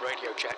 radio check.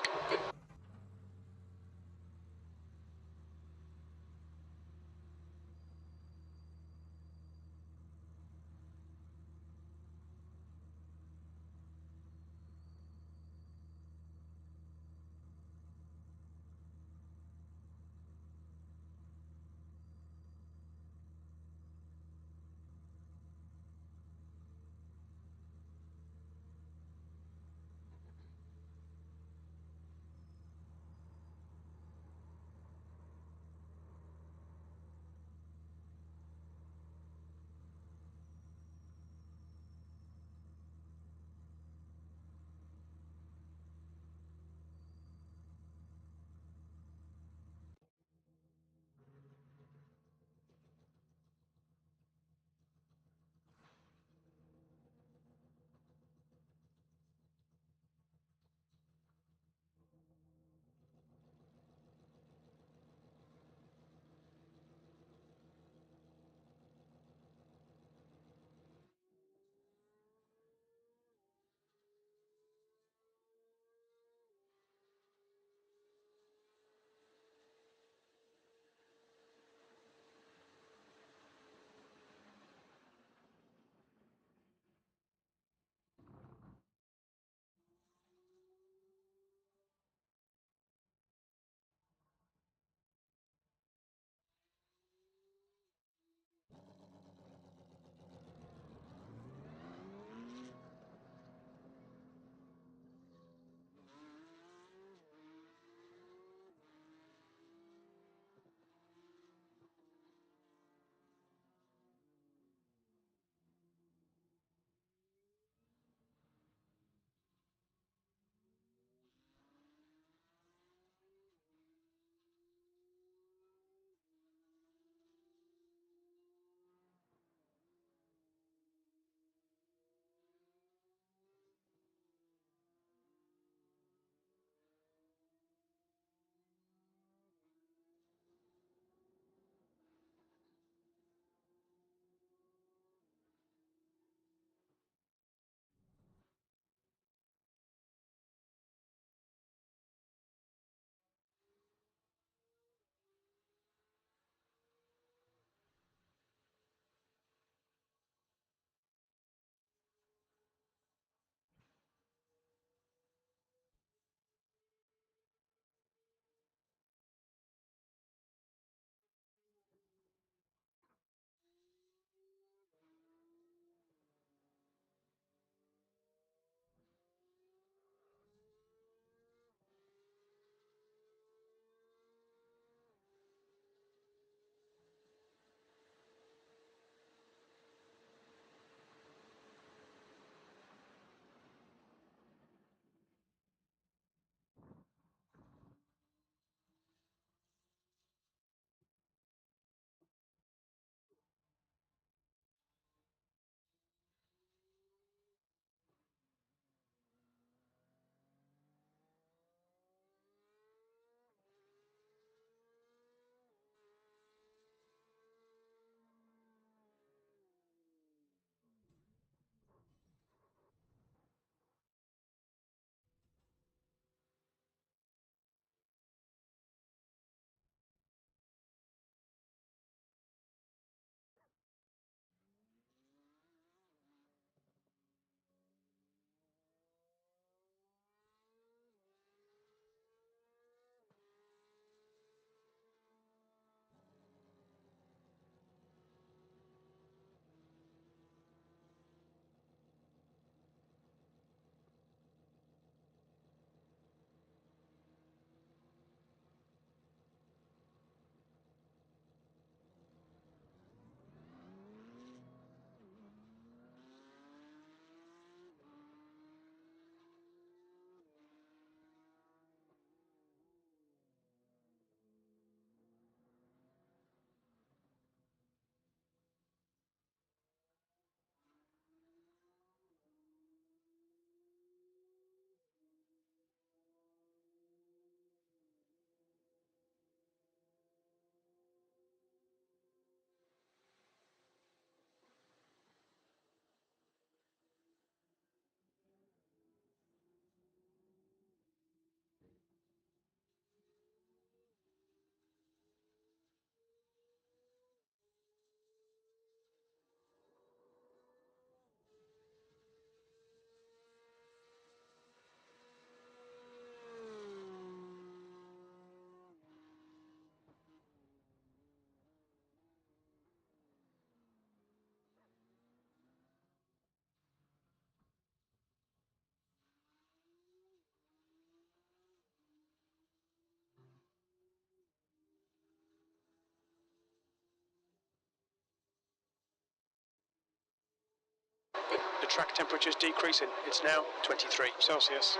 track temperature is decreasing. It's now 23 Celsius.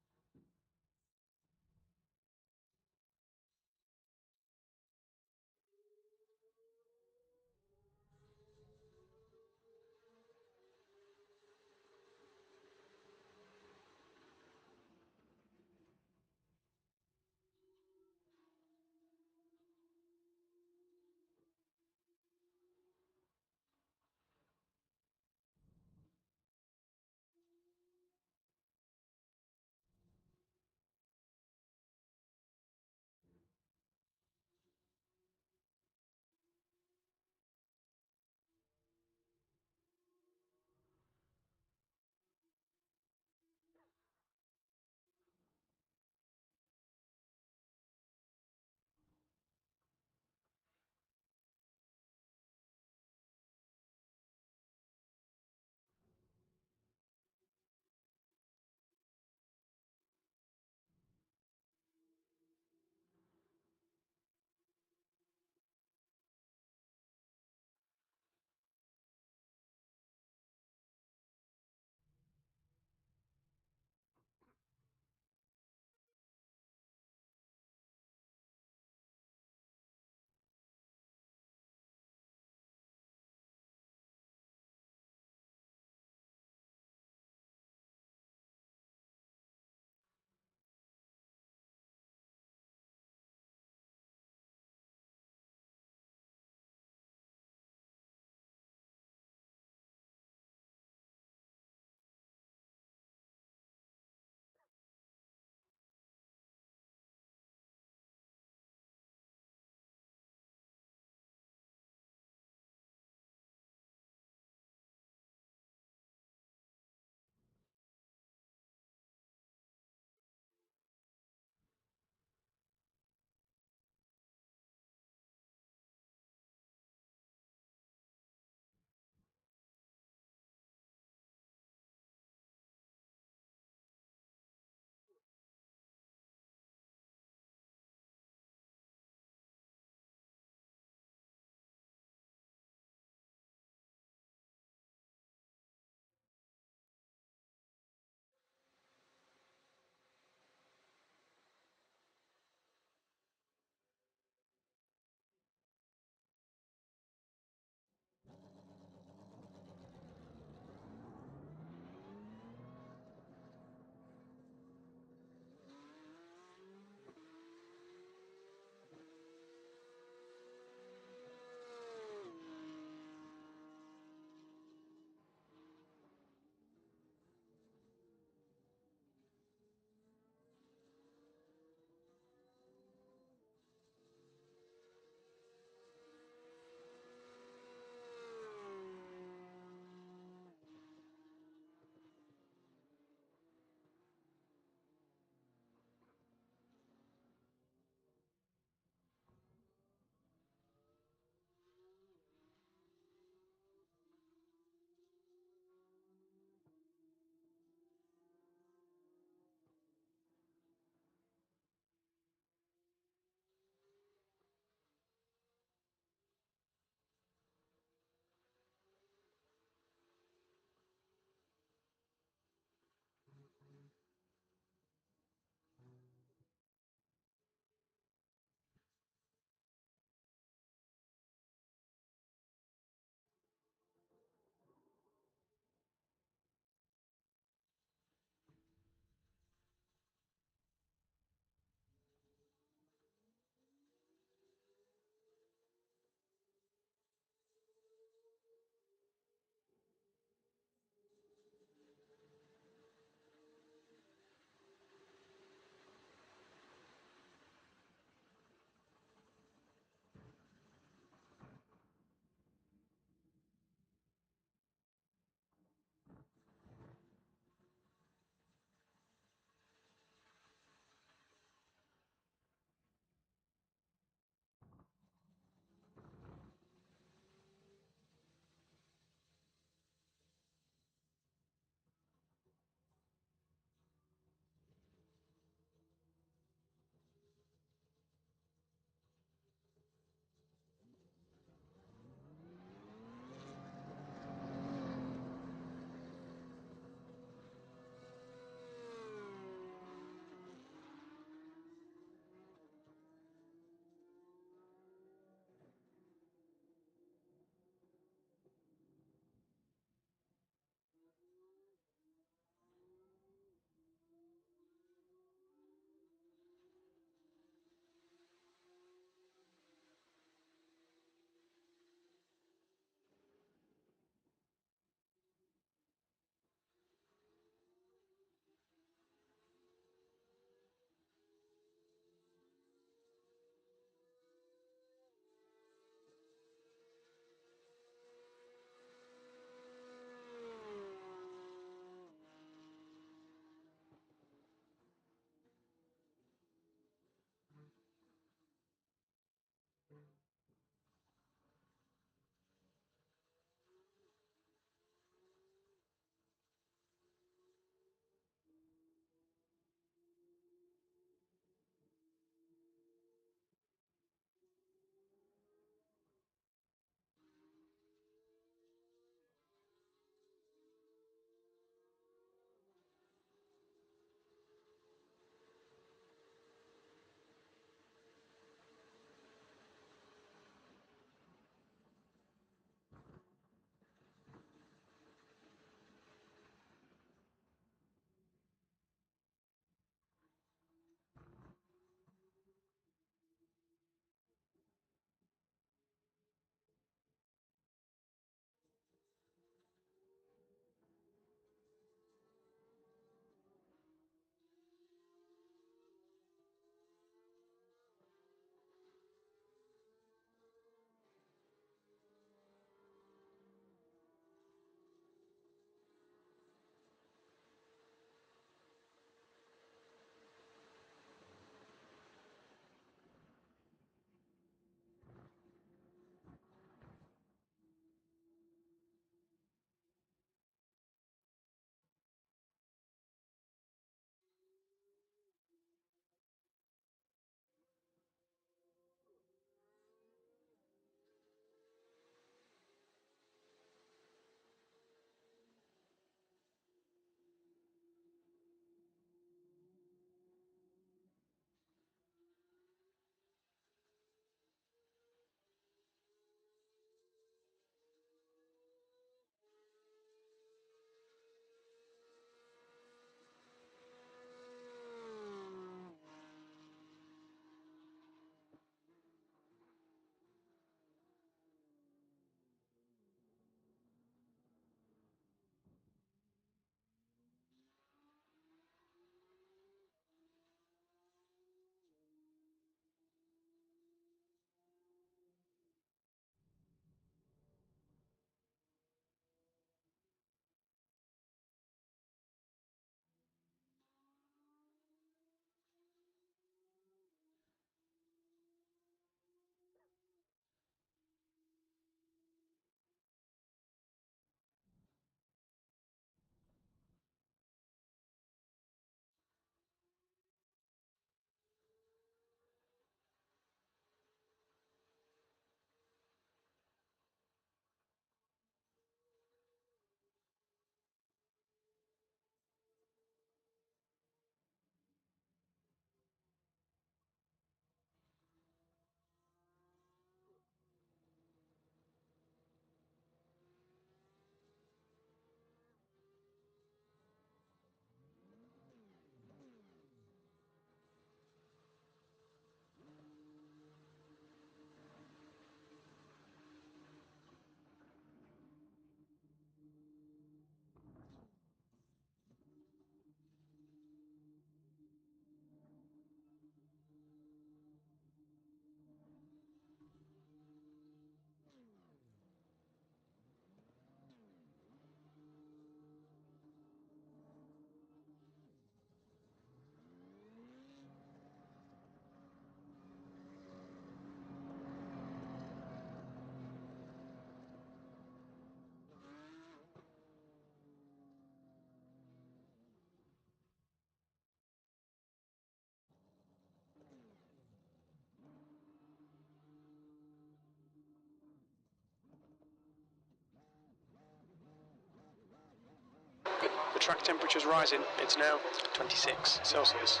track temperature's rising. It's now 26 Celsius.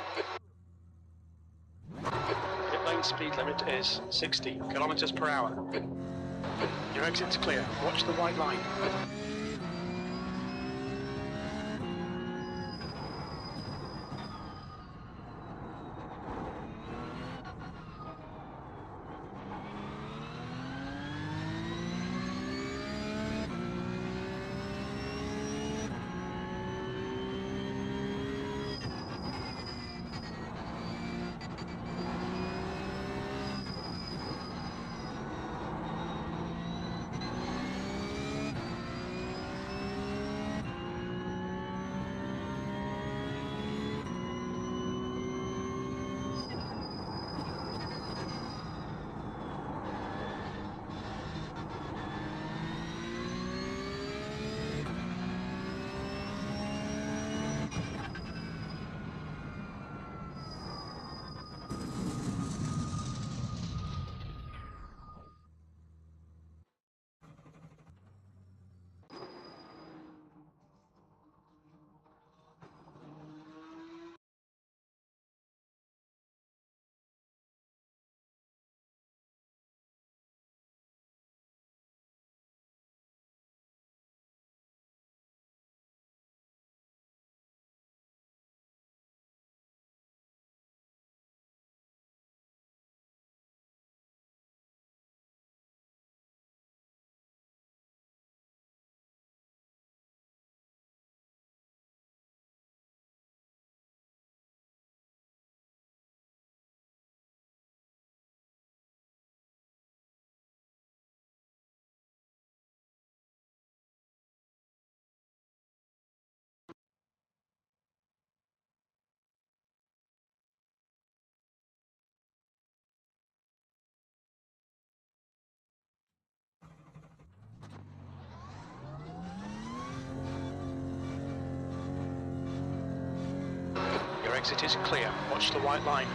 Pit lane speed limit is 60 kilometers per hour. Your exit's clear. Watch the white line. Your exit is clear. Watch the white line.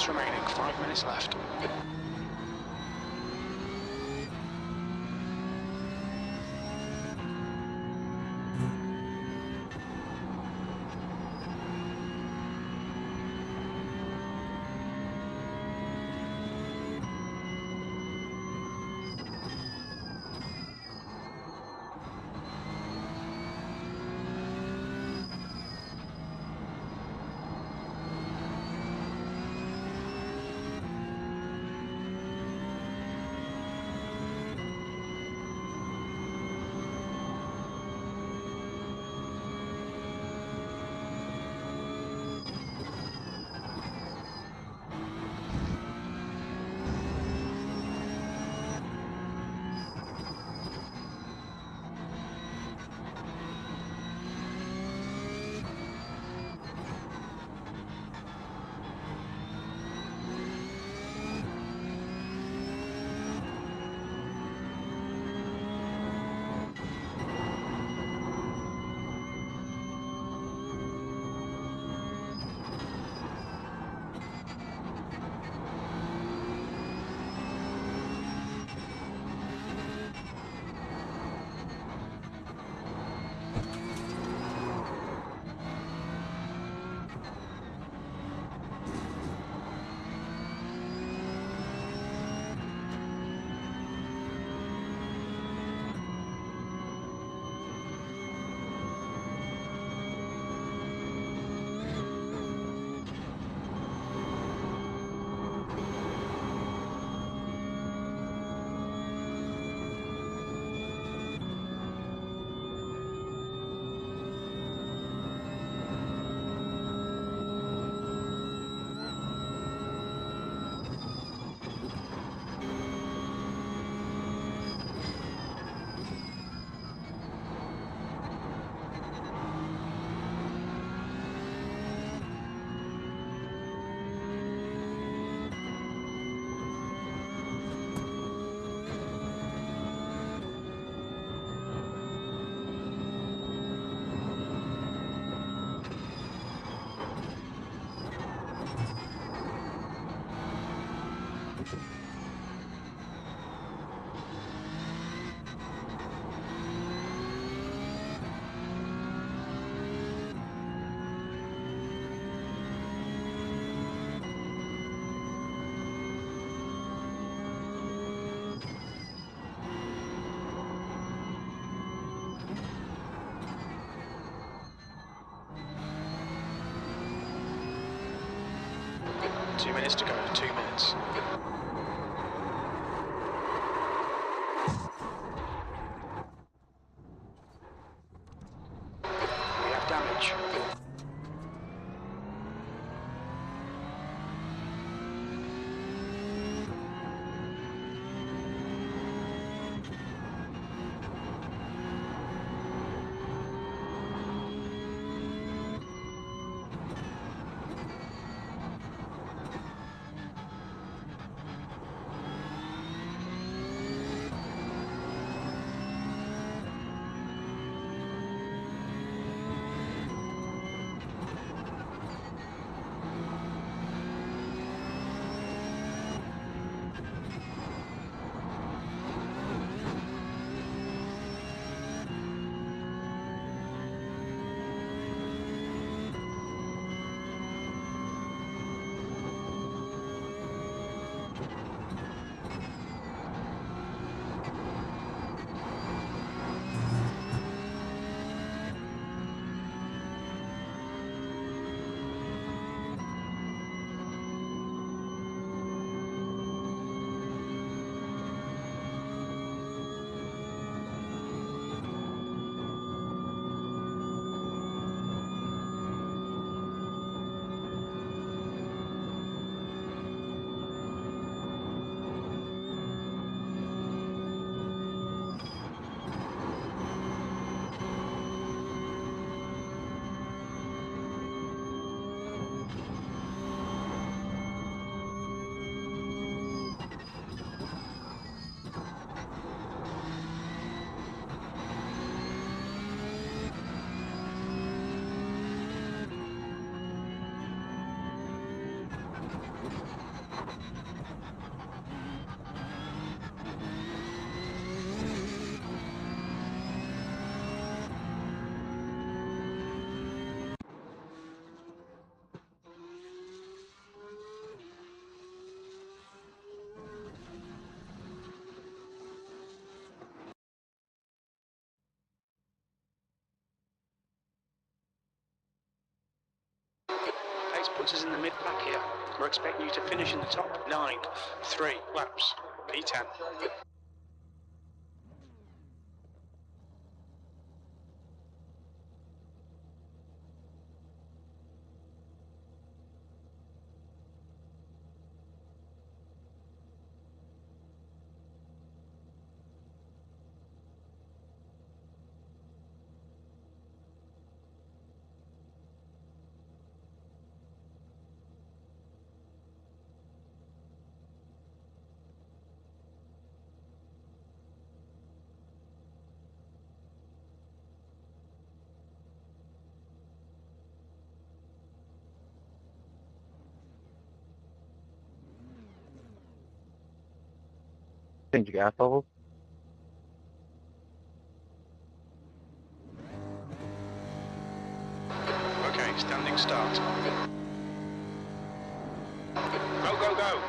Remaining, 5 minutes left. 2 minutes to go, 2 minutes. We have damage. Pace puts us in the mid-pack here. We're expecting you to finish in the top 9, 3 laps, P10. Change your gas levels. Okay, standing start. Go, go, go!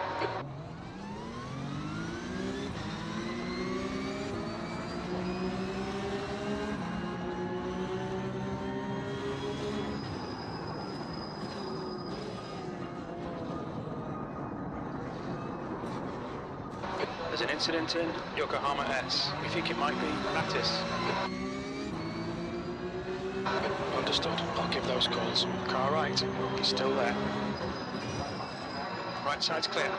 There's an incident in Yokohama S. We think it might be Lattice. Understood. I'll give those calls. Car right. He's still there. Right side's clear.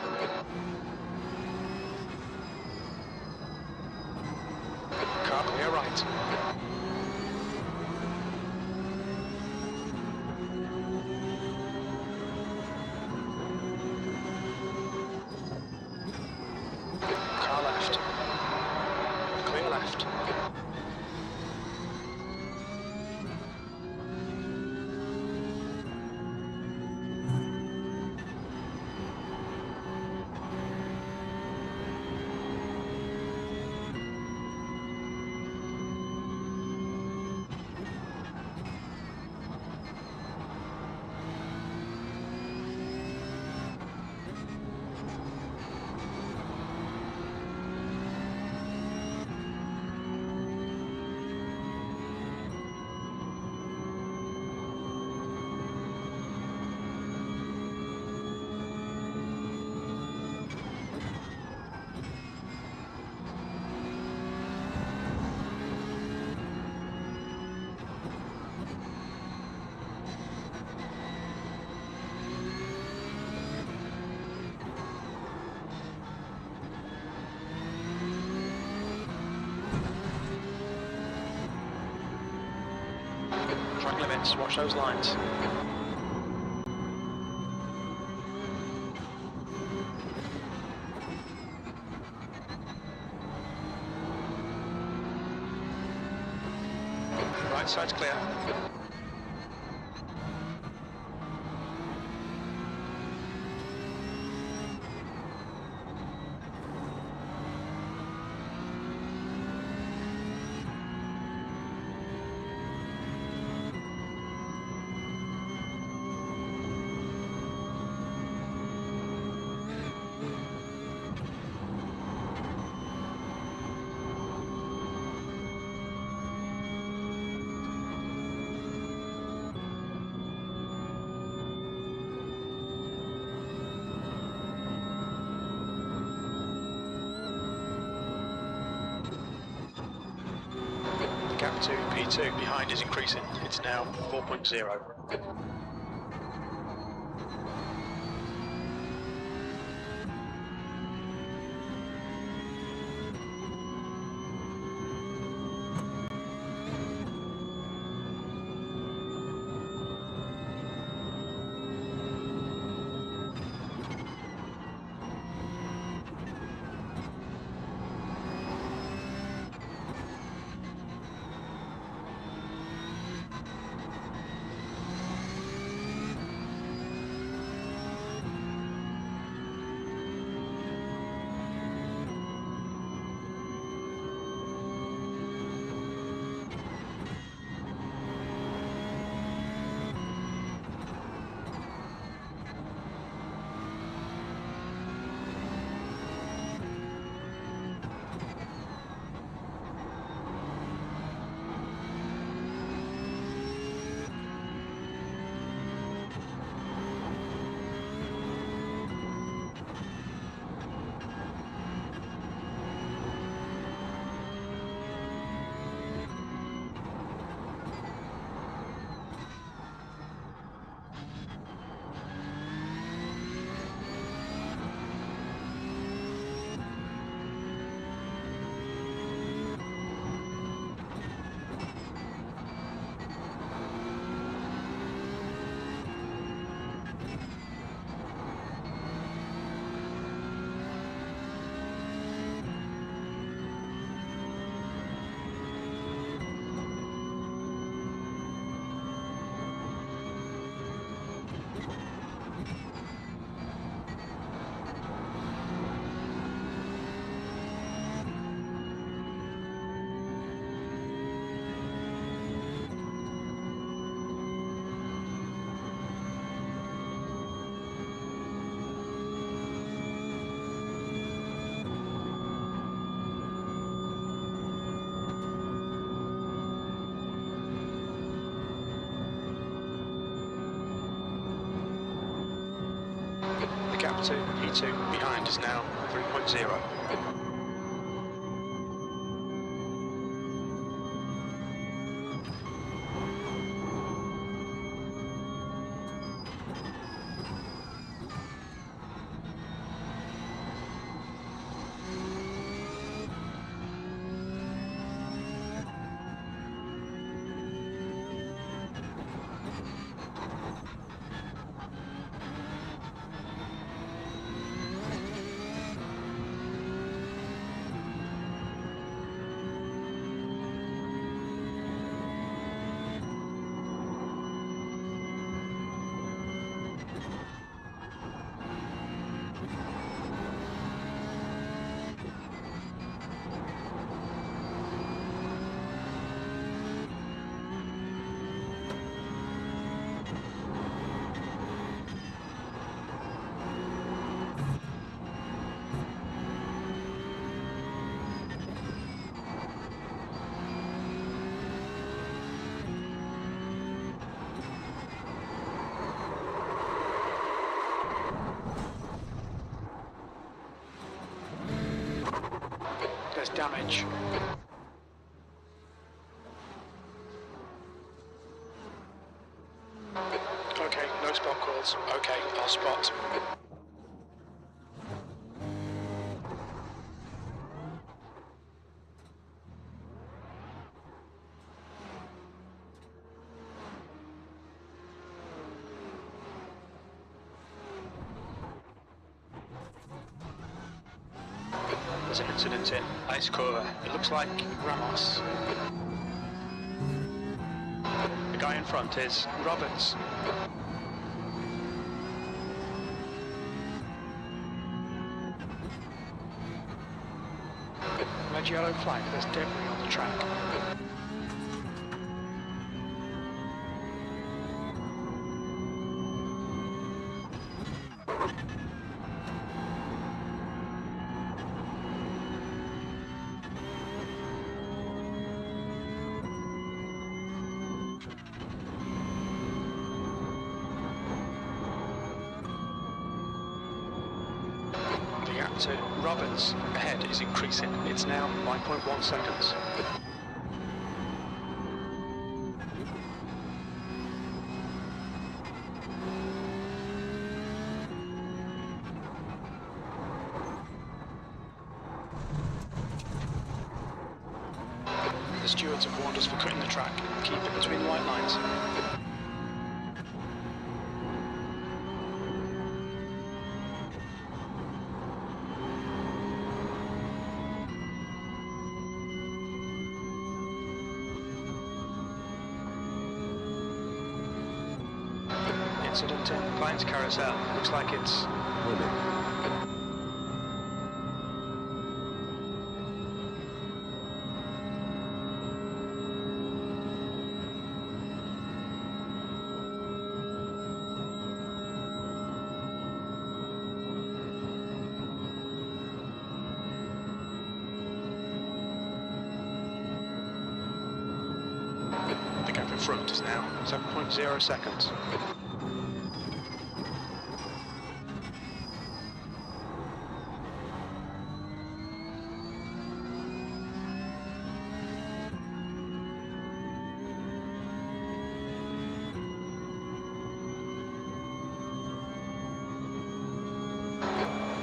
Car clear right. Car left. Clear left. track limits, watch those lines. Right side's clear. Gap to P2 behind is increasing. It's now 4.0. The gap to P2 behind is now 3.0. There's damage. Okay, no spot calls. Okay, I'll spot. There's an incident in Ice Curva. It looks like Ramos. The guy in front is Roberts. Red yellow flag, there's debris on the track. The gap to Roberts ahead is increasing. It's now 5.1 seconds. The stewards have warned us for cutting the track. Keep it between the white lines. Incident in Client's Carousel. Looks like it's women. The gap in front is now 7.0 seconds.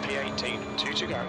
P18, 2 to go.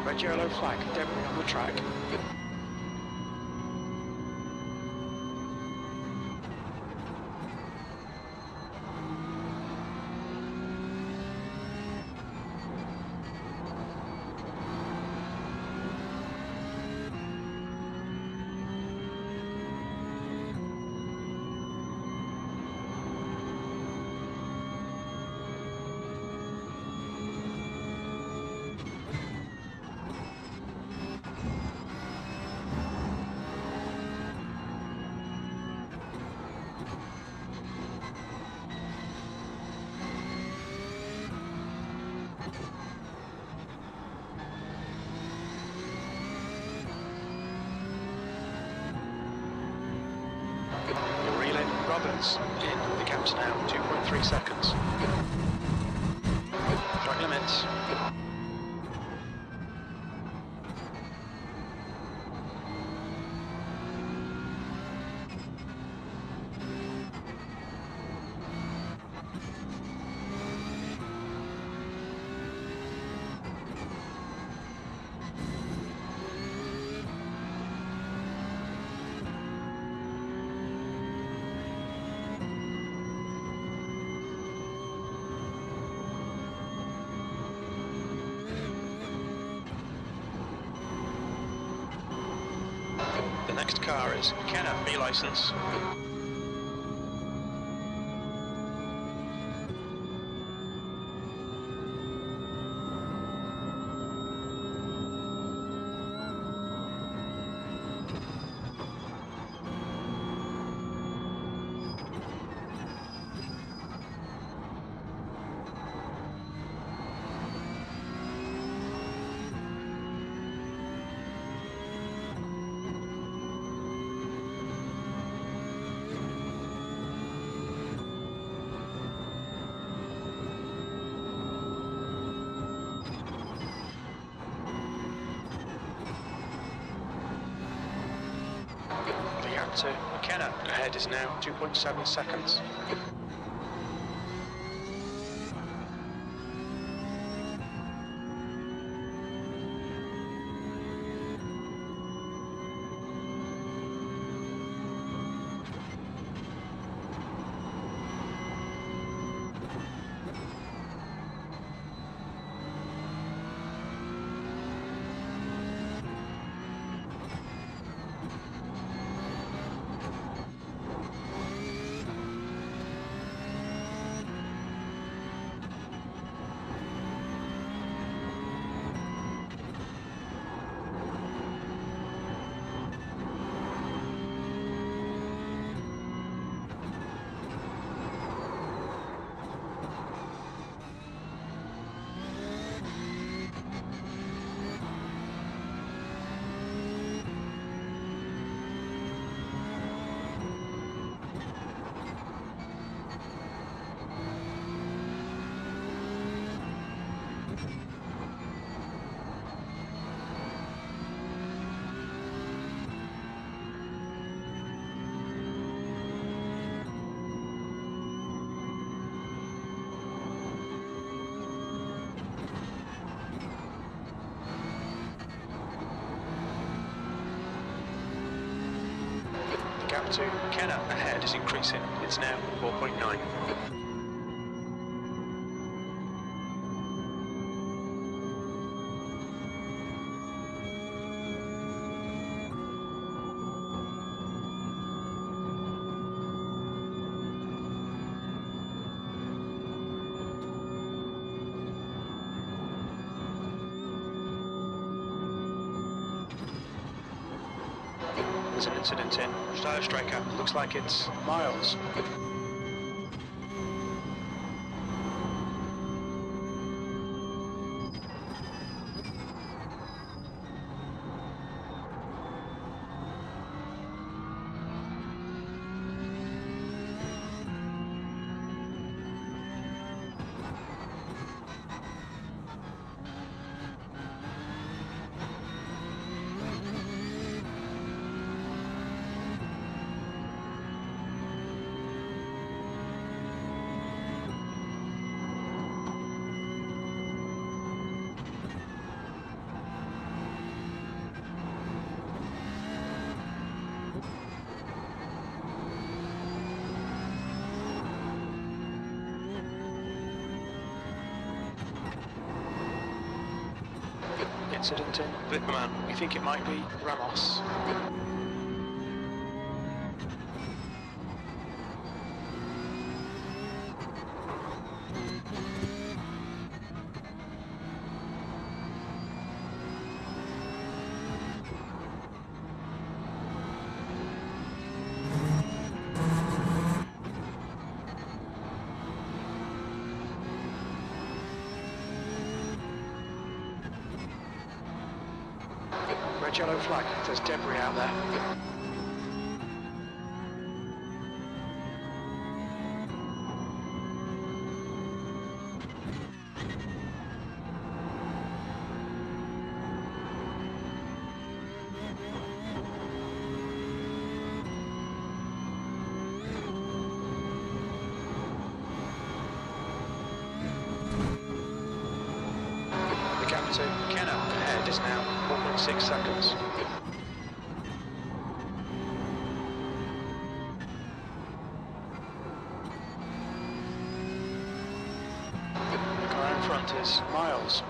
Red yellow flag, debris on the track. You're reeling Roberts in. The gap's now 2.3 seconds. Track limits. The next car is Kenner, B license. gap to McKenna ahead is now 2.7 seconds. Gap to McKenna ahead is increasing. It's now 4.9. There's an incident in Tyre Striker. Looks like it's Miles. Incident in Vipperman. We think it might be Ramos. Red yellow flag. There's debris out there. The gap to McKenna ahead is now 4.6 seconds. The car in front is Miles.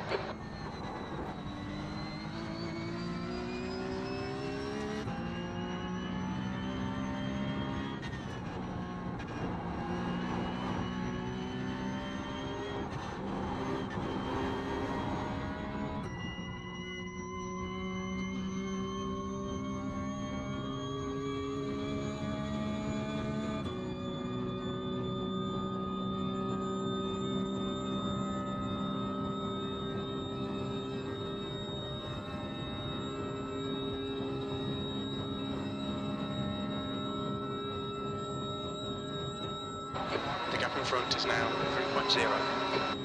The gap in front is now 3.0.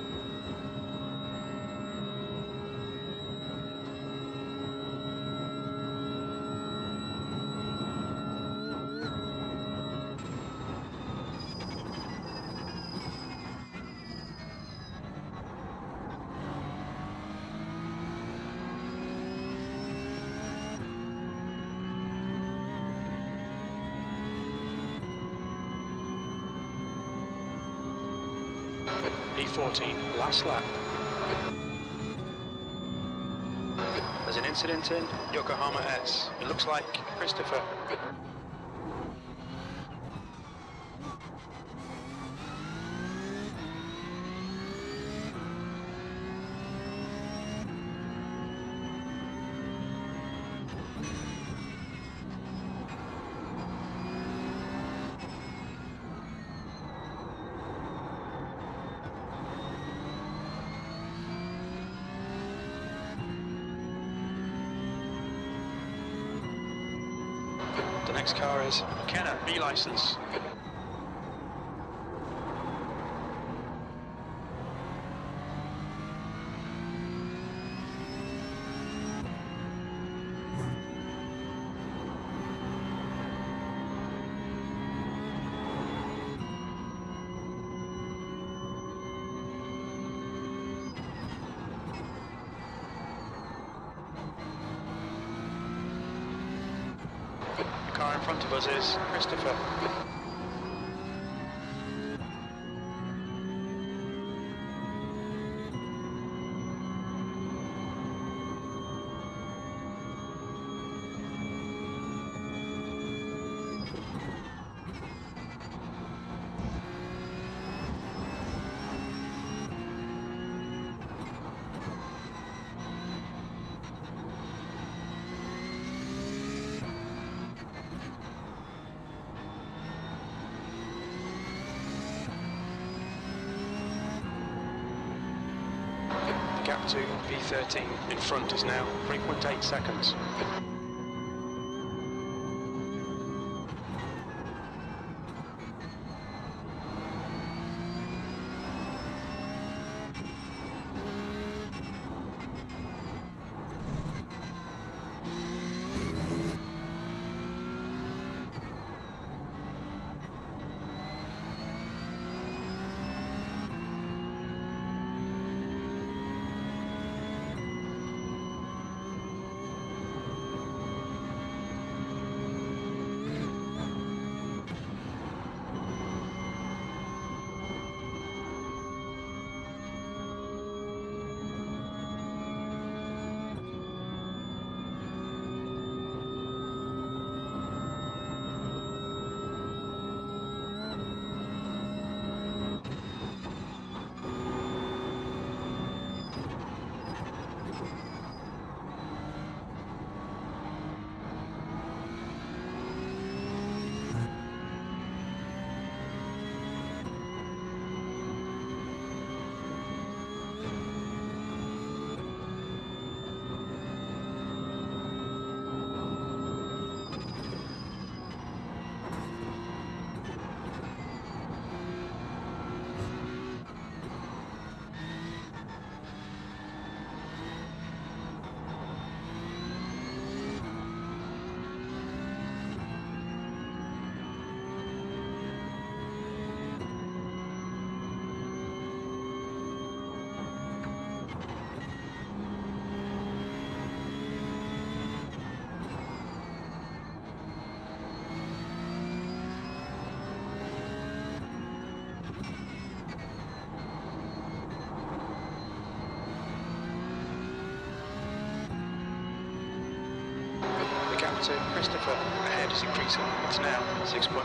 3:14, last lap. There's an incident in Yokohama S. It looks like Christopher. The next car is McKenna, B license. The car in front of us is Christopher. The gap to V13 in front is now 3.8 seconds. The gap to Christopher ahead is increasing. It's now 6.1.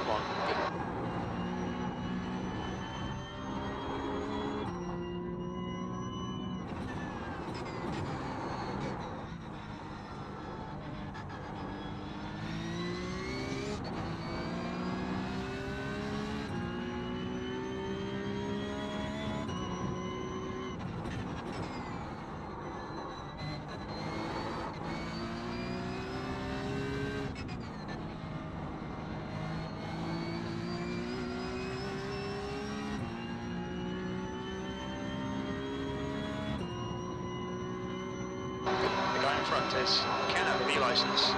The guy in front is Kenna, B license.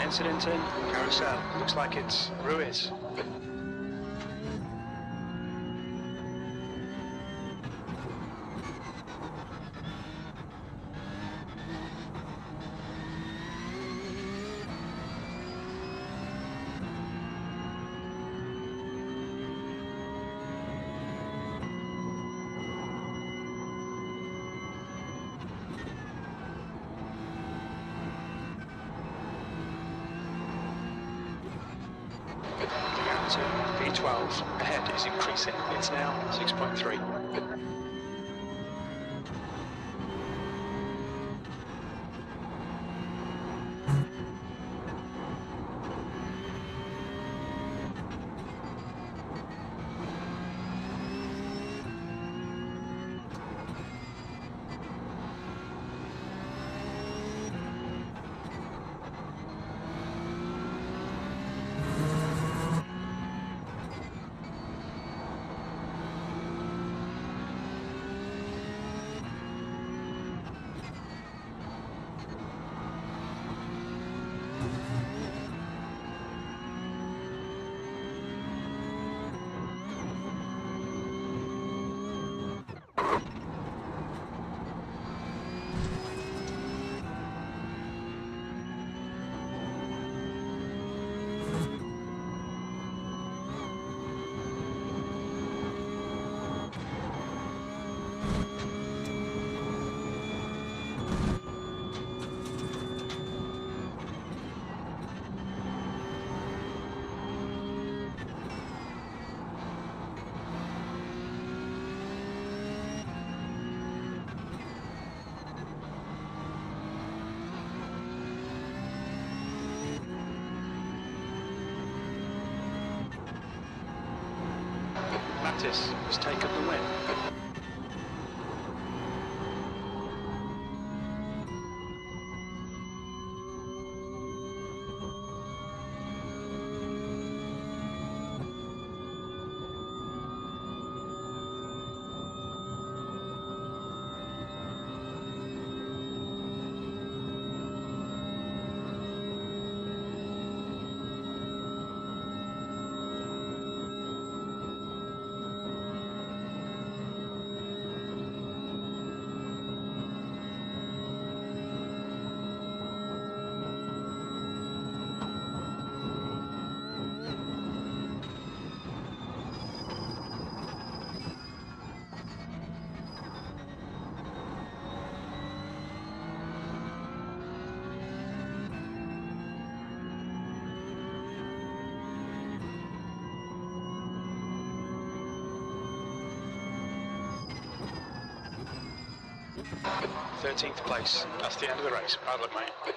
Incident in carousel. Looks like it's Ruiz. V12 ahead is increasing. It's now 6.3. Mattis has taken the win. Thirteenth place. That's the end of the race. Bad luck, mate.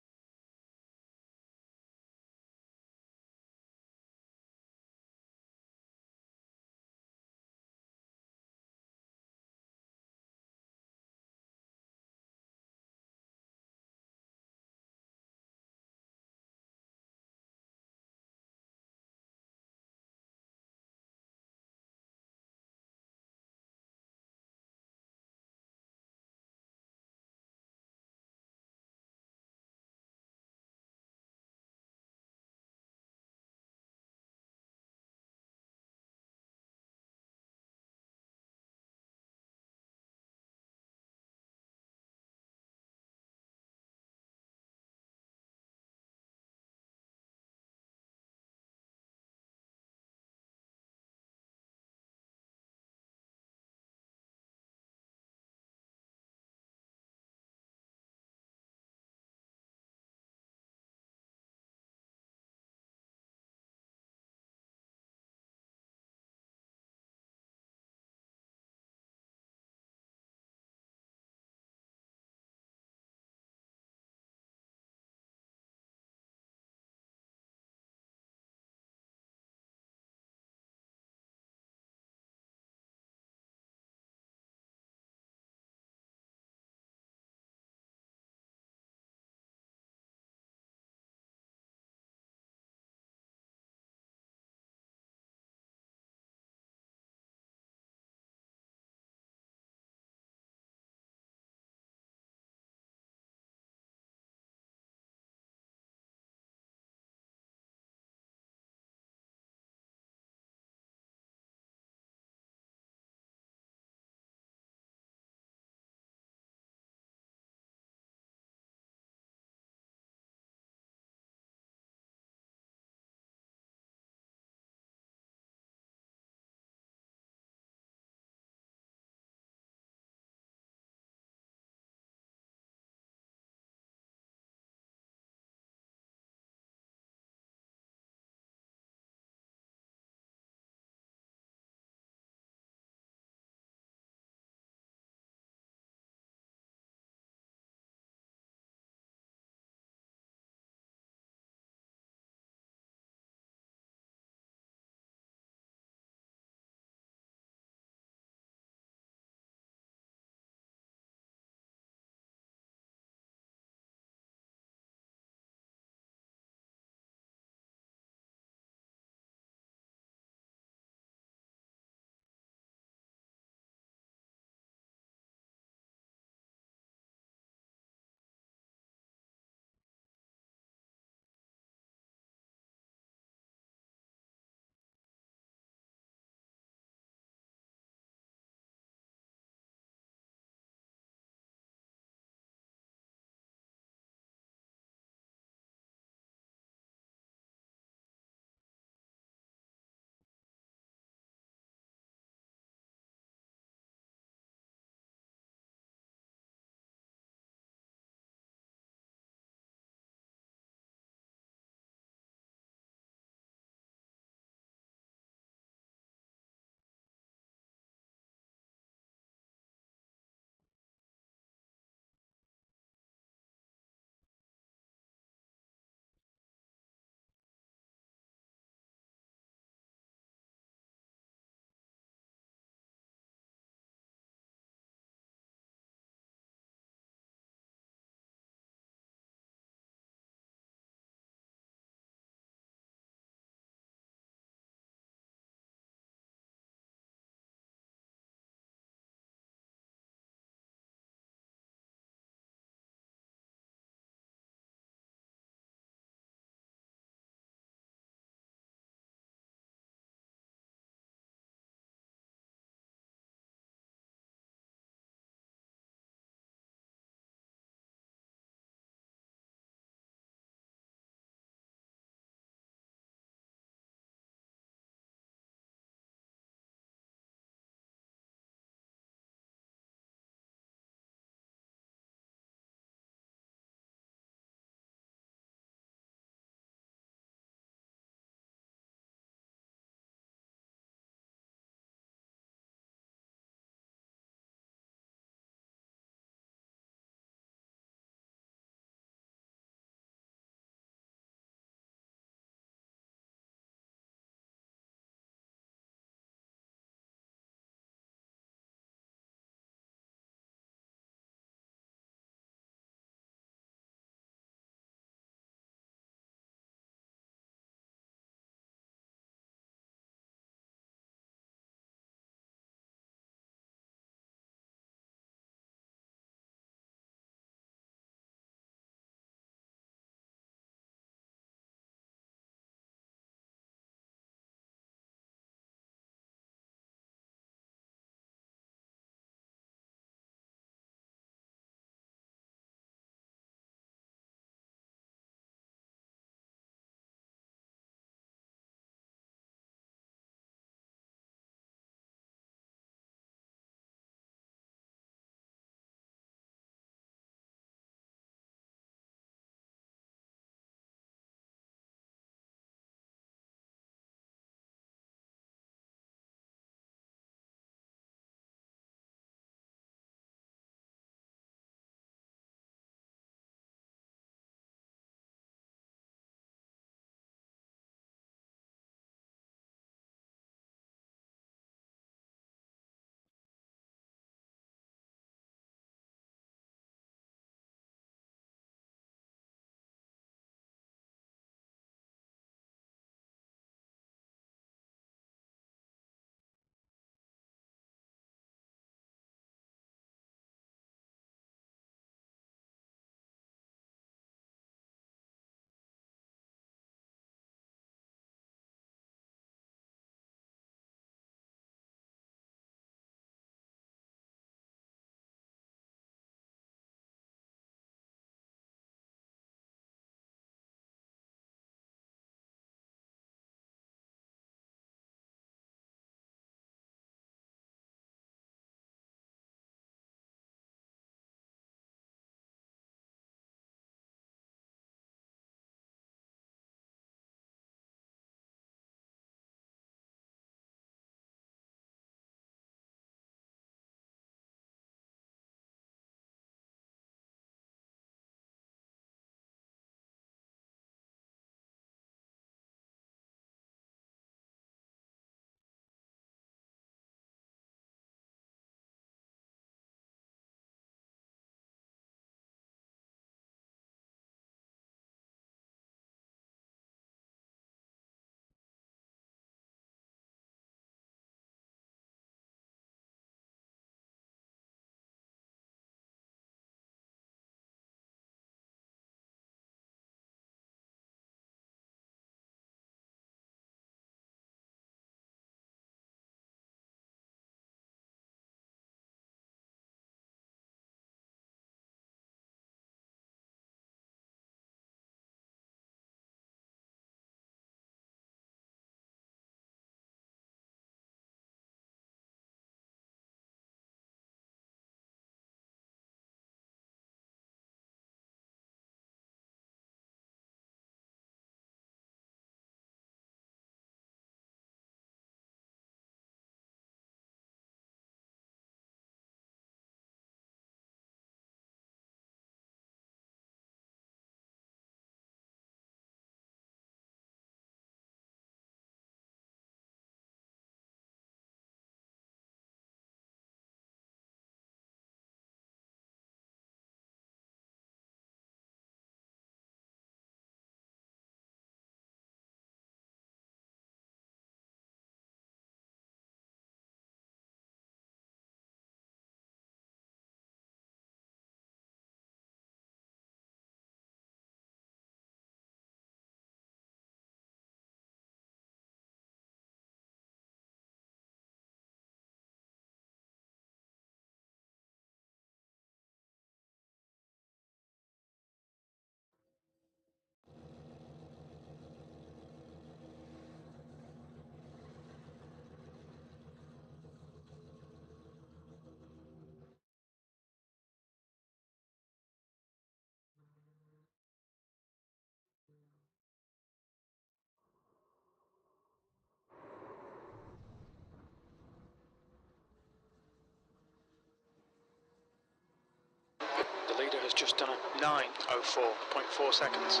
has just done a 9:04.4 seconds.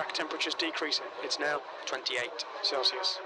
track temperature's decreasing. It's now 28 Celsius.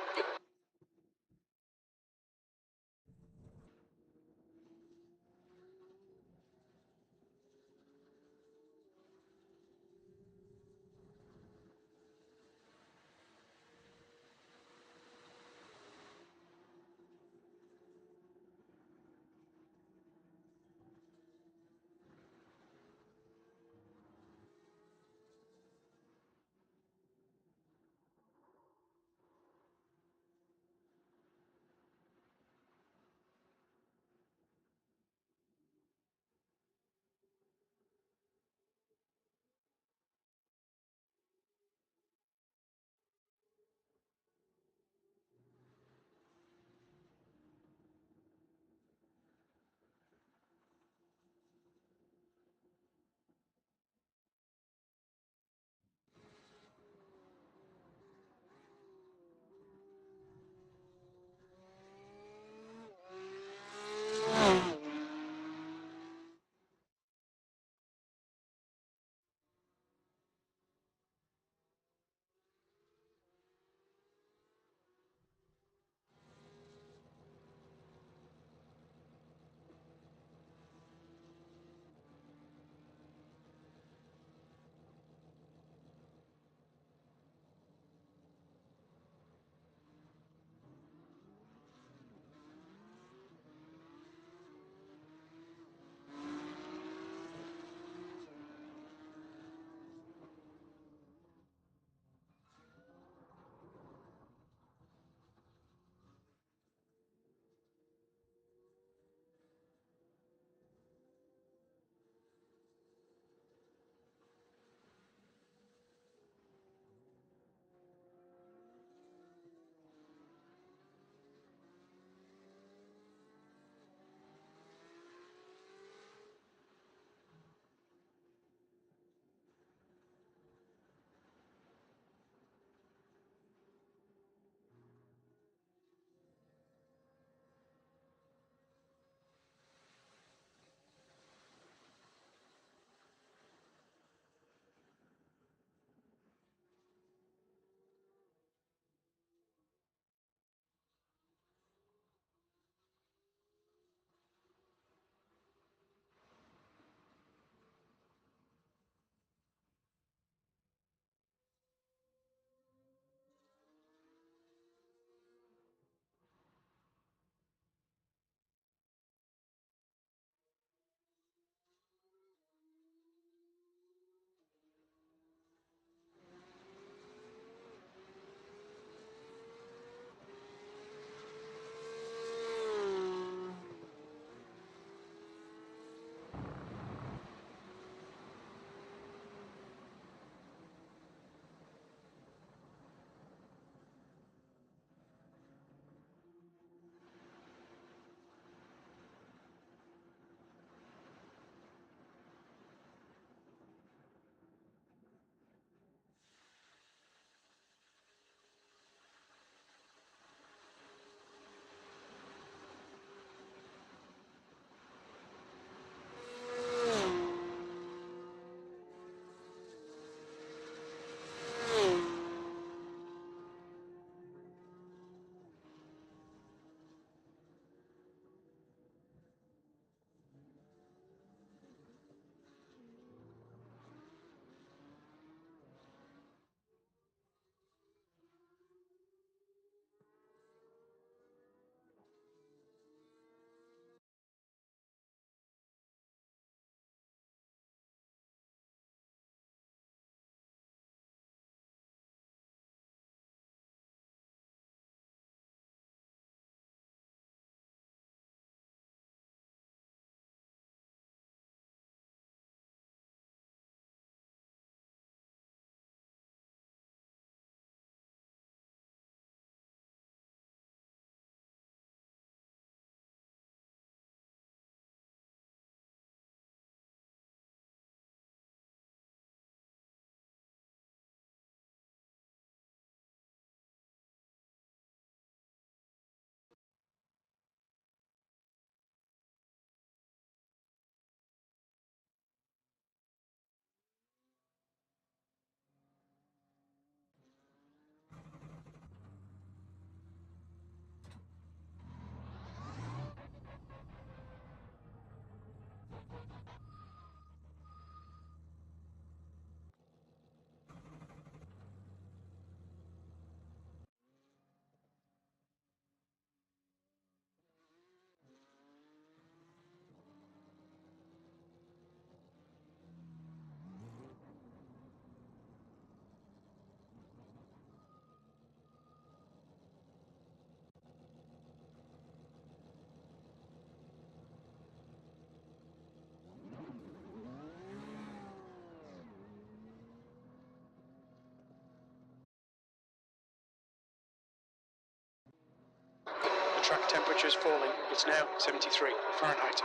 track temperature is falling. It's now 73 Fahrenheit.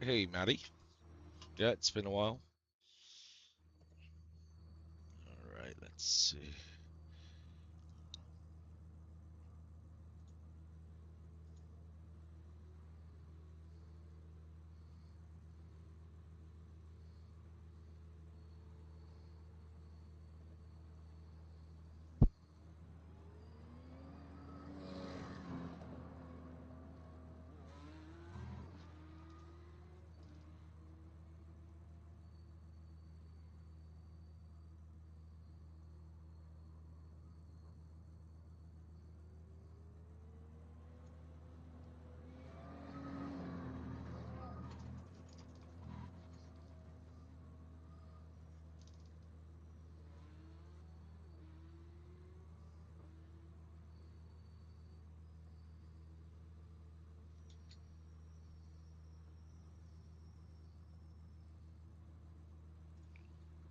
Hey, Maddie. Yeah, it's been a while. All right, let's see.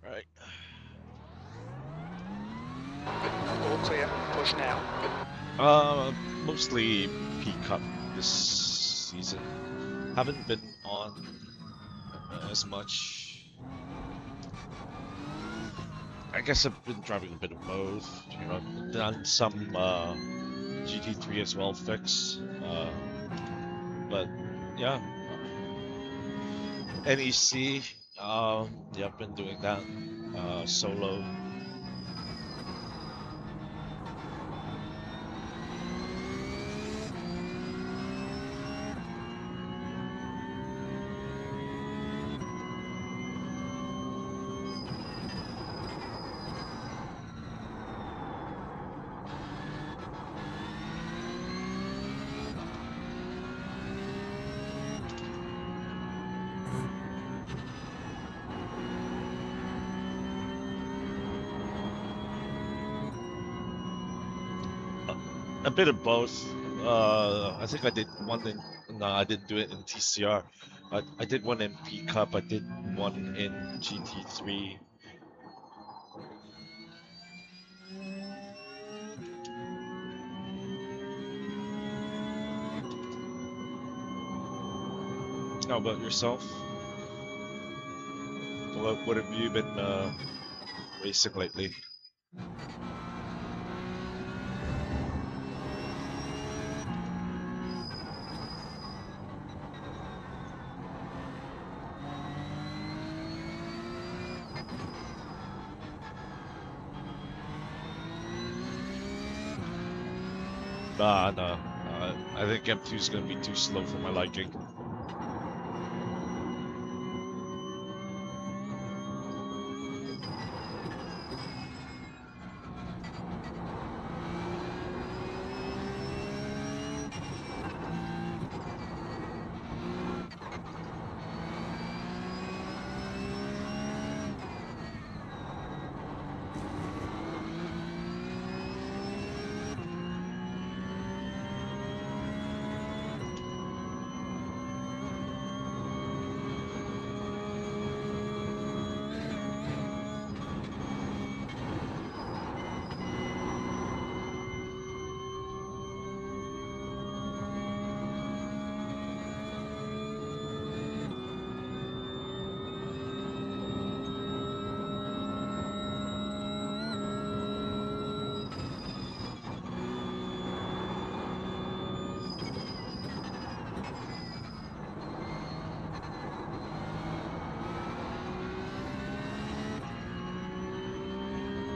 All right. All clear. Push now. Mostly P Cup this season. Haven't been on as much. I guess I've been driving a bit of both. You know, done some GT3 as well fix. But yeah, NEC. Yeah, I've been doing that solo. A bit of both. I think I did one in. No, I didn't do it in TCR. I did one in P Cup. I did one in GT3. How about yourself? What have you been racing lately? No. I think M2 is going to be too slow for my liking.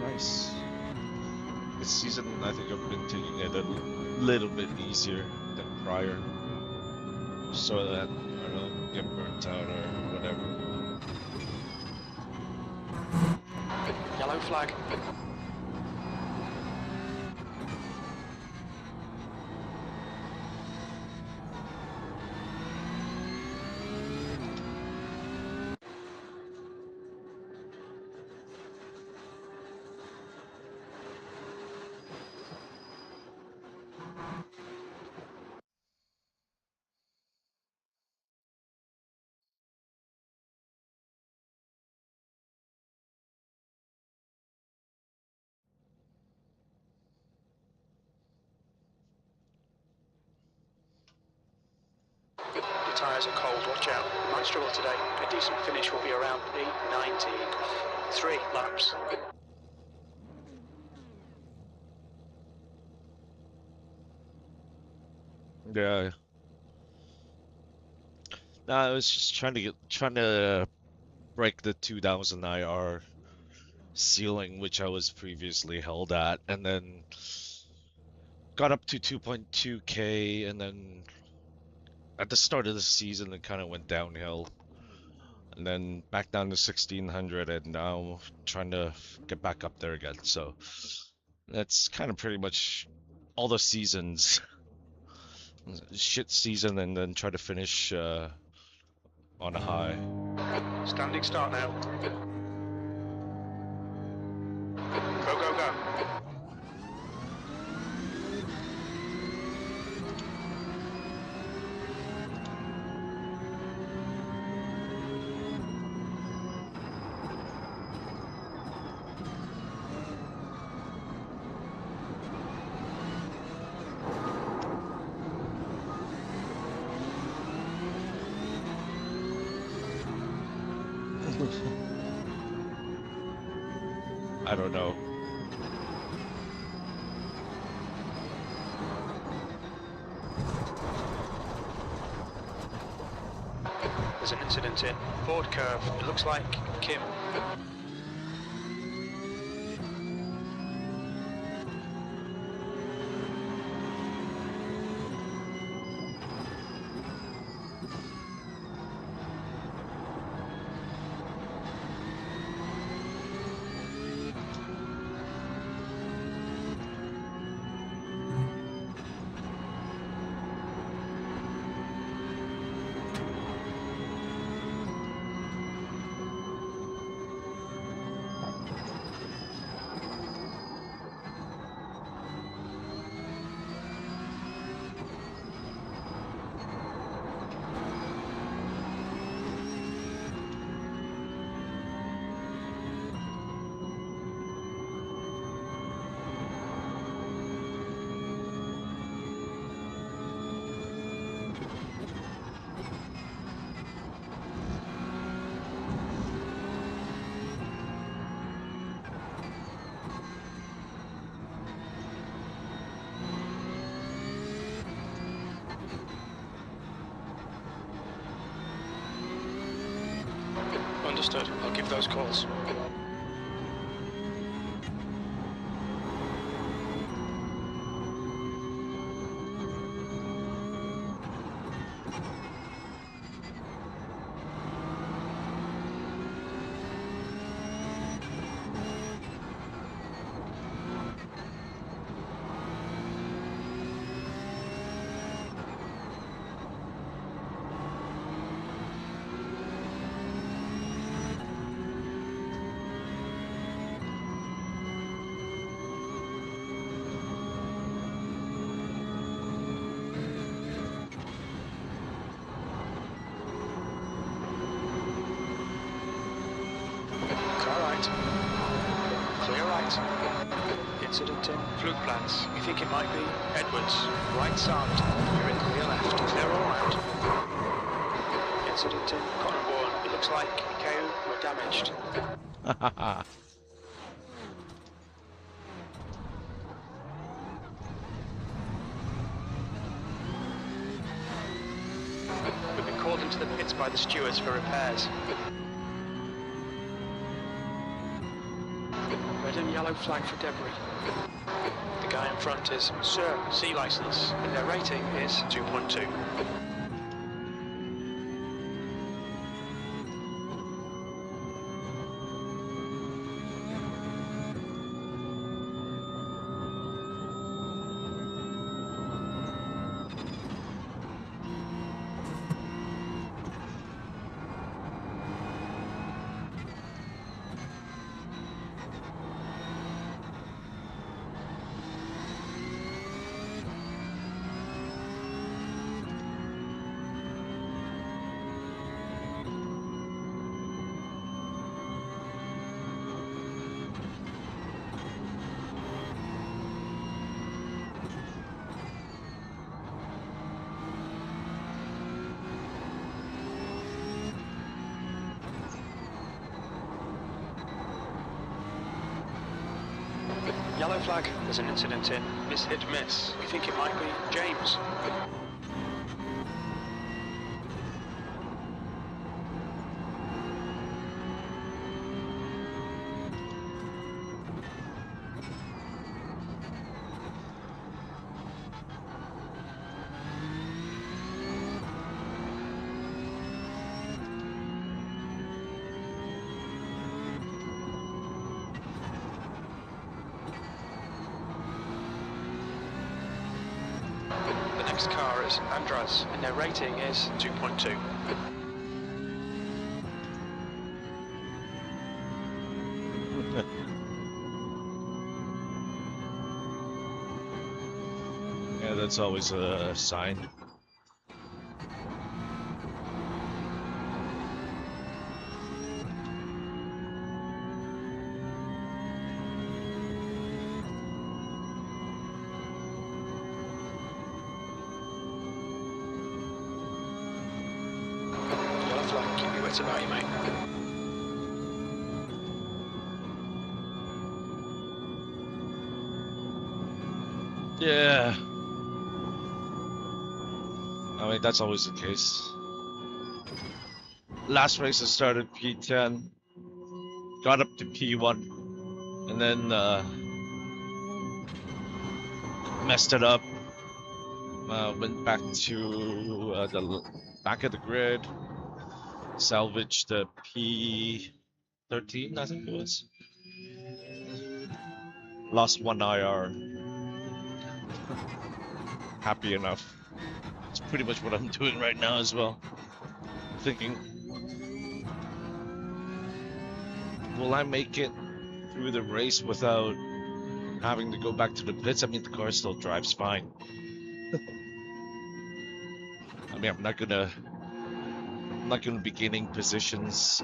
Nice. This season, I think I've been taking it a little bit easier than prior, so that I don't get burnt out or whatever. flag. Your tyres are cold, watch out. You might struggle today. A decent finish will be around P19. 3 laps. Yeah. No, I was just trying to break the 2000 IR ceiling, which I was previously held at, and then got up to 2.2K, and then at the start of the season it kind of went downhill, and then back down to 1600, and now trying to get back up there again. So that's kind of pretty much all the seasons. Shit season, and then try to finish on a high. Standing start now. Go, go, go. I don't know. There's an incident in Ford curve. It looks like Kim. Understood. I'll give those calls. Clear right. Incident in fluke plans. We think it might be Edwards. Right side. You're in clear left. Clear all round. Incident in Cottonbourne. It looks like KO were damaged. We've been called into the pits by the stewards for repairs. Red and yellow flag for debris. The guy in front is Sir C license, and their rating is 2.2. Yellow flag. There's an incident in miss hit miss. We think it might be James. The next car is Andras, and their rating is 2.2. Yeah, that's always a sign. Yellow flag, keep your wits about you, mate. Yeah. I mean, that's always the case. Last race I started P10, got up to P1, and then messed it up. Went back to the back of the grid, salvaged the P13, I think it was. Lost 1 IR. Happy enough. It's pretty much what I'm doing right now as well. Thinking, will I make it through the race without having to go back to the pits? I mean, the car still drives fine. I mean, I'm not gonna be gaining positions.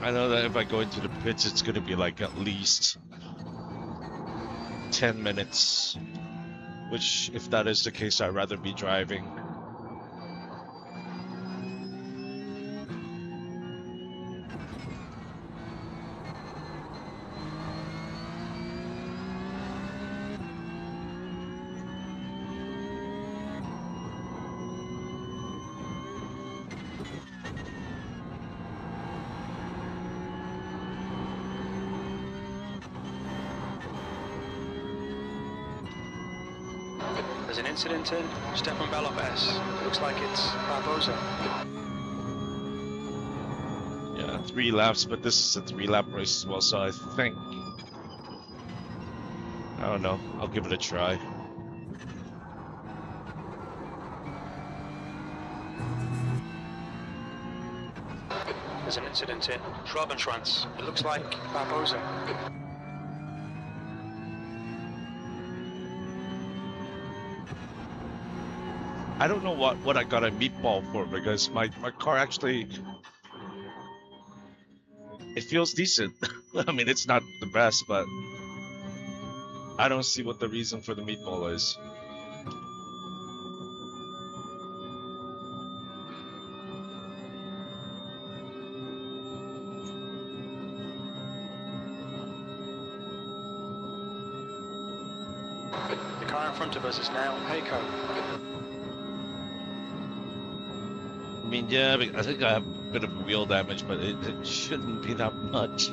I know that if I go into the pits, it's gonna be like at least 10 minutes, which, if that is the case, I'd rather be driving. There's an incident in Stepan Belop S. Looks like it's Barbosa. Yeah, 3 laps, but this is a 3-lap race as well, so I think, I don't know, I'll give it a try. There's an incident in Schwabenschwanz. It looks like Barbosa. I don't know what I got a meatball for, because my car actually, it feels decent. I mean, it's not the best, but I don't see what the reason for the meatball is. The car in front of us is now Heiko. I mean, yeah, I think I have a bit of wheel damage, but it shouldn't be that much.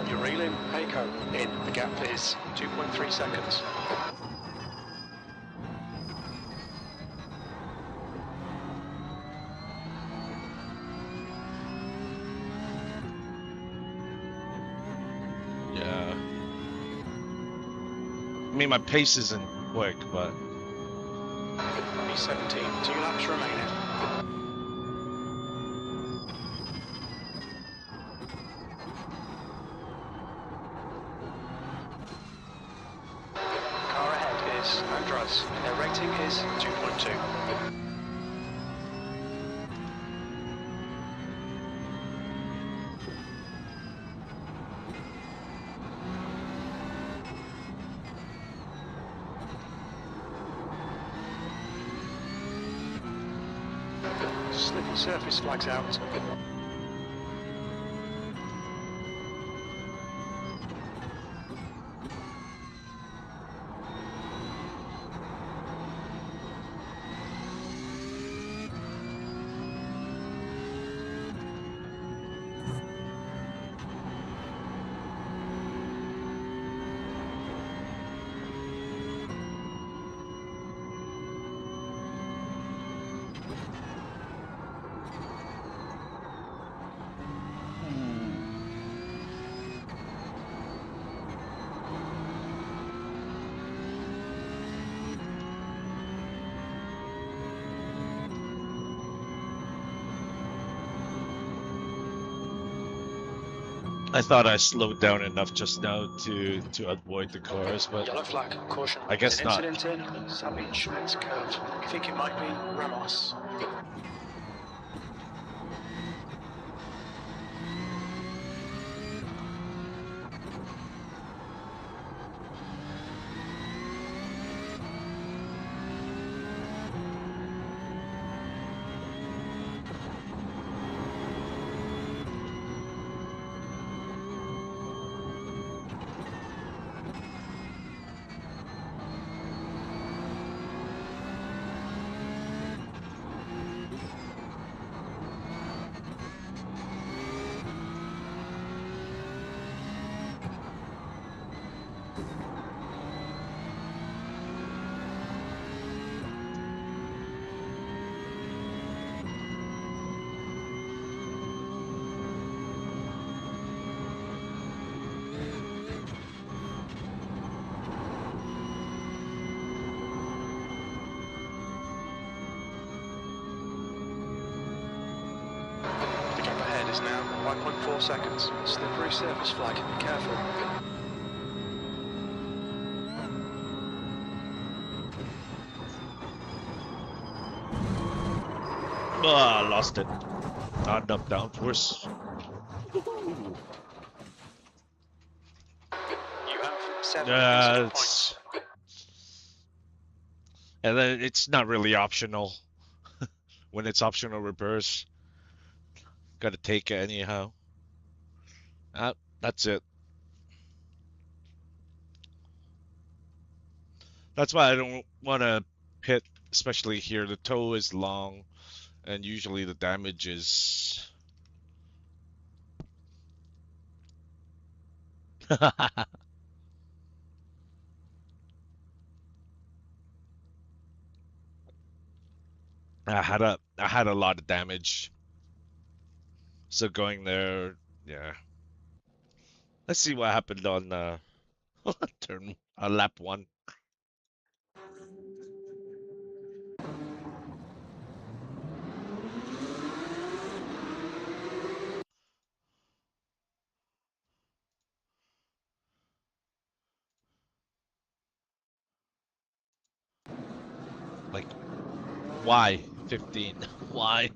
You're reeling Heiko in. The gap is 2.3 seconds. Yeah. I mean, my pace isn't quick, but P17, 2 laps remaining. Car us. Their rating is 2.2. Slippery surface flags out. I thought I slowed down enough just now to avoid the cars, but Yellow flag, caution. I guess An not. incident in Sabi Schmitz curve. We think it might be Ramos. The gap ahead is now 1.4 seconds. Slippery surface flag. Be careful. Ah, lost it. Not enough downforce. You have 7 incident It's points. and then it's not really optional. When it's optional reverse, gotta take it anyhow. That's it. That's why I don't want to pit, especially here. The toe is long, and usually the damage is. I had a lot of damage, so going there, yeah. Let's see what happened on lap one. Like, why 15? Why?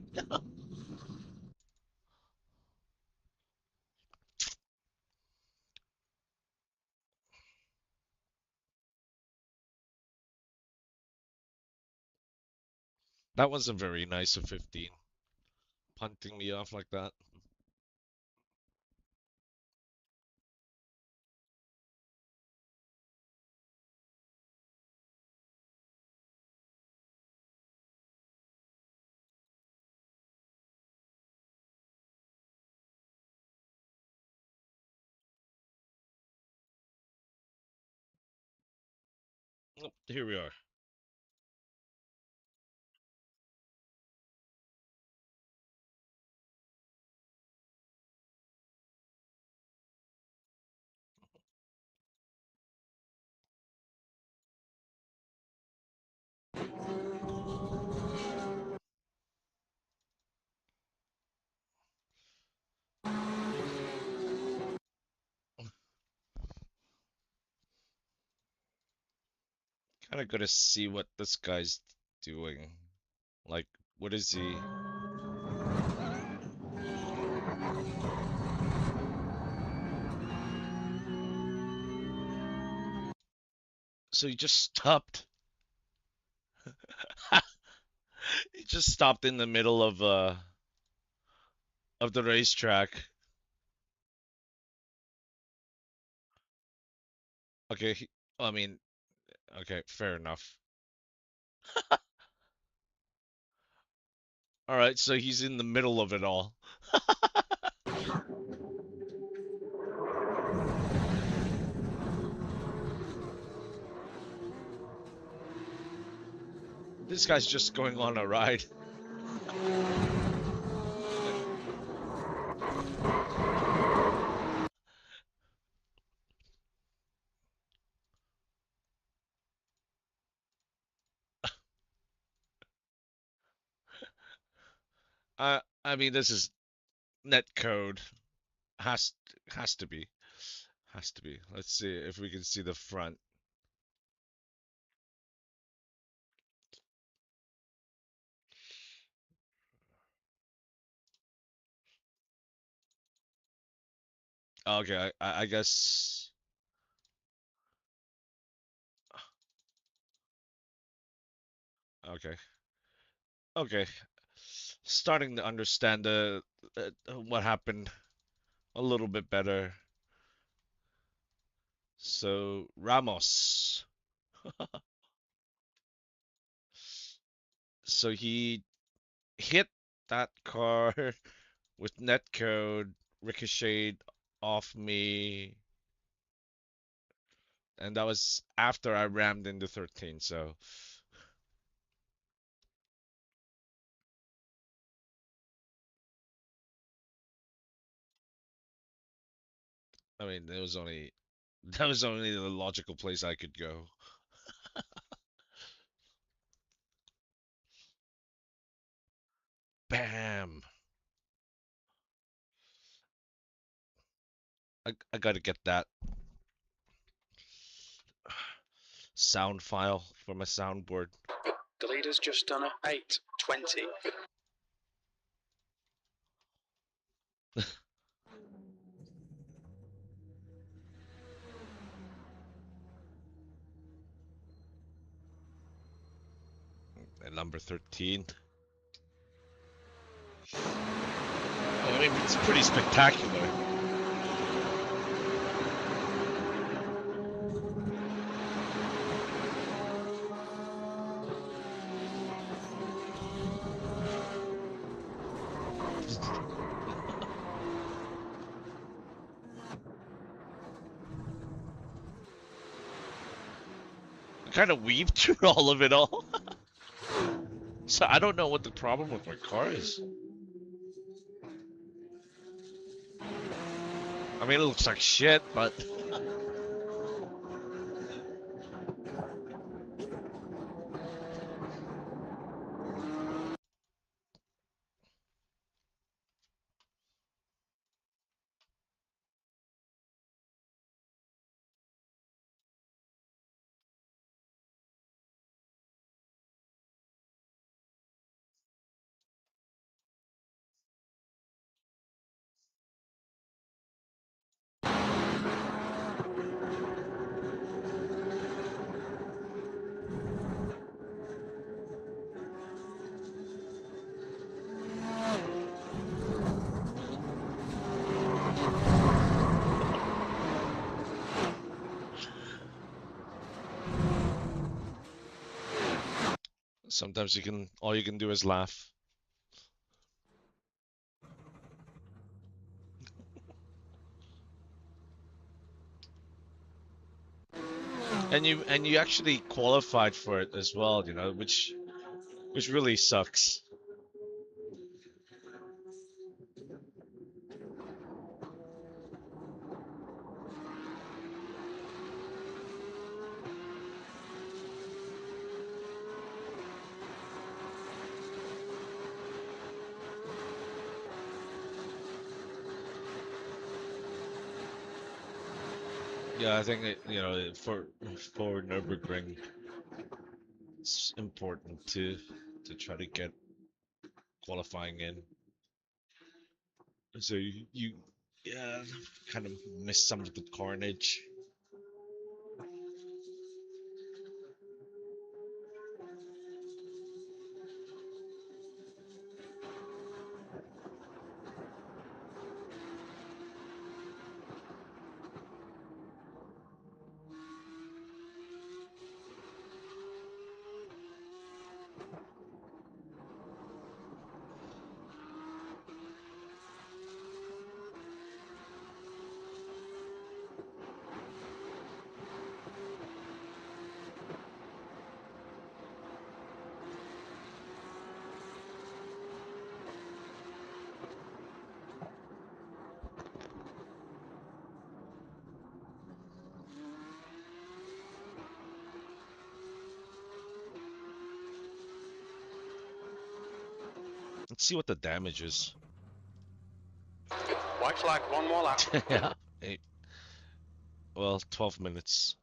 That wasn't very nice of 15, punting me off like that. Oh, here we are. Kind of gotta see what this guy's doing. Like, what is he? So he just stopped. He just stopped in the middle of the racetrack. Okay, I mean, okay, fair enough. All right, so he's in the middle of it all. This guy's just going on a ride. I mean, this is net code. Has has to be. Has to be. Let's see if we can see the front. Okay, I guess. Okay. Okay. Starting to understand what happened a little bit better. So Ramos. So he hit that car with netcode, ricocheted off me, and that was after I rammed into 13. So I mean, it was only that was only the logical place I could go. Bam! I gotta get that sound file for my soundboard. The leader's just done a 8:20. At number 13. I mean, it's pretty spectacular. I kind of weaved through all of it all. So I don't know what the problem with my car is. I mean, it looks like shit, but sometimes all you can do is laugh. And you actually qualified for it as well, which really sucks. Yeah, I think for Nürburgring, it's important to try to get qualifying in. So you yeah, kind of miss some of the carnage. Let's see what the damage is. White flag, one more lap. Yeah. Hey, well, 12 minutes.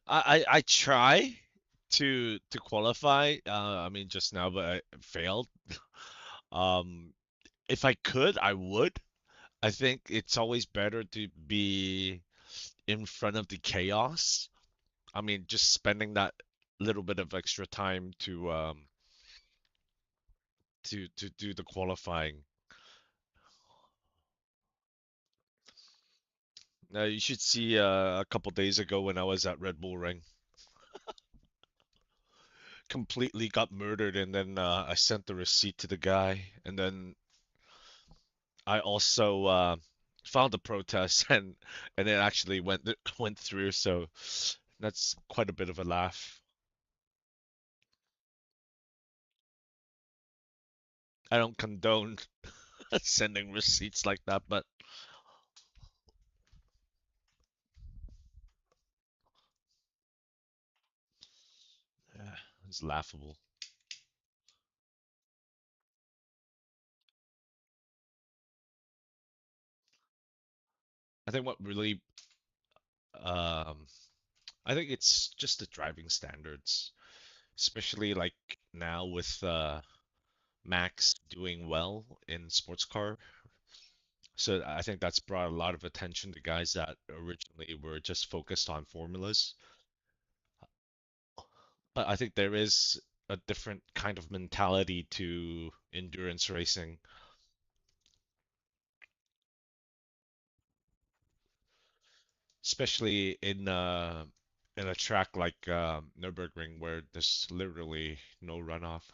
I try to qualify. I mean just now, but I failed. Um, if I could, I would. I think it's always better to be in front of the chaos. I mean, just spending that little bit of extra time to do the qualifying. Now you should see a couple days ago when I was at Red Bull Ring, completely got murdered, and then I sent the receipt to the guy, and then I also found the protest and it actually went through, so that's quite a bit of a laugh. I don't condone sending receipts like that, but yeah, it's laughable. I think what really um I think it's just the driving standards, especially like now with Max doing well in sports car. So I think that's brought a lot of attention to guys that originally were just focused on formulas. But I think there is a different kind of mentality to endurance racing, especially in a track like Nürburgring where there's literally no runoff.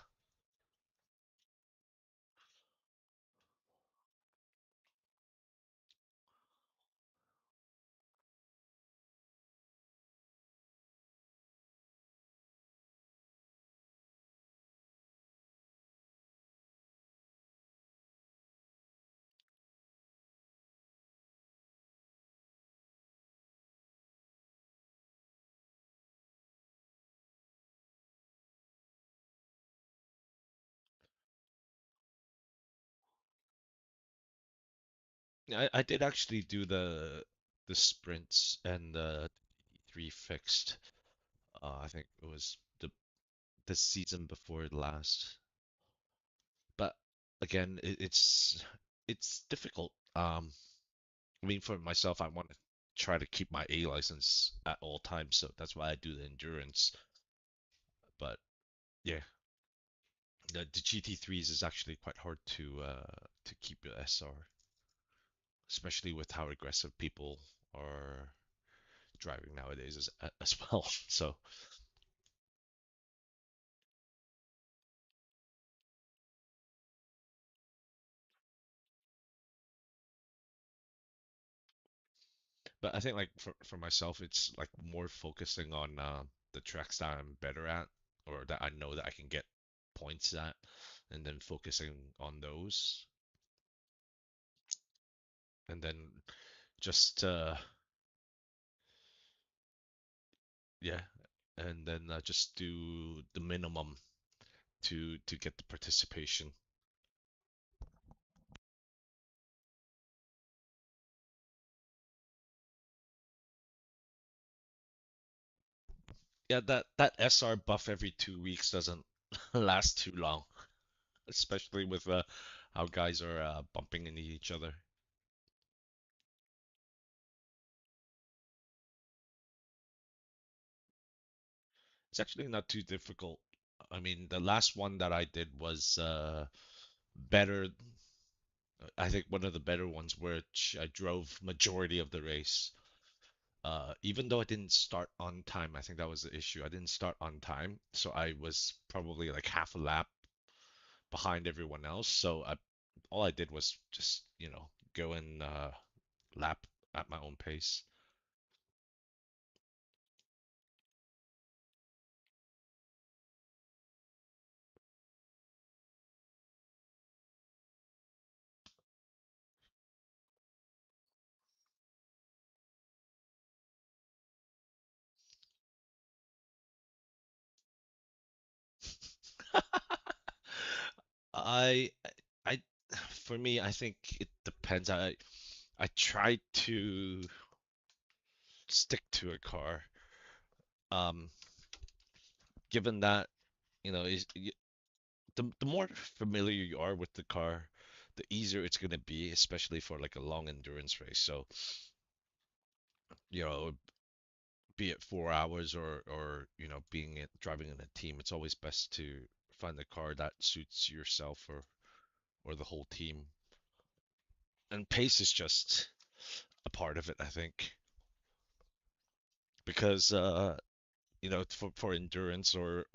I did actually do the sprints and the three fixed. I think it was the season before last. But again, it's difficult. I mean, for myself, I want to try to keep my A license at all times, so that's why I do the endurance. But yeah, the GT3s is actually quite hard to keep your SR, especially with how aggressive people are driving nowadays as well. So, but I think like for myself, it's like more focusing on the tracks that I'm better at or that I know that I can get points at, and then focusing on those, and then just yeah, and then just do the minimum to get the participation. Yeah, that SR buff every 2 weeks doesn't last too long, especially with how guys are bumping into each other. It's actually not too difficult. I mean, the last one that I did was better. I think one of the better ones, which I drove majority of the race. Even though I didn't start on time, I think that was the issue. I didn't start on time, so I was probably like half a lap behind everyone else. So all I did was just, go and lap at my own pace. I, I, for me, I think it depends. I try to stick to a car. Um, Given that, the more familiar you are with the car, the easier it's gonna be, especially for like a long endurance race. So, you know, be it 4 hours or driving in a team, it's always best to find a car that suits yourself or the whole team. And pace is just a part of it, I think, because for endurance or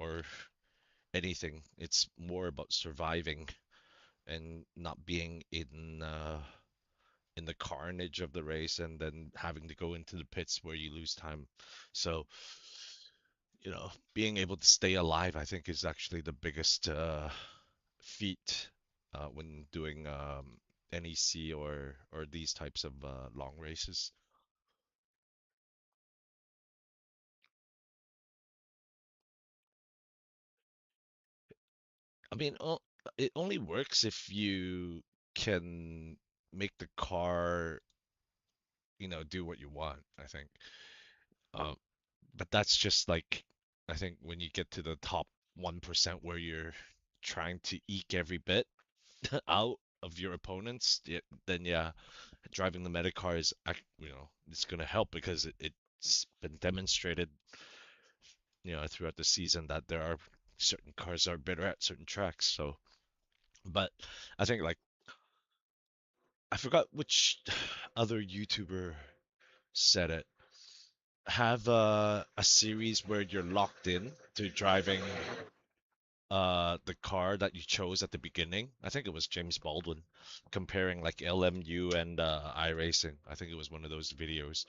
anything, it's more about surviving and not being in the carnage of the race and then having to go into the pits where you lose time. So, being able to stay alive, I think, is actually the biggest feat when doing NEC or these types of long races. I mean, it only works if you can make the car, do what you want, I think. Uh, but that's just like, I think when you get to the top 1% where you're trying to eke every bit out of your opponents, then yeah, driving the meta car is, it's going to help because it's been demonstrated, throughout the season that there are certain cars that are better at certain tracks. So, but I think like I forgot which other YouTuber said it. Have a series where you're locked in to driving the car that you chose at the beginning. I think it was James Baldwin comparing like LMU and iRacing. I think it was one of those videos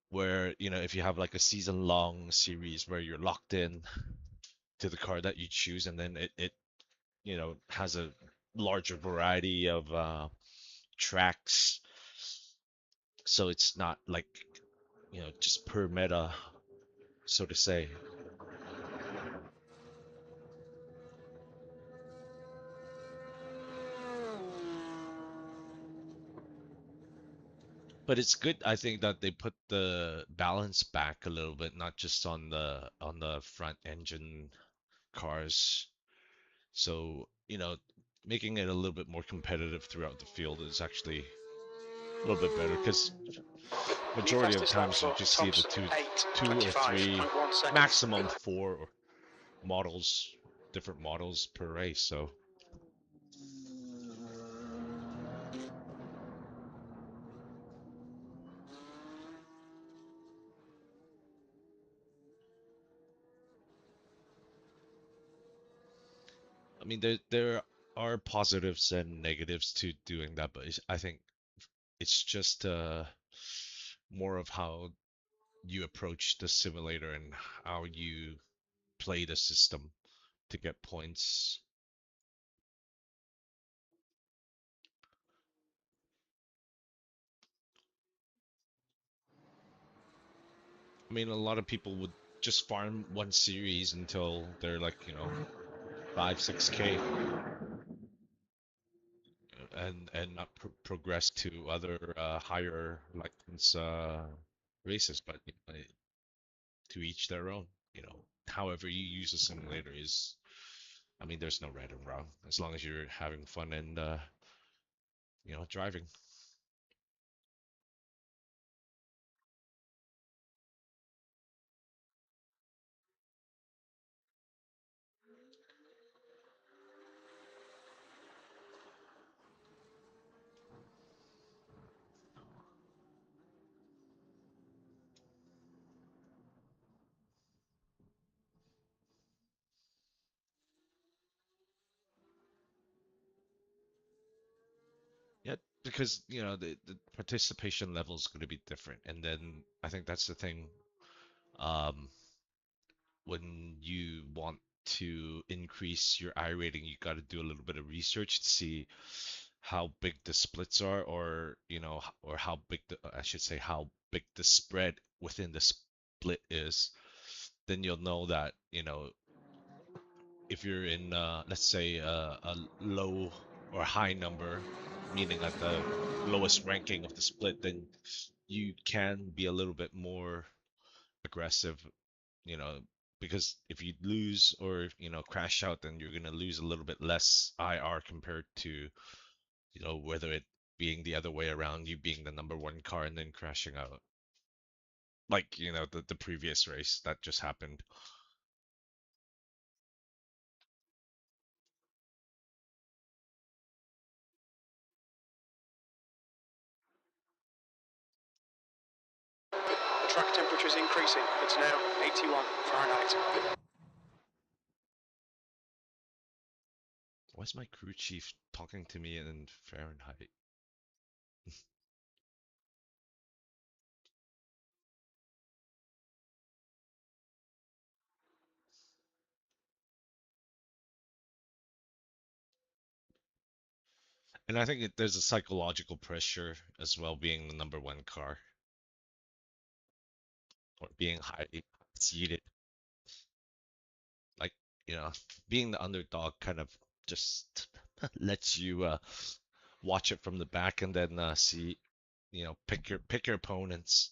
where, if you have like a season long series where you're locked in to the car that you choose and then it has a larger variety of tracks, so it's not like, just per meta, so to say. But it's good, I think, that they put the balance back a little bit, not just on the front engine cars. So, making it a little bit more competitive throughout the field is actually a little bit better because New majority of fastest lap times you for just see the Thompson, two or three, 8:25.1 seconds. maximum four models, different models per race. So, I mean, there are positives and negatives to doing that, but I think it's just more of how you approach the simulator and how you play the system to get points. I mean, a lot of people would just farm one series until they're like, 5, 6K and not progress to other higher license races. But to each their own. However you use a simulator is, I mean, there's no right and wrong as long as you're having fun and driving. Yeah, because the participation level is going to be different, and then I think that's the thing. Um, when you want to increase your I rating, you got to do a little bit of research to see how big the splits are, or or how big I should say how big the spread within the split is. Then you'll know that if you're in let's say a low or high number, meaning at the lowest ranking of the split, then you can be a little bit more aggressive, you know, because if you lose or, crash out, then you're gonna lose a little bit less IR compared to, whether it being the other way around, you being the number one car and then crashing out. Like, the previous race that just happened. The track temperature is increasing. It's now 81 Fahrenheit. Why is my crew chief talking to me in Fahrenheit? And I think there's a psychological pressure as well, being the number one car or being highly seated. Like, you know, being the underdog kind of just lets you watch it from the back and then see, pick your opponents.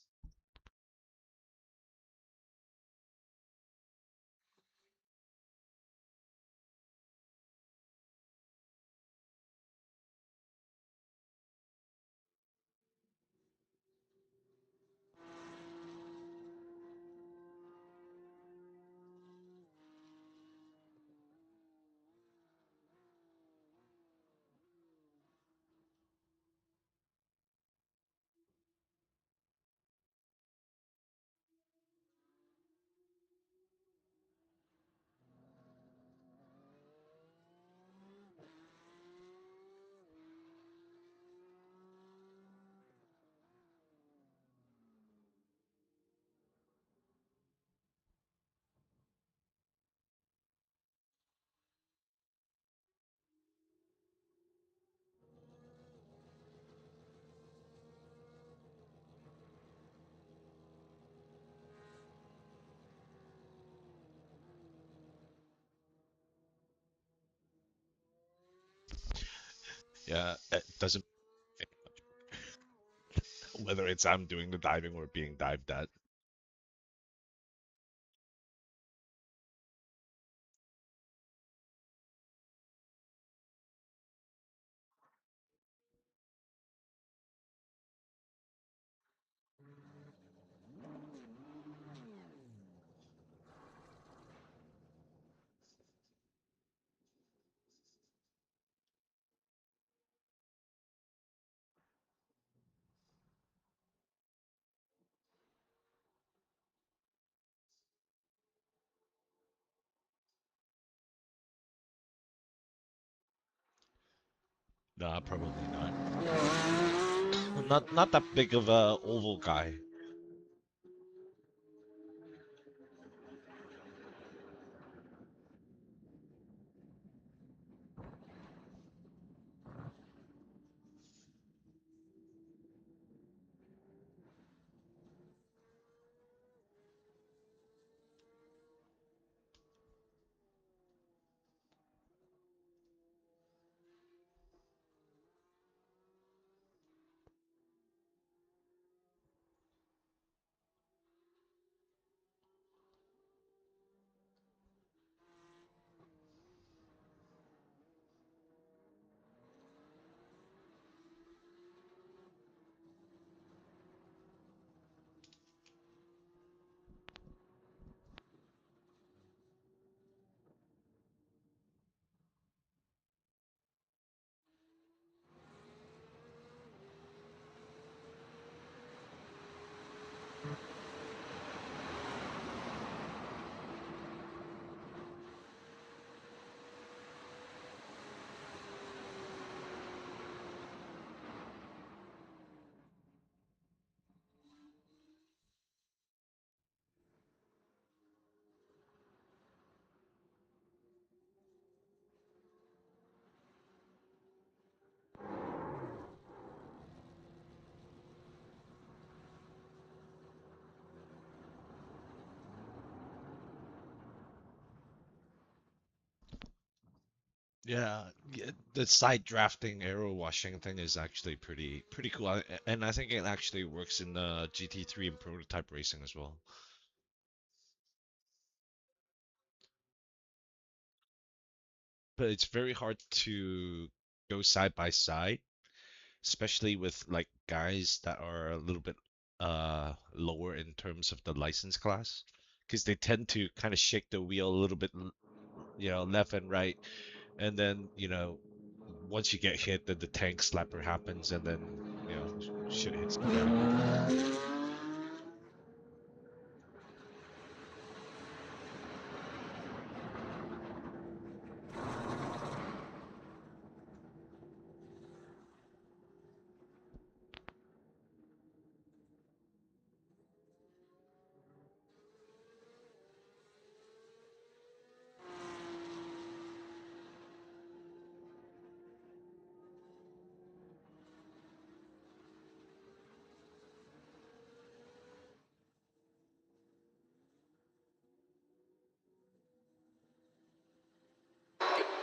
Yeah, it doesn't whether it's I'm doing the diving or being dived at. Nah, probably not. Not that big of a oval guy. Yeah, Yeah, the side drafting arrow washing thing is actually pretty cool, and I think it actually works in GT3 and prototype racing as well. But it's very hard to go side by side, especially with like guys that are a little bit lower in terms of the license class, because they tend to kind of shake the wheel a little bit, left and right, and then once you get hit, then the tank slapper happens, and then shit hits the fan.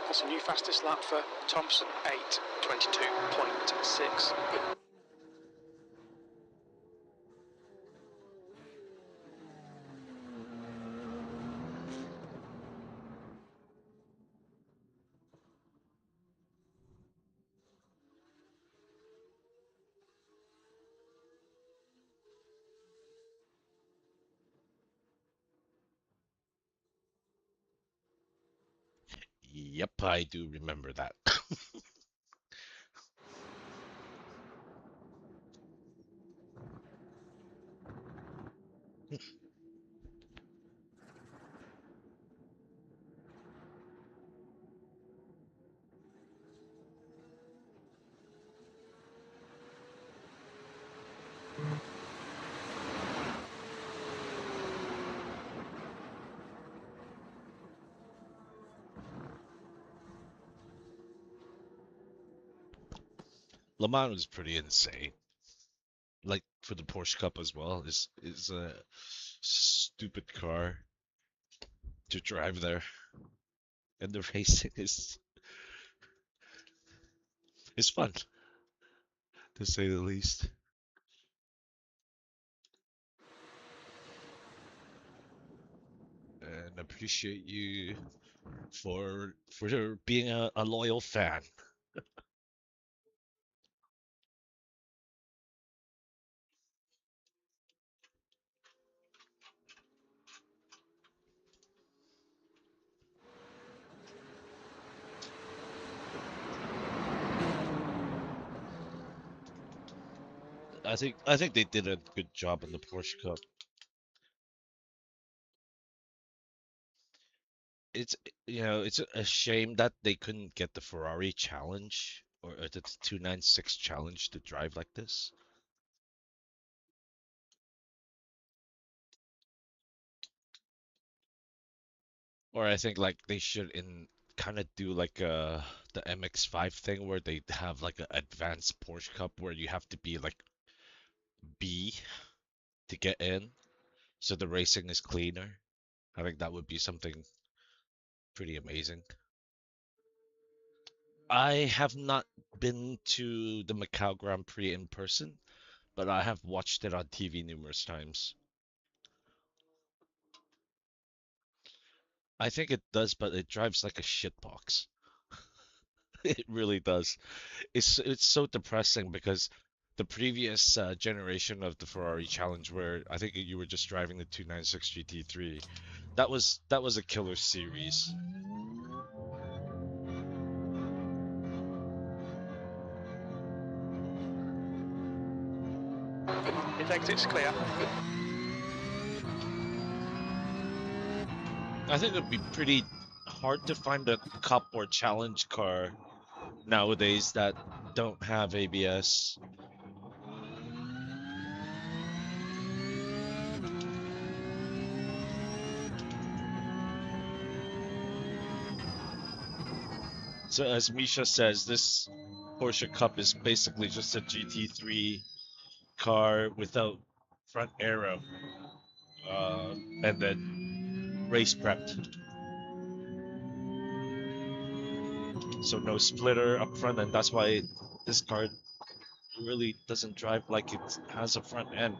That's a new fastest lap for Thompson, 8:22.6. Yep, I do remember that. Le Mans was pretty insane. Like for the Porsche Cup as well, is a stupid car to drive there, and the racing is fun to say the least. And appreciate you for being a loyal fan. I think they did a good job in the Porsche Cup. It's it's a shame that they couldn't get the Ferrari challenge or the 296 challenge to drive like this. Or I think like they should in kind of do like the MX-5 thing where they have like an advanced Porsche Cup where you have to be like B to get in, so the racing is cleaner. I think that would be something pretty amazing. I have not been to the Macau Grand Prix in person, but I have watched it on TV numerous times. I think it does, but it drives like a shitbox. It really does. It's so depressing because the previous generation of the Ferrari Challenge, where I think you were just driving the 296 GT3, that was a killer series. If exit's clear. I think it'd be pretty hard to find a cup or challenge car nowadays that don't have ABS. So as Misha says, this Porsche Cup is basically just a GT3 car without front aero, and then race prepped. so no splitter up front, and that's why this car really doesn't drive like it has a front end.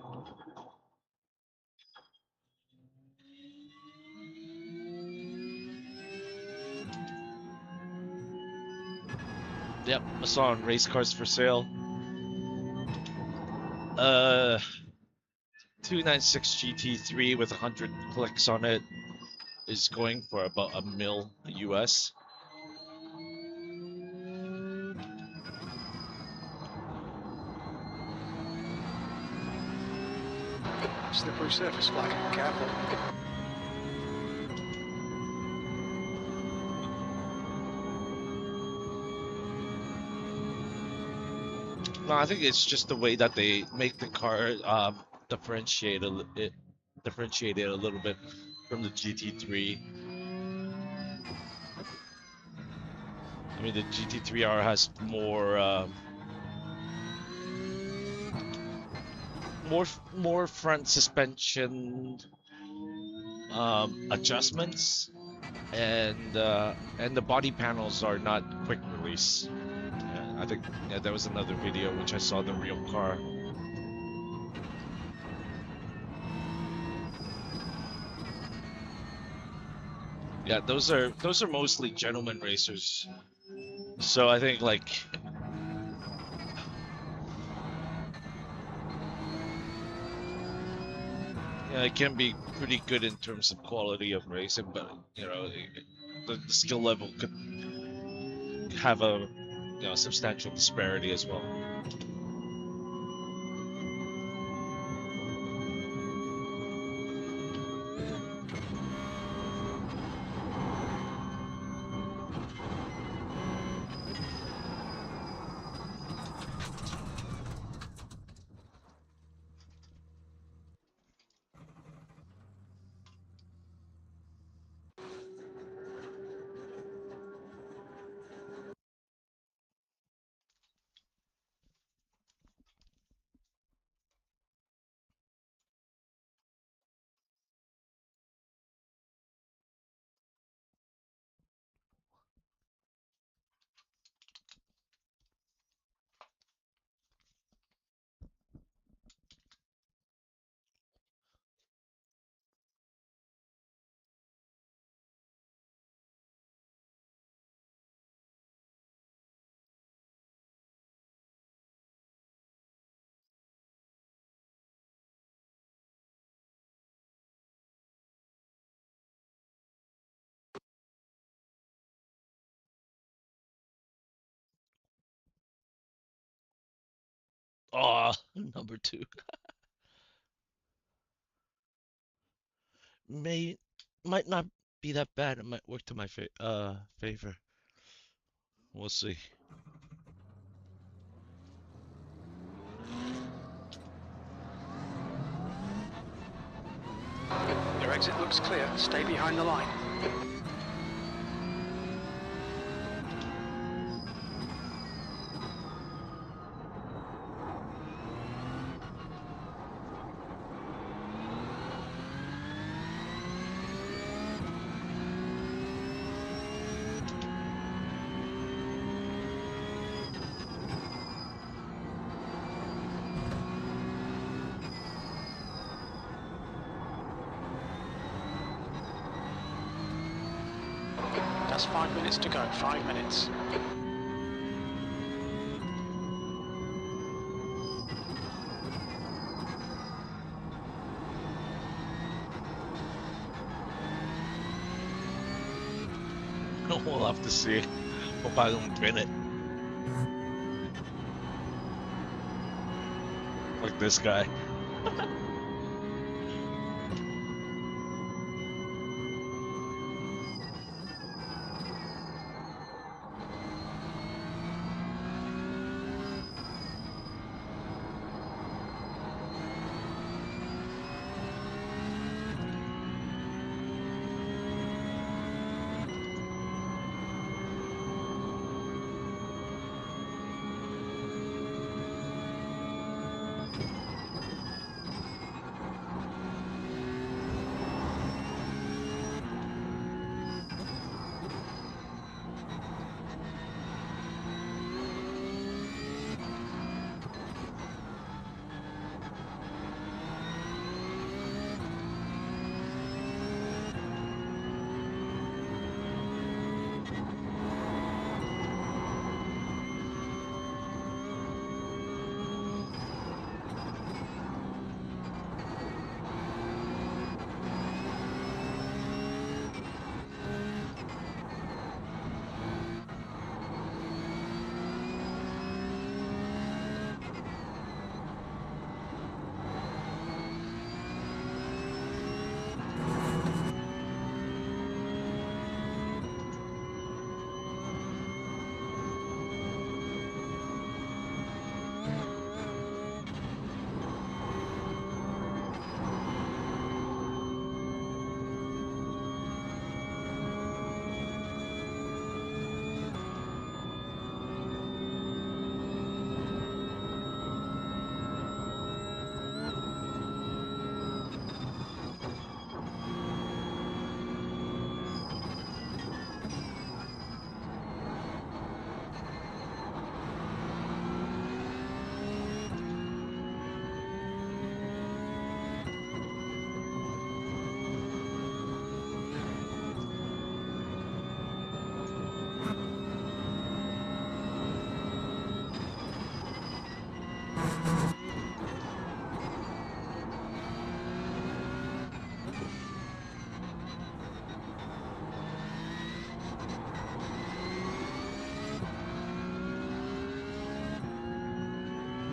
Yep, I saw on Race Cars for Sale. 296 GT3 with 100 clicks on it is going for about $1 mil US. Slippery surface flag, careful. No, I think it's just the way that they make the car differentiate it a little bit from the GT3. I mean, the GT3R has more front suspension adjustments, and the body panels are not quick release. I think there was another video which I saw the real car. Yeah, those are mostly gentleman racers. So I think like yeah, it can be pretty good in terms of quality of racing, but you know, the skill level could have a substantial disparity as well. Oh, number 2 might not be that bad. It might work to my favor. We'll see. Your exit looks clear. Stay behind the line. That's 5 minutes to go. 5 minutes. We'll have to see. Hope I don't win it. Like this guy.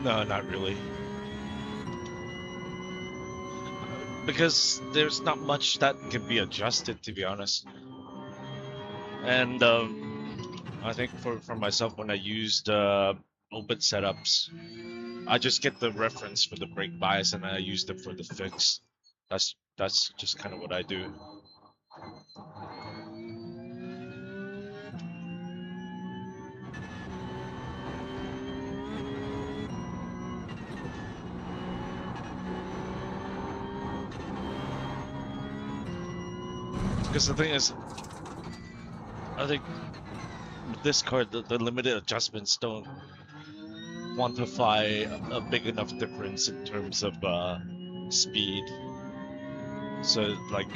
No, not really. Because there's not much that can be adjusted, to be honest. And I think for myself, when I used open setups, I just get the reference for the brake bias and I use them for the fix. That's just kind of what I do. Because the thing is, I think with this car, the limited adjustments don't quantify a big enough difference in terms of speed. So like,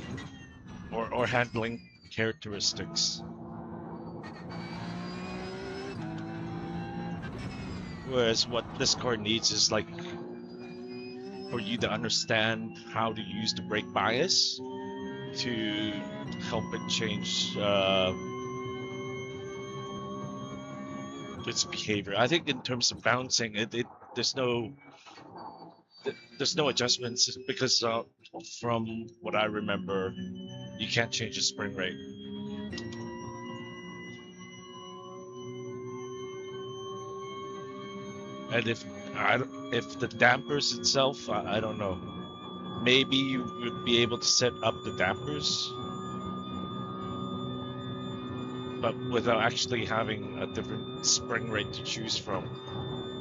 or handling characteristics. Whereas what this car needs is like for you to understand how to use the brake bias to help it change its behavior. I think in terms of bouncing, there's no there's no adjustments because from what I remember, you can't change the spring rate. And if the dampers itself, I don't know. Maybe you would be able to set up the dampers, but without actually having a different spring rate to choose from,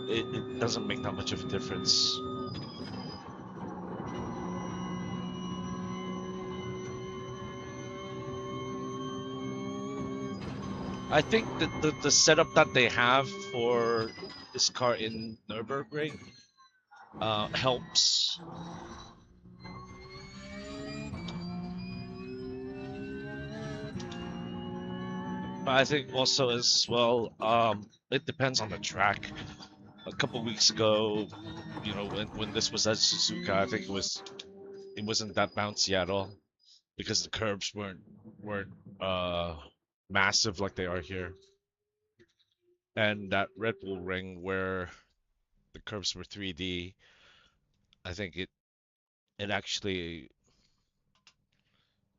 it doesn't make that much of a difference. I think that the setup that they have for this car in Nürburgring helps. But I think also as well, it depends on the track. A couple weeks ago, you know, when this was at Suzuka, I think it wasn't that bouncy at all because the curbs weren't massive like they are here. And that Red Bull Ring where the curbs were 3D, I think it actually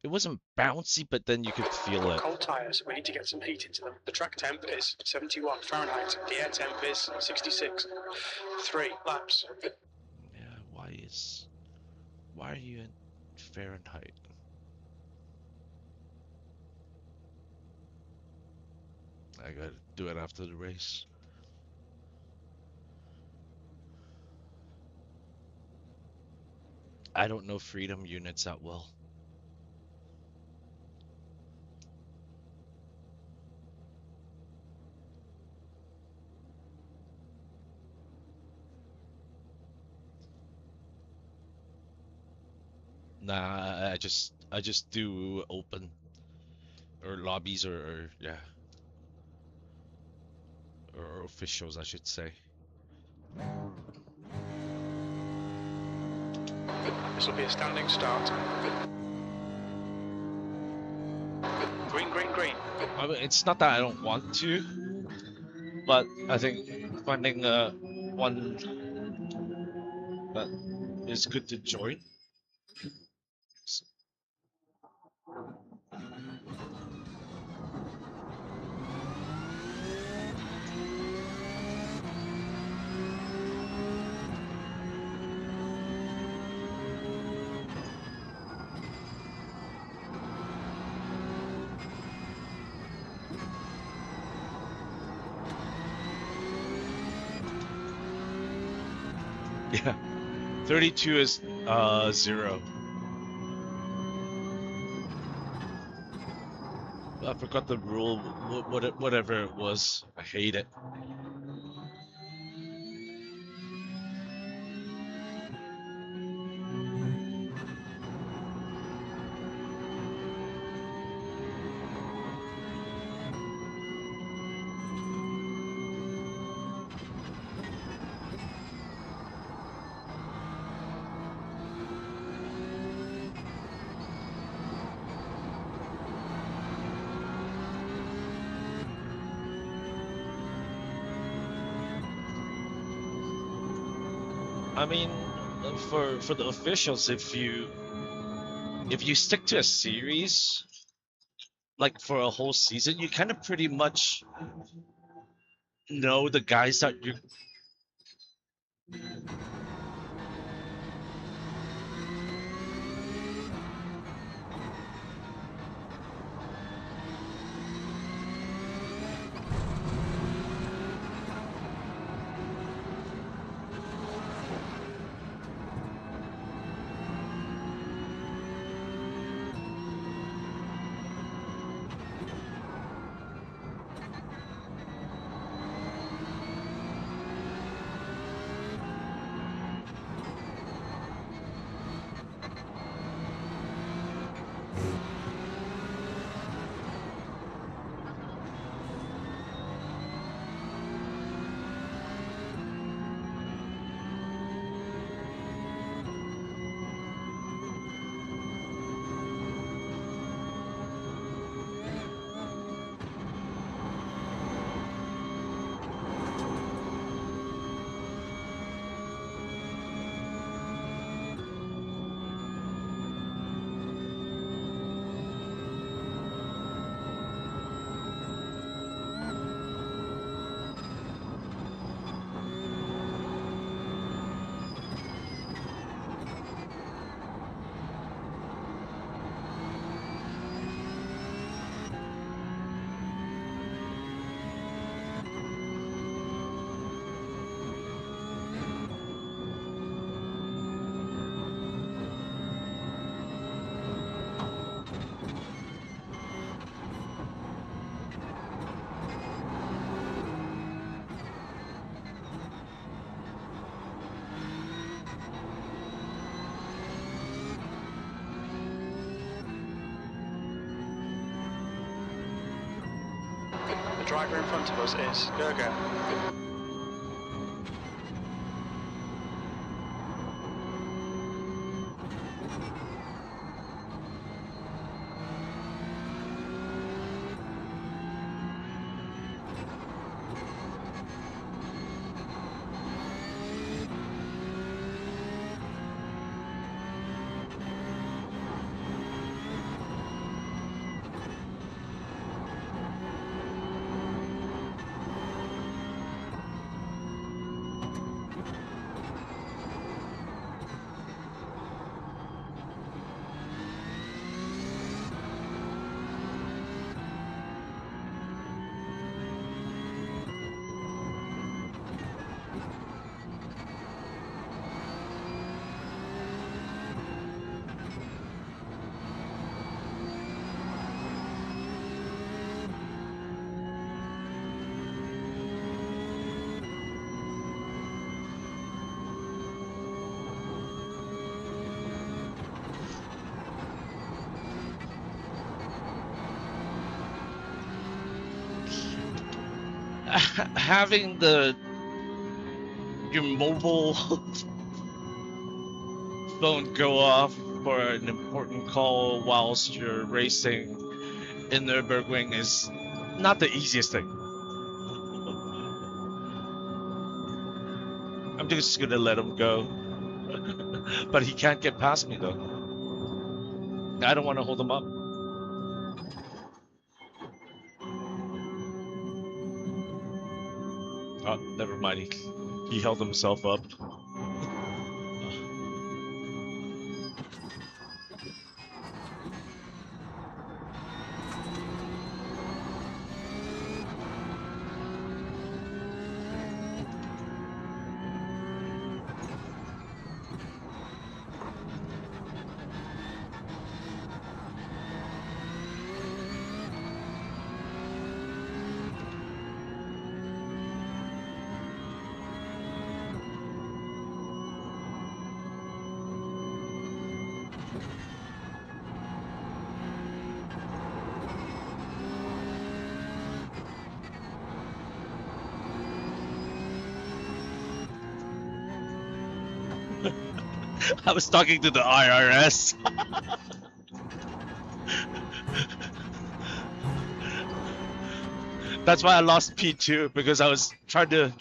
it wasn't bouncy, but then you could feel it. Cold tyres, we need to get some heat into them. The track temp is 71 Fahrenheit. The air temp is 66. 3 laps. Yeah, why are you in Fahrenheit? I gotta do it after the race. I don't know freedom units that well. Nah, I just do open or lobbies or yeah or officials I should say. This will be a standing start. Green, green, green. I mean, it's not that I don't want to, but I think finding one that is good to join. Yeah, 32 is 0. I forgot the rule, whatever it was. I hate it. I mean, for the officials, if you stick to a series, like for a whole season, you kind of pretty much know the guys that you. The driver in front of us is Gerger. Having your mobile phone go off for an important call whilst you're racing in Nürburgring is not the easiest thing. I'm just gonna let him go. But he can't get past me though. I don't want to hold him up. Oh, never mind. He held himself up. I was talking to the IRS. That's why I lost P2 because I was trying to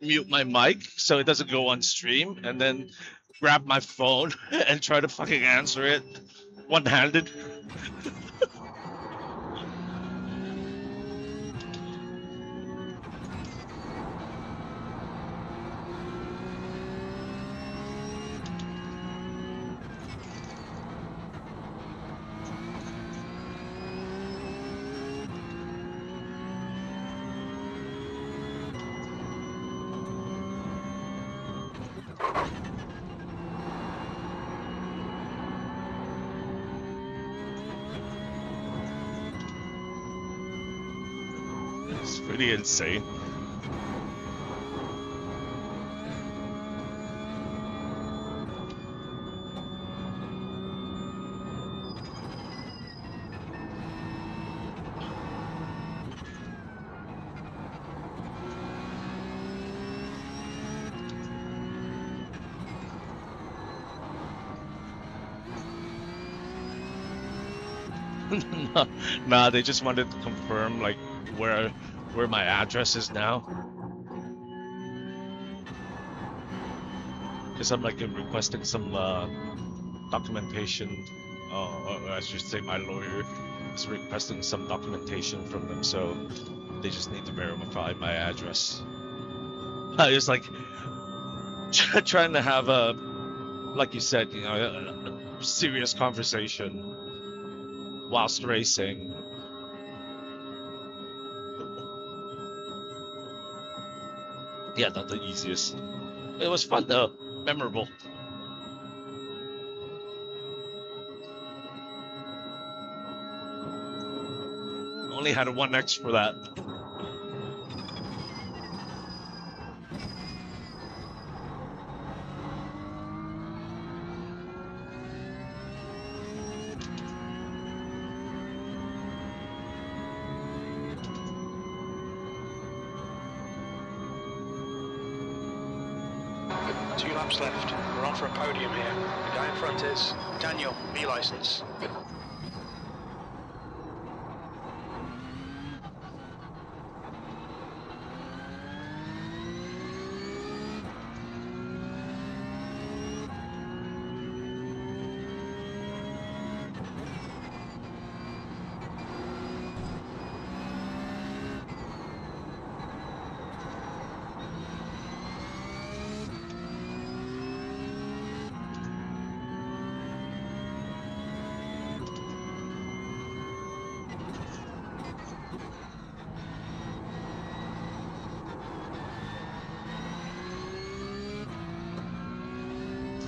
mute my mic so it doesn't go on stream, and then grab my phone and try to fucking answer it one-handed. It's pretty insane. Nah, they just wanted to confirm like where my address is now, because I'm like requesting some documentation, or I should say my lawyer is requesting some documentation from them, so they just need to verify my address. I was like trying to have a, like you said, you know, a serious conversation whilst racing. Yeah, not the easiest. It was fun though, memorable. Only had a 1x for that. Two laps left. We're on for a podium here. The guy in front is Daniel, B license.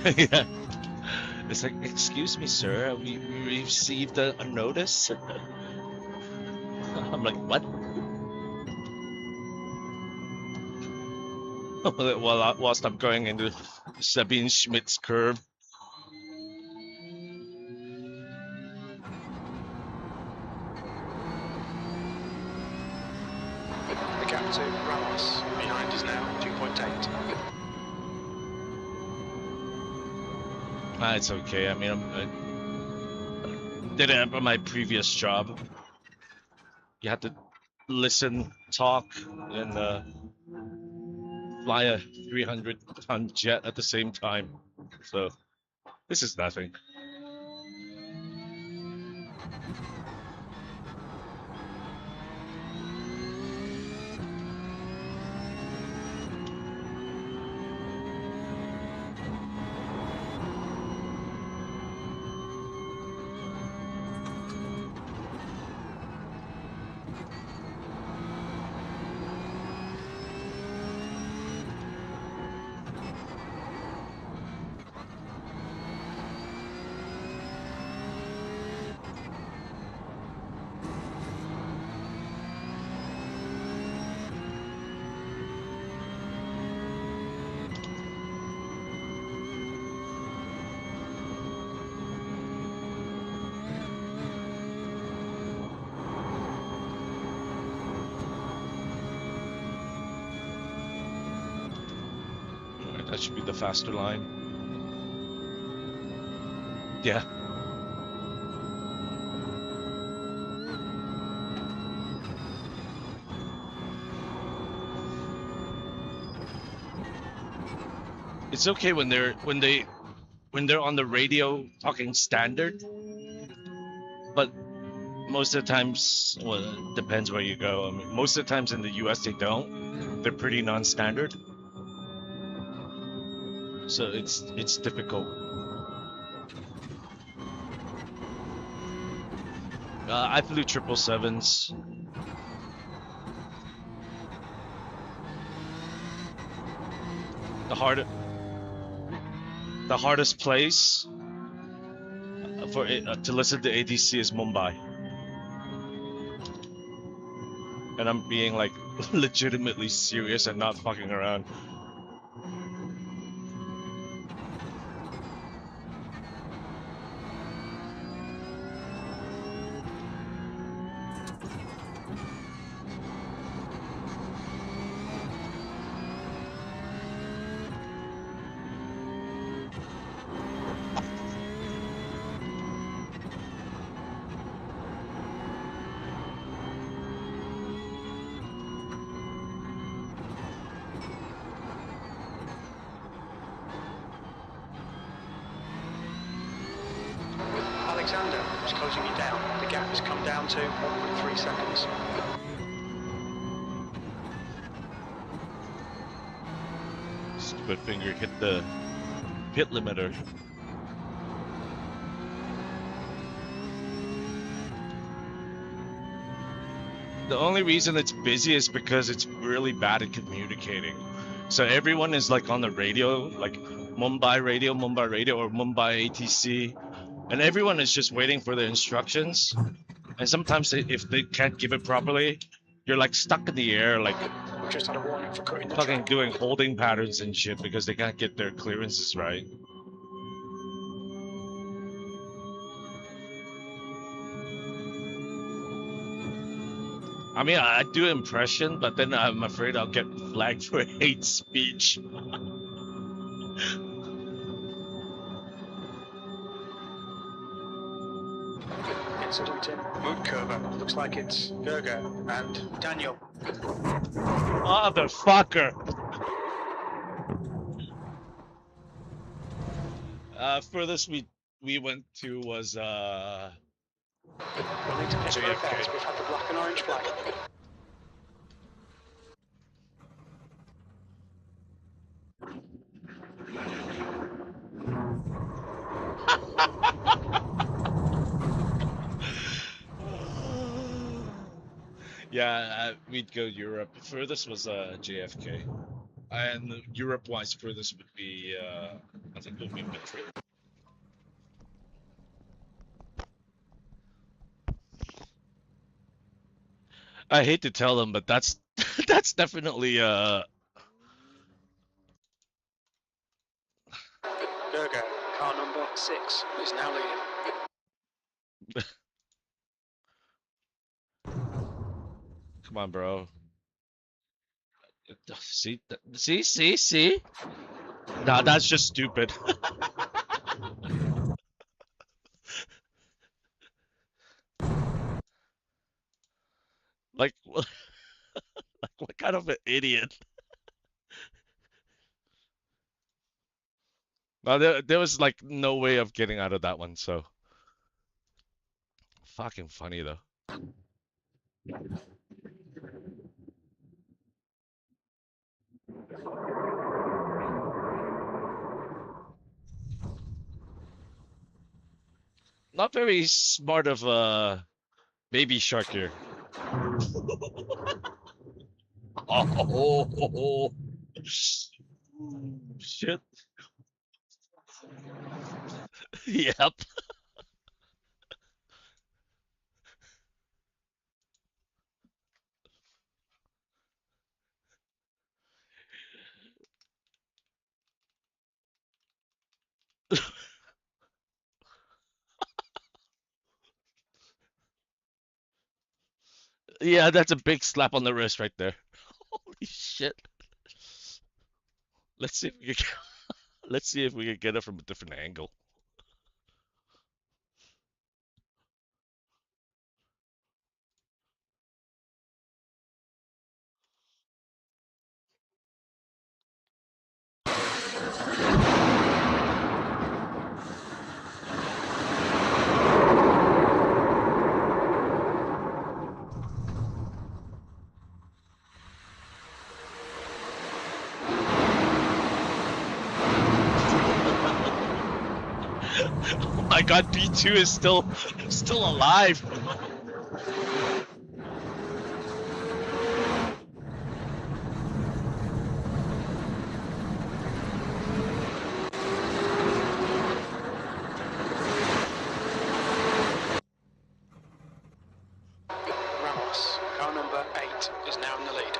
Yeah. It's like, excuse me, sir, we received a notice. I'm like, what? Well, whilst I'm going into Sabine Schmidt's curve. The gap to Ramos behind is now 2.8. It's okay. I mean, I did it at my previous job. You had to listen, talk, and fly a 300-ton jet at the same time. So this is nothing. That should be the faster line. Yeah. It's okay when they're on the radio talking standard, but most of the times, well, it depends where you go. I mean, most of the times in the US they don't. They're pretty non-standard, so it's difficult. I flew 777s. The hardest place for to listen to ADC is Mumbai, and I'm being like legitimately serious and not fucking around. Alexander is closing you down. The gap has come down to 1.3 seconds. Stupid finger hit the pit limiter. The only reason it's busy is because it's really bad at communicating. So everyone is like on the radio, like Mumbai radio, or Mumbai ATC, and everyone is just waiting for the instructions. And sometimes if they can't give it properly, you're like stuck in the air, like We've just had a warning for cutting the fucking track. doing holding patterns and shit because they can't get their clearances right. I mean, I do impression, but then I'm afraid I'll get flagged for hate speech. Incident in Moodkurva. Looks like it's Gerger and Daniel. Motherfucker! Furthest we went to was We'll need to pitch both ends. We've had the black and orange flag. Yeah, we'd go Europe. Furthest was JFK, and Europe-wise, furthest would be I think it would be Madrid. I hate to tell them, but that's that's definitely Gerger, car number 6, is now leading. Come on, bro. See. Nah, that's just stupid. Like, like what kind of an idiot? No, there was like no way of getting out of that one, so fucking funny though. Not very smart of baby shark here. Oh, shit. Yep. Yeah, that's a big slap on the wrist right there. Holy shit. Let's see if we can let's see if we can get it from a different angle. my god, B2 is still alive. Ramos, car number 8, is now in the lead.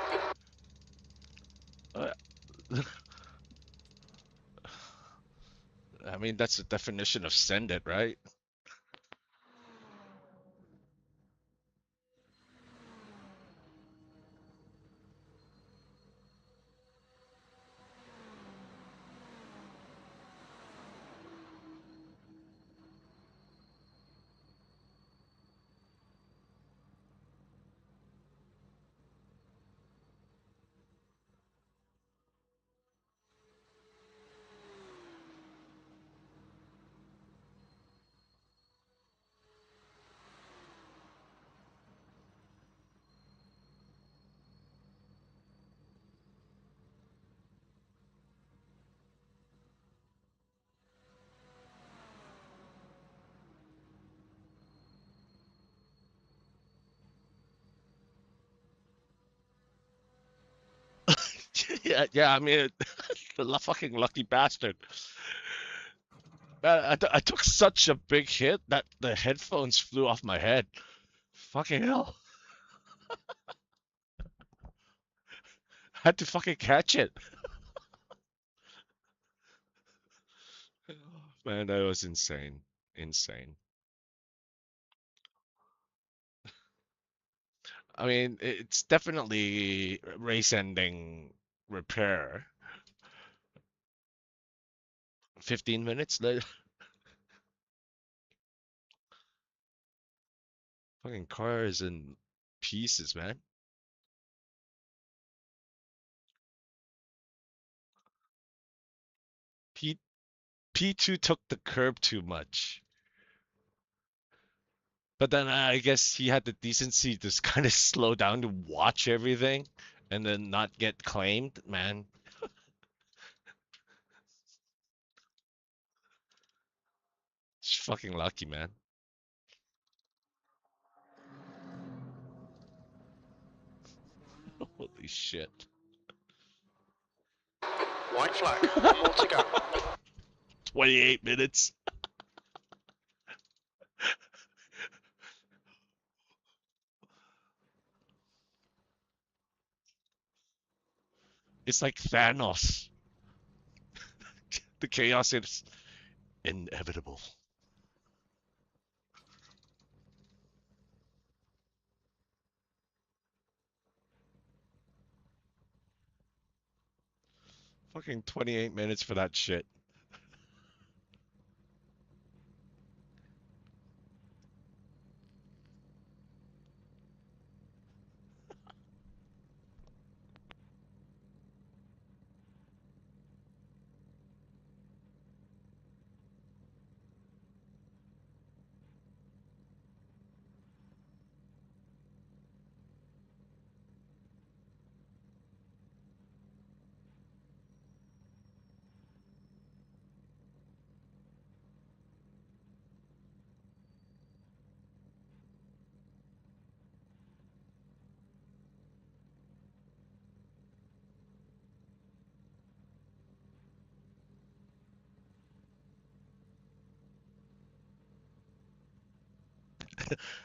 I mean, that's the definition of send it, right? Yeah. I mean, the fucking lucky bastard. I took such a big hit that the headphones flew off my head. Fucking hell. I had to fucking catch it. Man, that was insane. Insane. I mean, it's definitely race ending repair. 15 minutes later. Fucking car is in pieces, man. P P2 took the curb too much. But then I guess he had the decency to kind of slow down to watch everything and then not get claimed, man. It's fucking lucky, man. Holy shit. White flag, one more to go. 28 minutes. It's like Thanos. The chaos is inevitable. Fucking 28 minutes for that shit.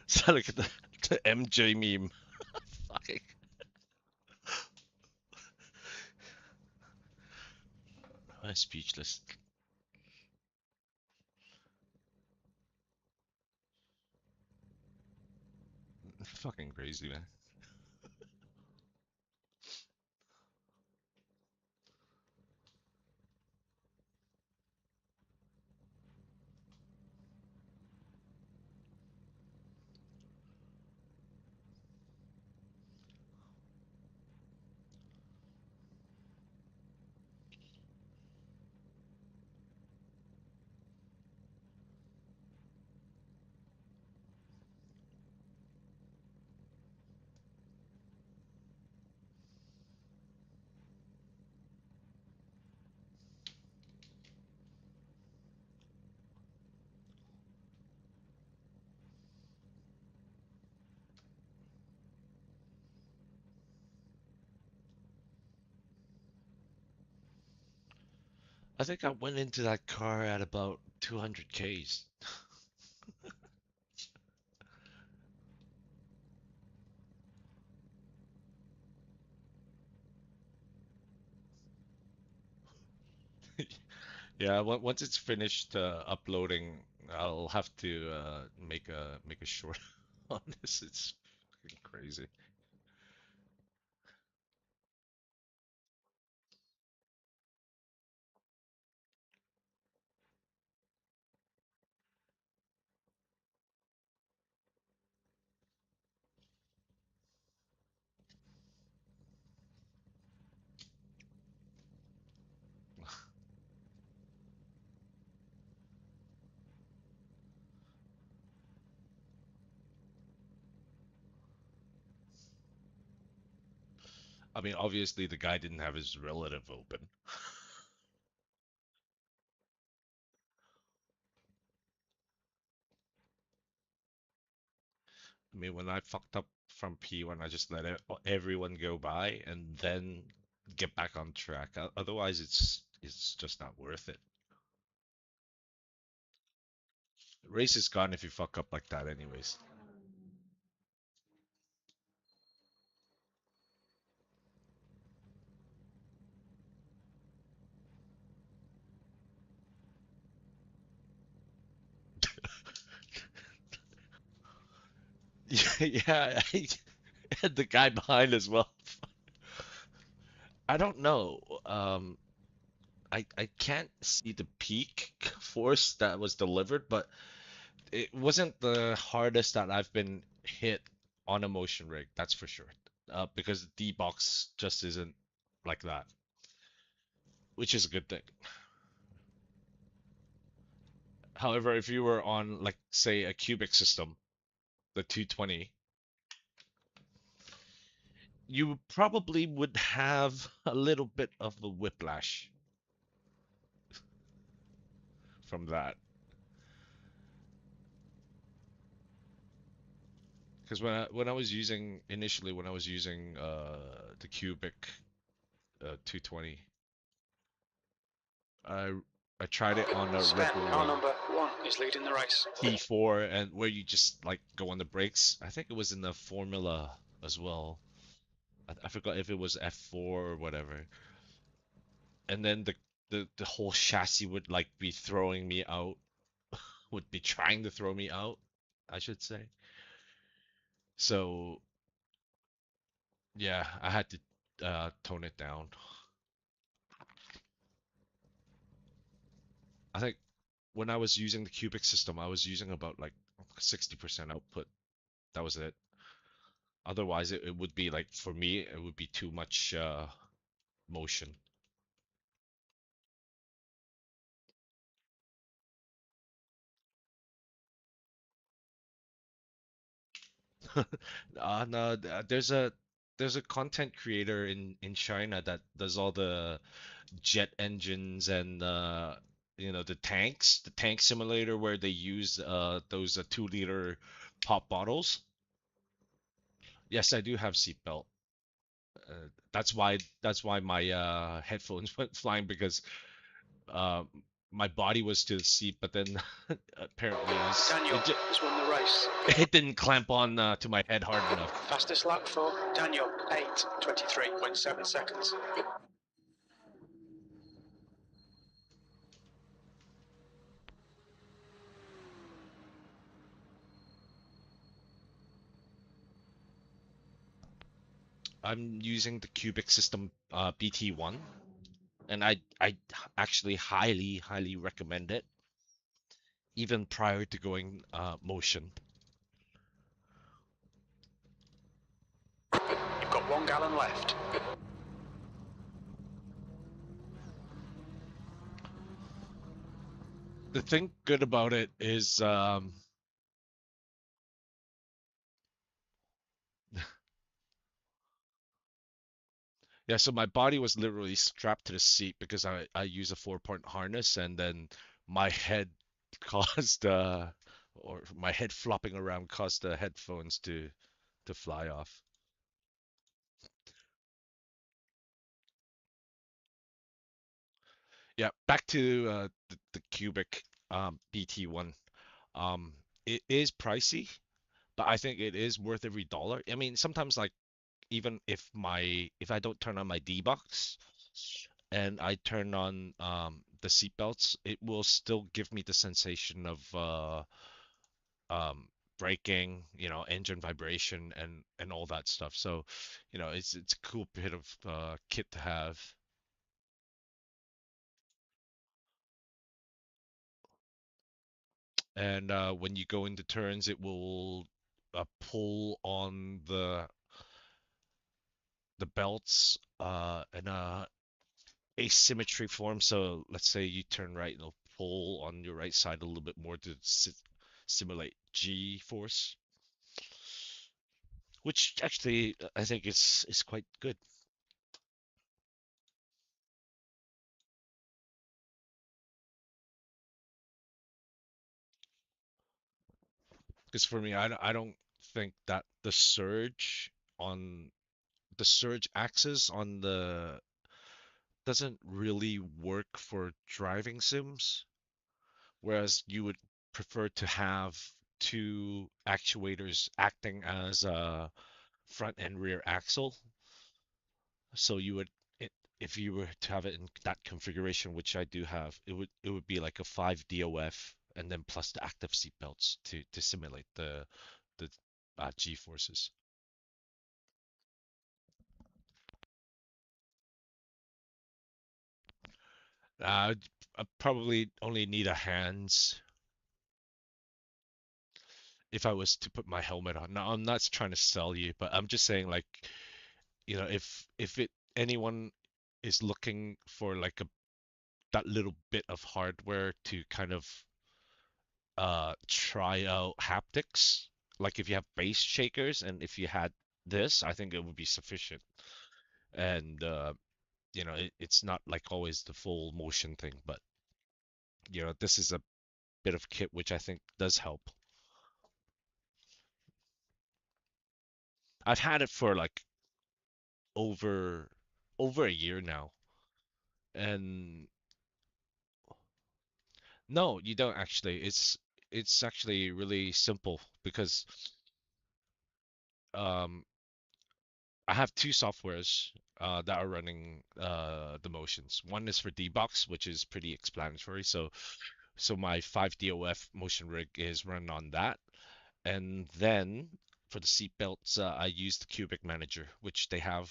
So look at the MJ meme. Fucking. I'm speechless. Fucking crazy, man. I think I went into that car at about 200 Ks. Yeah, once it's finished uploading, I'll have to make a short on this. It's fucking crazy. I mean, obviously the guy didn't have his relative open. I mean, when I fucked up from P1, I just let everyone go by and then get back on track. Otherwise, it's just not worth it. Race is gone if you fuck up like that, anyways. Yeah, and the guy behind as well. I don't know. I can't see the peak force that was delivered, but it wasn't the hardest that I've been hit on a motion rig, that's for sure. Because the D-box just isn't like that, which is a good thing. However, if you were on, like, say, a cubic system, the 220, you probably would have a little bit of a whiplash from that. Because when I was using initially when I was using the cubic 220, I I tried it on a Sven, Red Bull car number 1 is leading the race. T4 and where you just like go on the brakes. I think it was in the Formula as well. I forgot if it was F4 or whatever. And then the whole chassis would like be throwing me out, would be trying to throw me out, I should say. So yeah, I had to tone it down. I think when I was using the cubic system, I was using about like 60% output. That was it. Otherwise, it would be like for me, it would be too much motion. No, there's a content creator in China that does all the jet engines and the tank simulator where they use those 2 liter pop bottles. Yes, I do have seatbelt. That's why my headphones went flying because uh, my body was to the seat, but then apparently Daniel has won the race. it didn't clamp on to my head hard enough. Fastest lap for Daniel, 8:23.7 seconds. I'm using the cubic system BT1, and I actually highly recommend it, even prior to going motion. You've got 1 gallon left. The thing good about it is yeah, so my body was literally strapped to the seat because I use a 4-point harness, and then my head caused or my head flopping around caused the headphones to fly off. Yeah, back to the Cubic BT1. Um, it is pricey, but I think it is worth every dollar. I mean, sometimes like even if I don't turn on my D box and I turn on the seat belts, it will still give me the sensation of um braking, engine vibration and all that stuff. So, it's a cool bit of kit to have. And when you go into turns, it will pull on the belts in a asymmetry form. So let's say you turn right, and it'll pull on your right side a little bit more to simulate G force, which actually I think is quite good. Because for me, I don't think that on the surge axis on the doesn't really work for driving sims, whereas you would prefer to have two actuators acting as a front and rear axle. So you would, if you were to have it in that configuration, which I do have, it would be like a 5 DOF and then plus the active seat belts to simulate the G forces. Uh, I probably only need a hands if I was to put my helmet on. Now, I'm not trying to sell you, but I'm just saying, like, if it anyone is looking for like a that little bit of hardware to kind of try out haptics, like if you have base shakers and if you had this, I think it would be sufficient. And it's not like always the full motion thing, but this is a bit of kit which I think does help. I've had it for like over over a year now. And no, you don't actually. It's actually really simple because um I have two softwares that are running the motions. One is for D-Box, which is pretty explanatory. So my 5DOF motion rig is run on that. And then for the seat belts, I use the Cubic Manager, which they have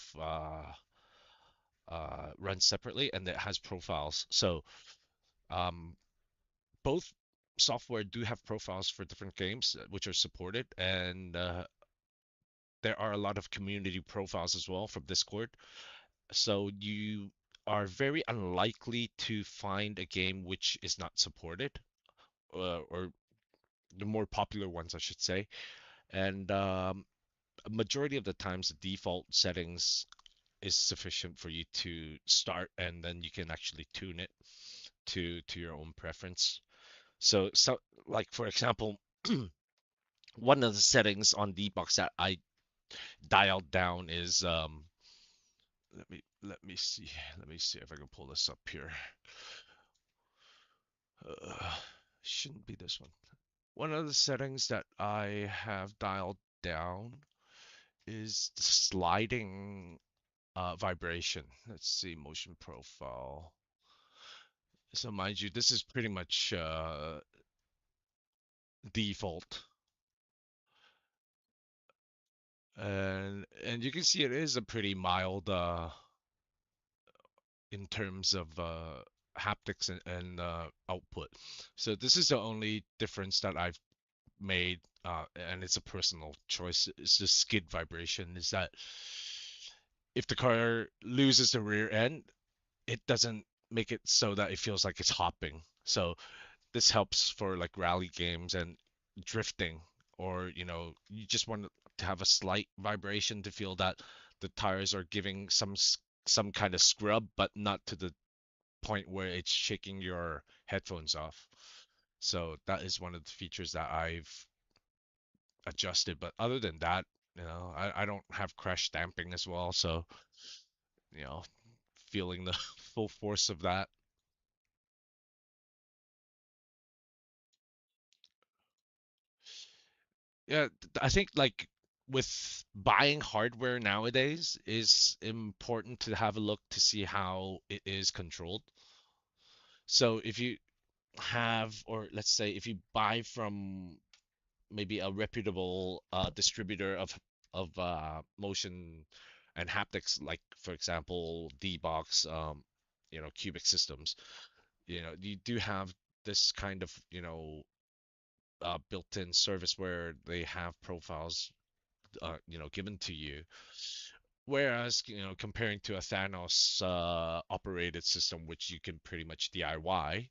run separately, and it has profiles. So um, both software do have profiles for different games, which are supported, and there are a lot of community profiles as well from Discord. So you are very unlikely to find a game which is not supported, or the more popular ones, I should say. And a majority of the times, the default settings is sufficient for you to start, and then you can actually tune it to your own preference. So like for example, one of the settings on Dbox that I dialed down is let me see if I can pull this up here. Uh, shouldn't be this one. One of the settings that I have dialed down is the sliding vibration. Let's see, motion profile. So mind you, this is pretty much default. And you can see it is a pretty mild in terms of haptics and output. So this is the only difference that I've made, and it's a personal choice. It's the skid vibration. Is that if the car loses the rear end, it doesn't make it so that it feels like it's hopping. So this helps for like rally games and drifting, or you just want to have a slight vibration to feel that the tires are giving some kind of scrub, but not to the point where it's shaking your headphones off. So that is one of the features that I've adjusted. But other than that, I don't have crash damping as well, so you know feeling the full force of that. Yeah, I think like with buying hardware nowadays is important to have a look to see how it is controlled. So if you have, or let's say if you buy from maybe a reputable distributor of motion and haptics, like for example D-Box, Cubic Systems, you do have this kind of built-in service where they have profiles given to you. Whereas, comparing to a Thanos operated system, which you can pretty much DIY,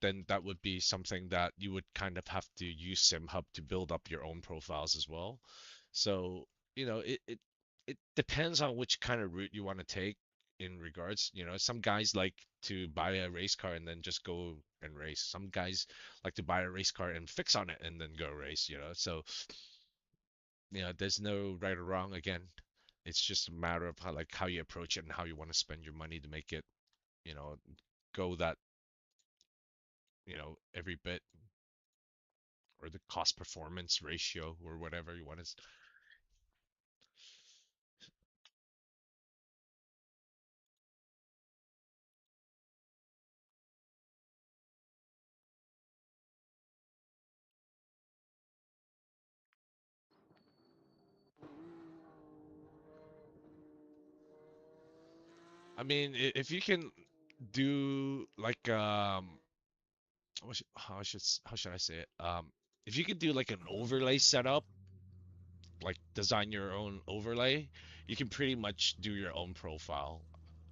then that would be something that you would kind of have to use SimHub to build up your own profiles as well. So, it depends on which kind of route you want to take in regards. Some guys like to buy a race car and then just go and race. Some guys like to buy a race car and fix on it and then go race. So, there's no right or wrong again. It's just a matter of how you approach it and how you want to spend your money to make it, you know, go that, every bit, or the cost performance ratio or whatever you want to. I mean, if you can do like how should I say it? If you could do like an overlay setup, like design your own overlay, you can pretty much do your own profile.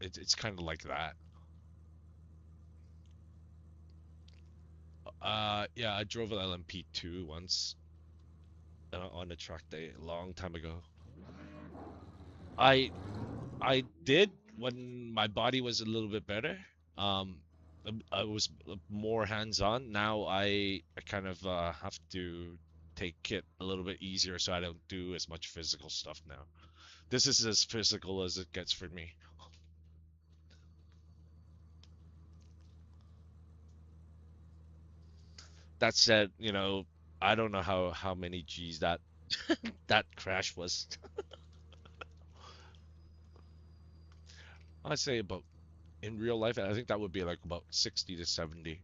It's kind of like that. Yeah, I drove an LMP2 once on a track day a long time ago. I I did when my body was a little bit better. Um, I was more hands-on. Now I kind of have to take it a little bit easier so I don't do as much physical stuff now. This is as physical as it gets for me. That said, I don't know how many G's that crash was. I'd say about in real life, I think that would be like about 60 to 70.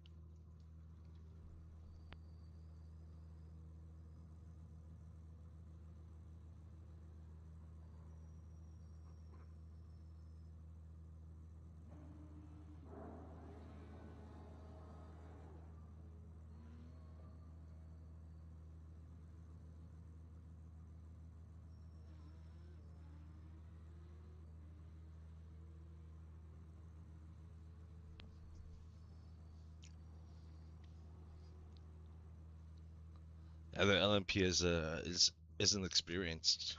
And the LMP is an experience.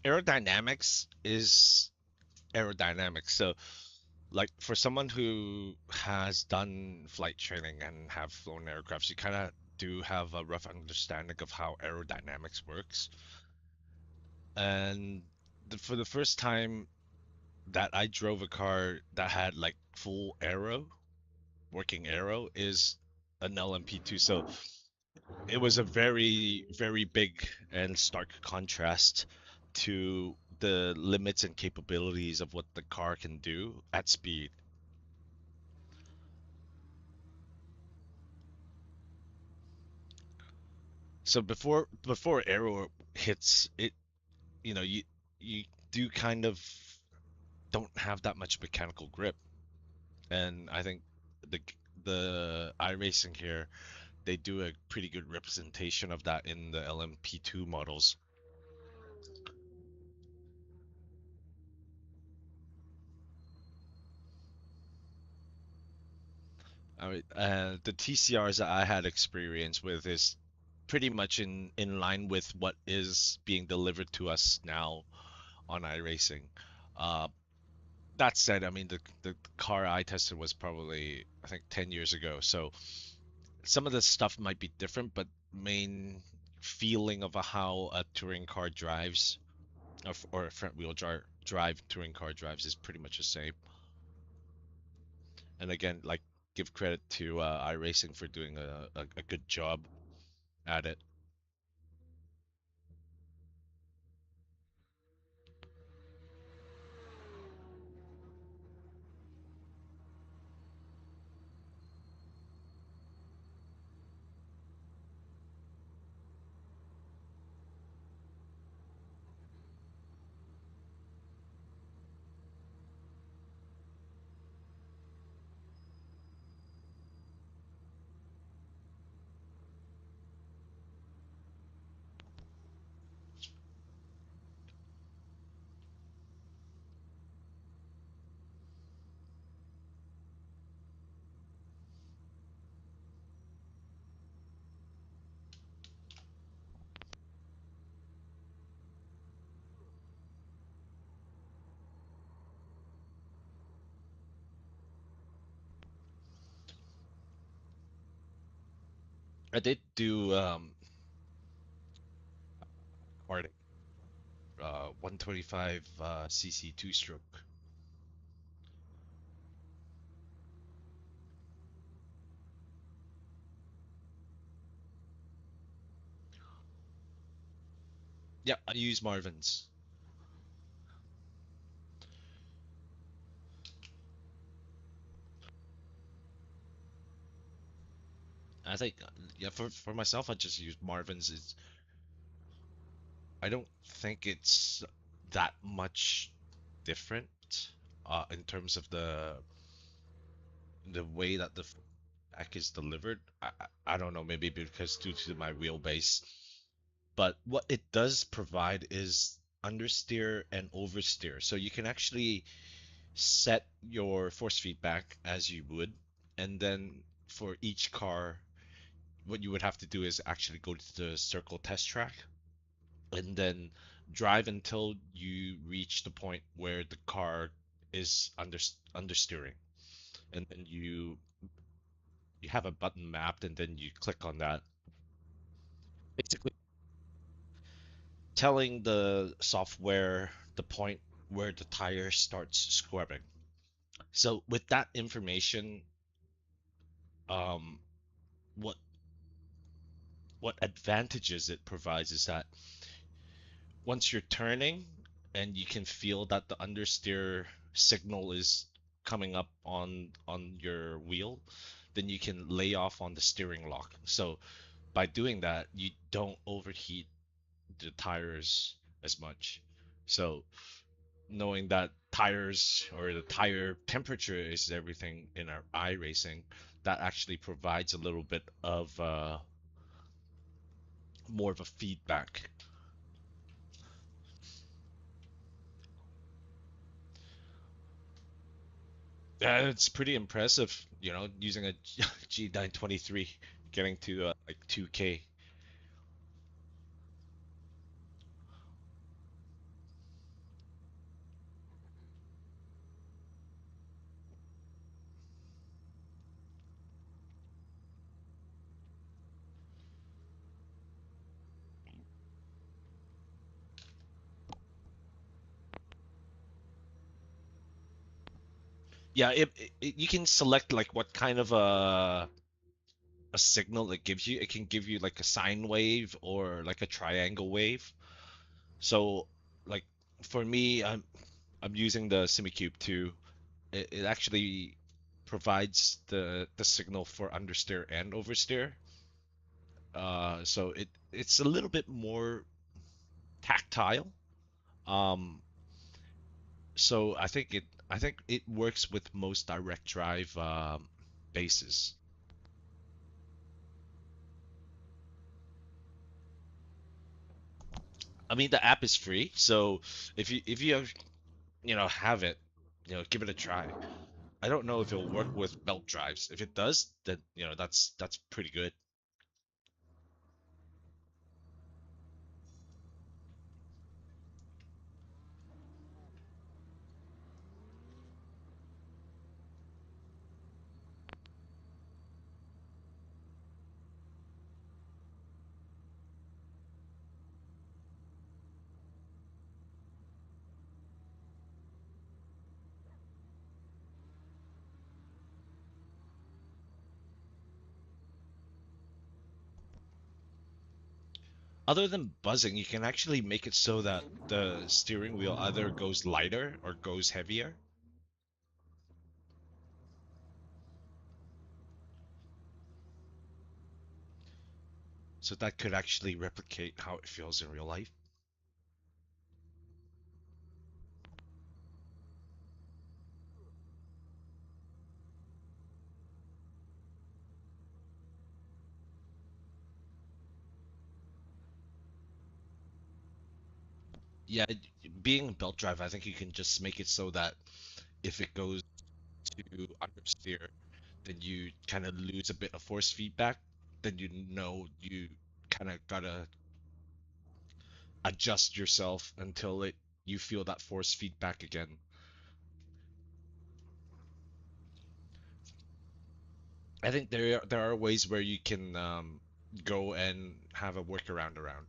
Aerodynamics is aerodynamics. So, like for someone who has done flight training and have flown aircrafts, you kind of do have a rough understanding of how aerodynamics works. And for the first time that I drove a car that had like full aero, working aero, is an LMP2. So it was a very, very big and stark contrast to the limits and capabilities of what the car can do at speed. So before aero hits it, you do kind of don't have that much mechanical grip, and I think the the iRacing here, they do a pretty good representation of that in the LMP2 models. The TCRs that I had experience with is pretty much in line with what is being delivered to us now on iRacing. Uh, that said, I mean the car I tested was probably I think 10 years ago, so some of the stuff might be different, but main feeling of how a touring car drives or a front wheel drive touring car drives is pretty much the same. And again, like give credit to iRacing for doing a good job at it. I did do karting, 125 cc two-stroke. Yeah, I use Marvin's. I think, yeah, for myself, I just use Marvin's. I don't think it's that much different in terms of the way that the back is delivered. I don't know, maybe because due to my wheelbase, but what it does provide is understeer and oversteer. So you can actually set your force feedback as you would, and then for each car, what you would have to do is actually go to the circle test track and then drive until you reach the point where the car is understeering, and then you have a button mapped, and then you click on that, basically telling the software the point where the tire starts scrubbing. So with that information, um, what what advantages it provides is that once you're turning and you can feel that the understeer signal is coming up on your wheel, then you can lay off on the steering lock. So by doing that, you don't overheat the tires as much. So knowing that tires or the tire temperature is everything in our iRacing, that actually provides a little bit of more of a feedback. Yeah, it's pretty impressive, using a G923, getting to like 2K. Yeah, you can select like what kind of a signal it gives you. It can give you like a sine wave or like a triangle wave. So like for me, I'm using the SimiCube 2. It actually provides the signal for understeer and oversteer. So it's a little bit more tactile. Um, so I think it works with most direct drive bases. I mean, the app is free, so if you have it, give it a try. I don't know if it'll work with belt drives. If it does, then that's pretty good. Other than buzzing, you can actually make it so that the steering wheel either goes lighter or goes heavier. So that could actually replicate how it feels in real life. Yeah, being belt drive, I think you can just make it so that if it goes to understeer, then you kind of lose a bit of force feedback. Then you know you kind of gotta adjust yourself until it you feel that force feedback again. I think there are ways where you can go and have a workaround around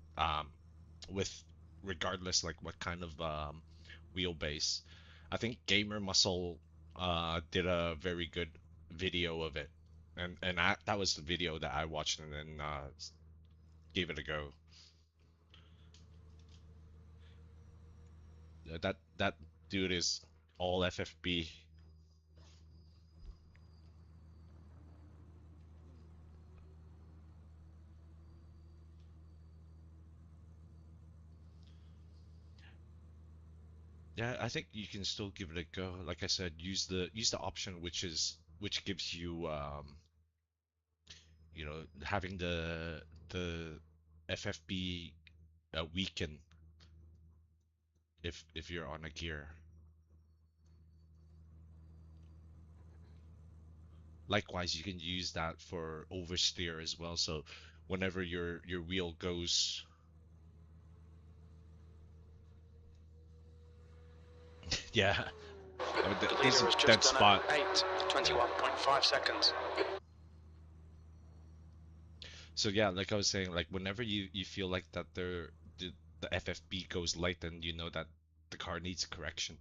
with regardless like what kind of wheelbase. I think Gamer Muscle did a very good video of it, and that was the video that I watched and then gave it a go. That dude is all FFB. Yeah, I think you can still give it a go. Like I said, use the option which gives you having the FFB weaken if you're on a gear. Likewise, you can use that for oversteer as well. So whenever your wheel goes, yeah, I mean, The there's leader a has dead just done spot. an 8:21.5 seconds. So yeah, like I was saying, like whenever you feel like that the FFB goes light, then you know that the car needs correction.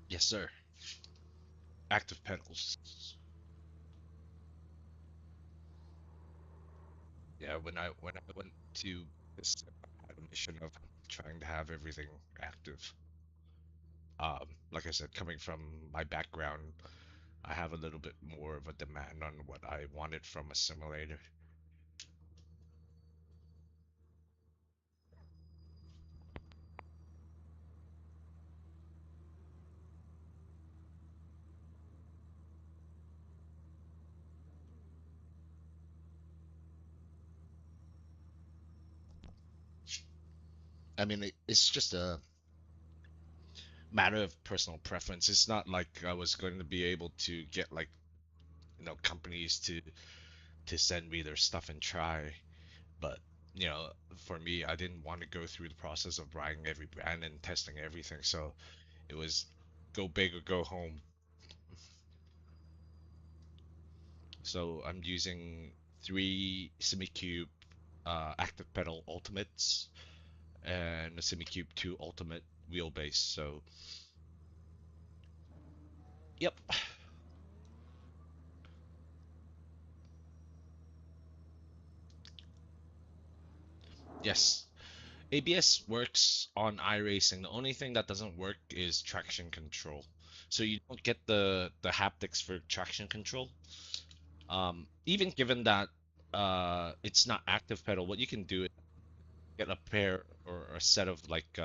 Yes, sir. Active pedals. Yeah, when I went to this, I had a mission of trying to have everything active. Like I said, coming from my background, I have a little bit more of a demand on what I wanted from a simulator. I mean, it's just a matter of personal preference. It's not like I was going to be able to get like, companies to send me their stuff and try. But, for me, I didn't want to go through the process of buying every brand and testing everything. So it was. go big or go home. So I'm using three SemiCube active pedal ultimates and a SemiCube 2 ultimate wheelbase. So, yep. Yes. ABS works on iRacing. The only thing that doesn't work is traction control. So you don't get the haptics for traction control. Even given that it's not active pedal, what you can do is get a pair or a set of like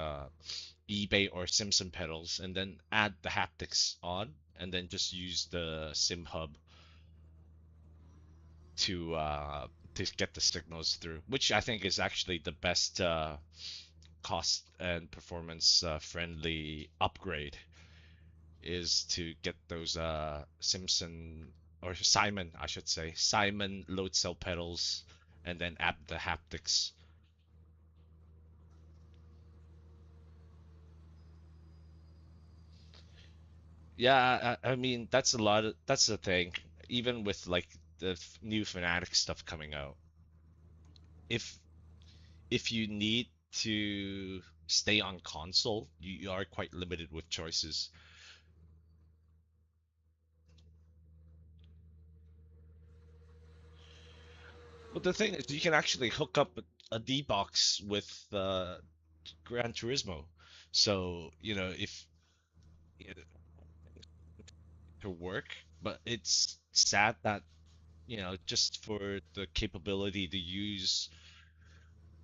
eBay or Simpson pedals and then add the haptics on and then just use the sim hub to uh to get the signals through, which I think is actually the best cost and performance friendly upgrade is to get those Simpson or Simon, I should say, Simon load cell pedals and then add the haptics. Yeah, I mean that's a lot of, that's the thing. Even with like the new Fnatic stuff coming out, if you need to stay on console, you are quite limited with choices. But the thing is, you can actually hook up a D-box with Gran Turismo. So, if to work, but it's sad that, just for the capability to use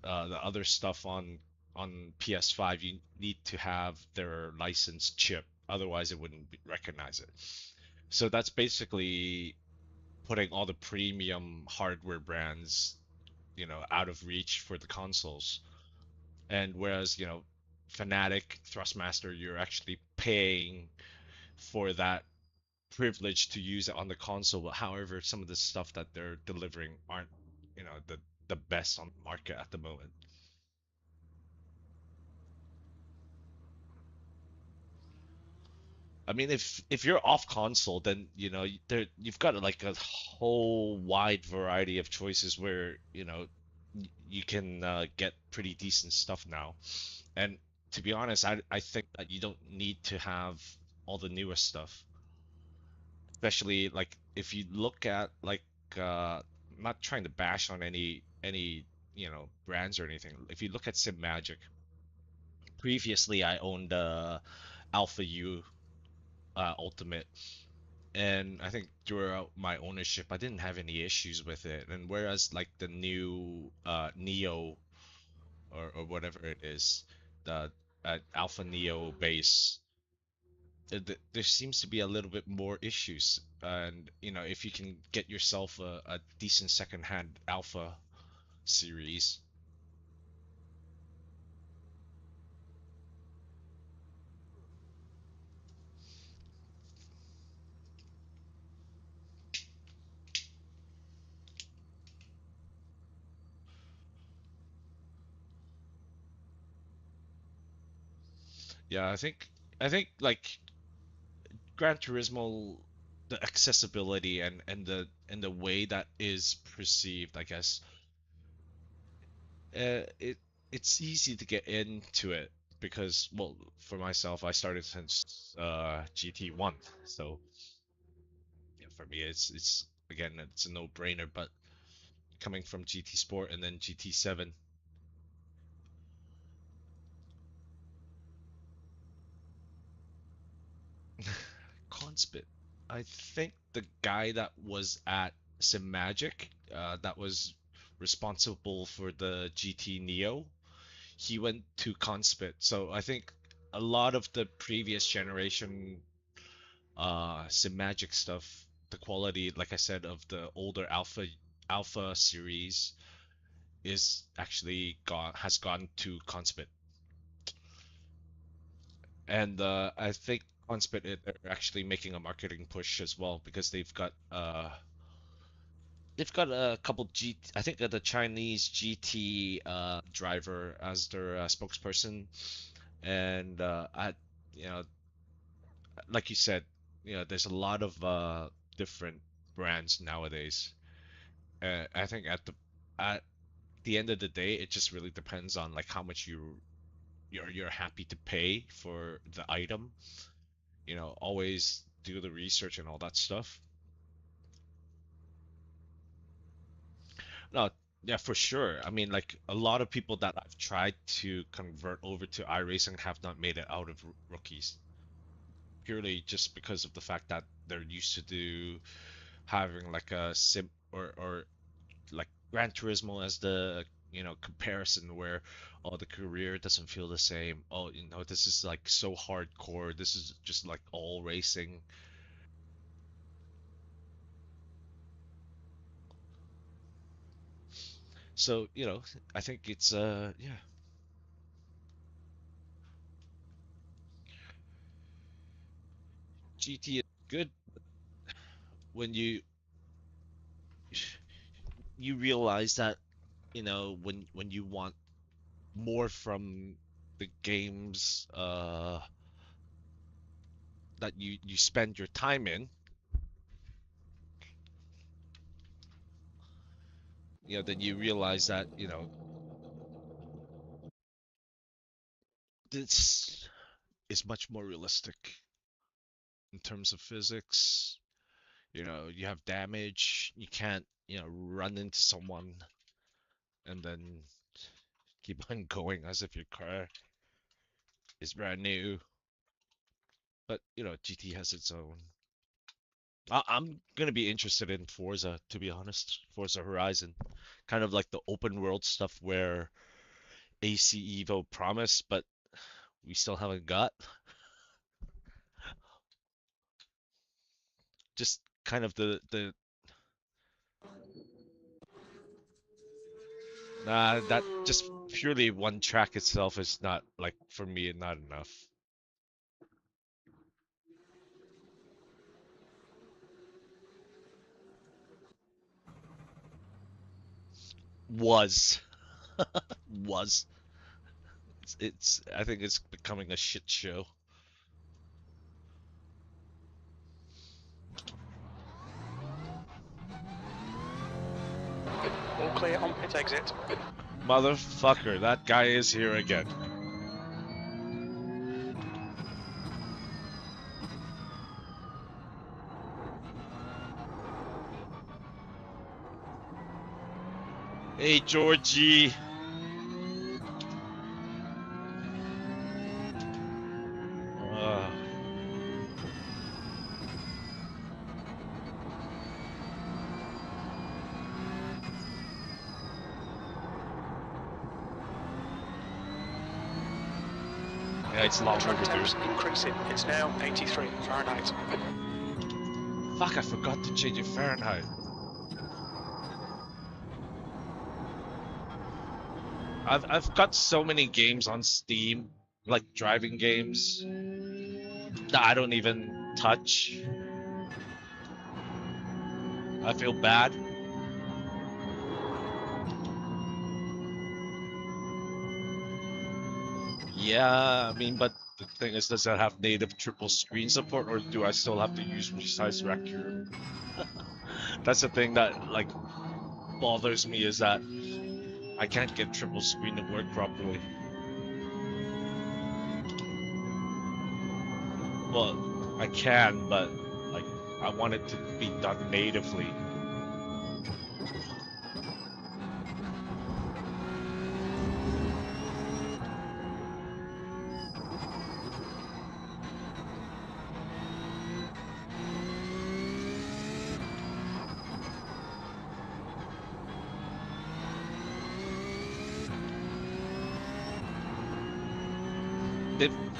the other stuff on PS5, you need to have their licensed chip. Otherwise, it wouldn't recognize it. So that's basically putting all the premium hardware brands, out of reach for the consoles. And whereas, Fnatic, Thrustmaster, you're actually paying for that privilege to use it on the console. However, some of the stuff that they're delivering aren't, the best on the market at the moment. I mean, if you're off console, then you've got like a whole wide variety of choices where you can get pretty decent stuff now. And to be honest, I think that you don't need to have all the newest stuff, especially like if you look at like I'm not trying to bash on any brands or anything. If you look at Sim Magic, previously I owned Alpha U Ultimate, and I think throughout my ownership I didn't have any issues with it. And whereas like the new Neo or whatever it is, the Alpha Neo base, there seems to be a little bit more issues. And if you can get yourself a decent second-hand Alpha series, yeah, I think like Gran Turismo, the accessibility and the way that is perceived, I guess, it's easy to get into it because, well, for myself, I started since GT1, so yeah, for me, it's again, it's a no-brainer. But coming from GT Sport and then GT7, Conspit, I think the guy that was at Simagic, that was responsible for the GT Neo, he went to Conspit. So I think a lot of the previous generation Simagic stuff, the quality, like I said, of the older Alpha series is actually gone to Conspit. And I think Conspit are actually making a marketing push as well because they've got a couple I think the Chinese GT driver as their spokesperson. And I you know like you said, there's a lot of different brands nowadays. I think at the end of the day, it just really depends on like how much you're happy to pay for the item. Always do the research and all that stuff. No, yeah, for sure. I mean, like a lot of people that I've tried to convert over to iRacing have not made it out of rookies, purely just because of the fact that they're used to do having like a sim or like Gran Turismo as the comparison where the career doesn't feel the same. Oh, this is like so hardcore. This is just like all racing. So, I think it's yeah. GT is good when you realize that, when you want more from the games that you spend your time in, then you realize that, this is much more realistic in terms of physics. You have damage, you can't, run into someone and then keep on going as if your car is brand new. But, GT has its own. I'm gonna be interested in Forza, to be honest. Forza Horizon, kind of like the open world stuff where AC Evo promised, but we still haven't got. Just kind of the that just purely one track itself is not like for me not enough. Was was it's I think it's becoming a shit show. All clear on pit exit. Motherfucker, that guy is here again. Hey, Georgie. Uh, yeah, it's long Track overdue. temps increasing. It's now 83 Fahrenheit. Fuck, I forgot to change it Fahrenheit. I've got so many games on Steam, like driving games, that I don't even touch. I feel bad. Yeah, I mean, but the thing is, does that have native triple screen support, or do I still have to use Resize Rec here? That's the thing that like bothers me, is that I can't get triple screen to work properly. Well, I can, but like I want it to be done natively.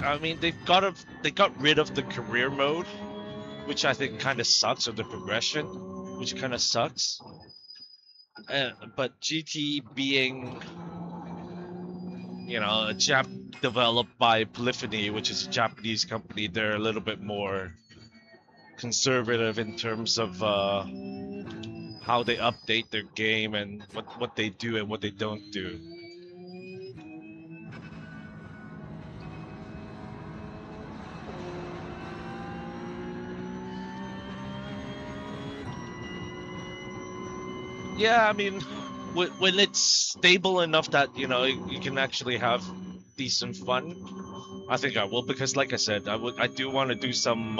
I mean, they got rid of the career mode, which I think kind of sucks, or the progression, which kind of sucks. But GT being, a developed by Polyphony, which is a Japanese company, they're a little bit more conservative in terms of how they update their game and what they do and what they don't do. Yeah, I mean, when it's stable enough that you can actually have decent fun, I think I will, because like I said, I do want to do some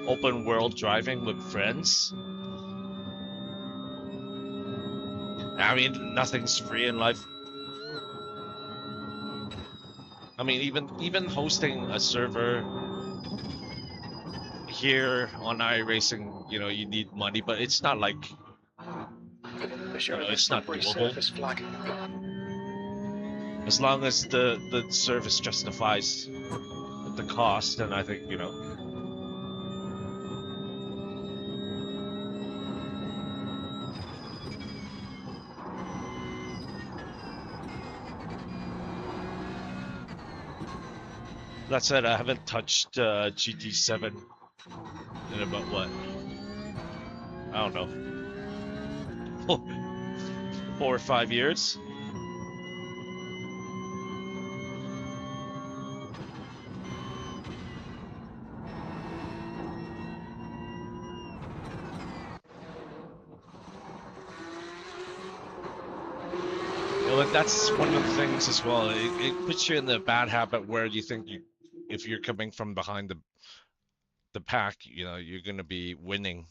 open world driving with friends. I mean, nothing's free in life. I mean, even hosting a server here on iRacing, you need money, but it's not like They're showing a it's not slippery doable surface flag. as long as the service justifies the cost. And I think that said, I haven't touched GT7 in about what, I don't know, 4 or 5 years. But that's one of the things as well. It puts you in the bad habit where you think if you're coming from behind the pack, you're gonna be winning.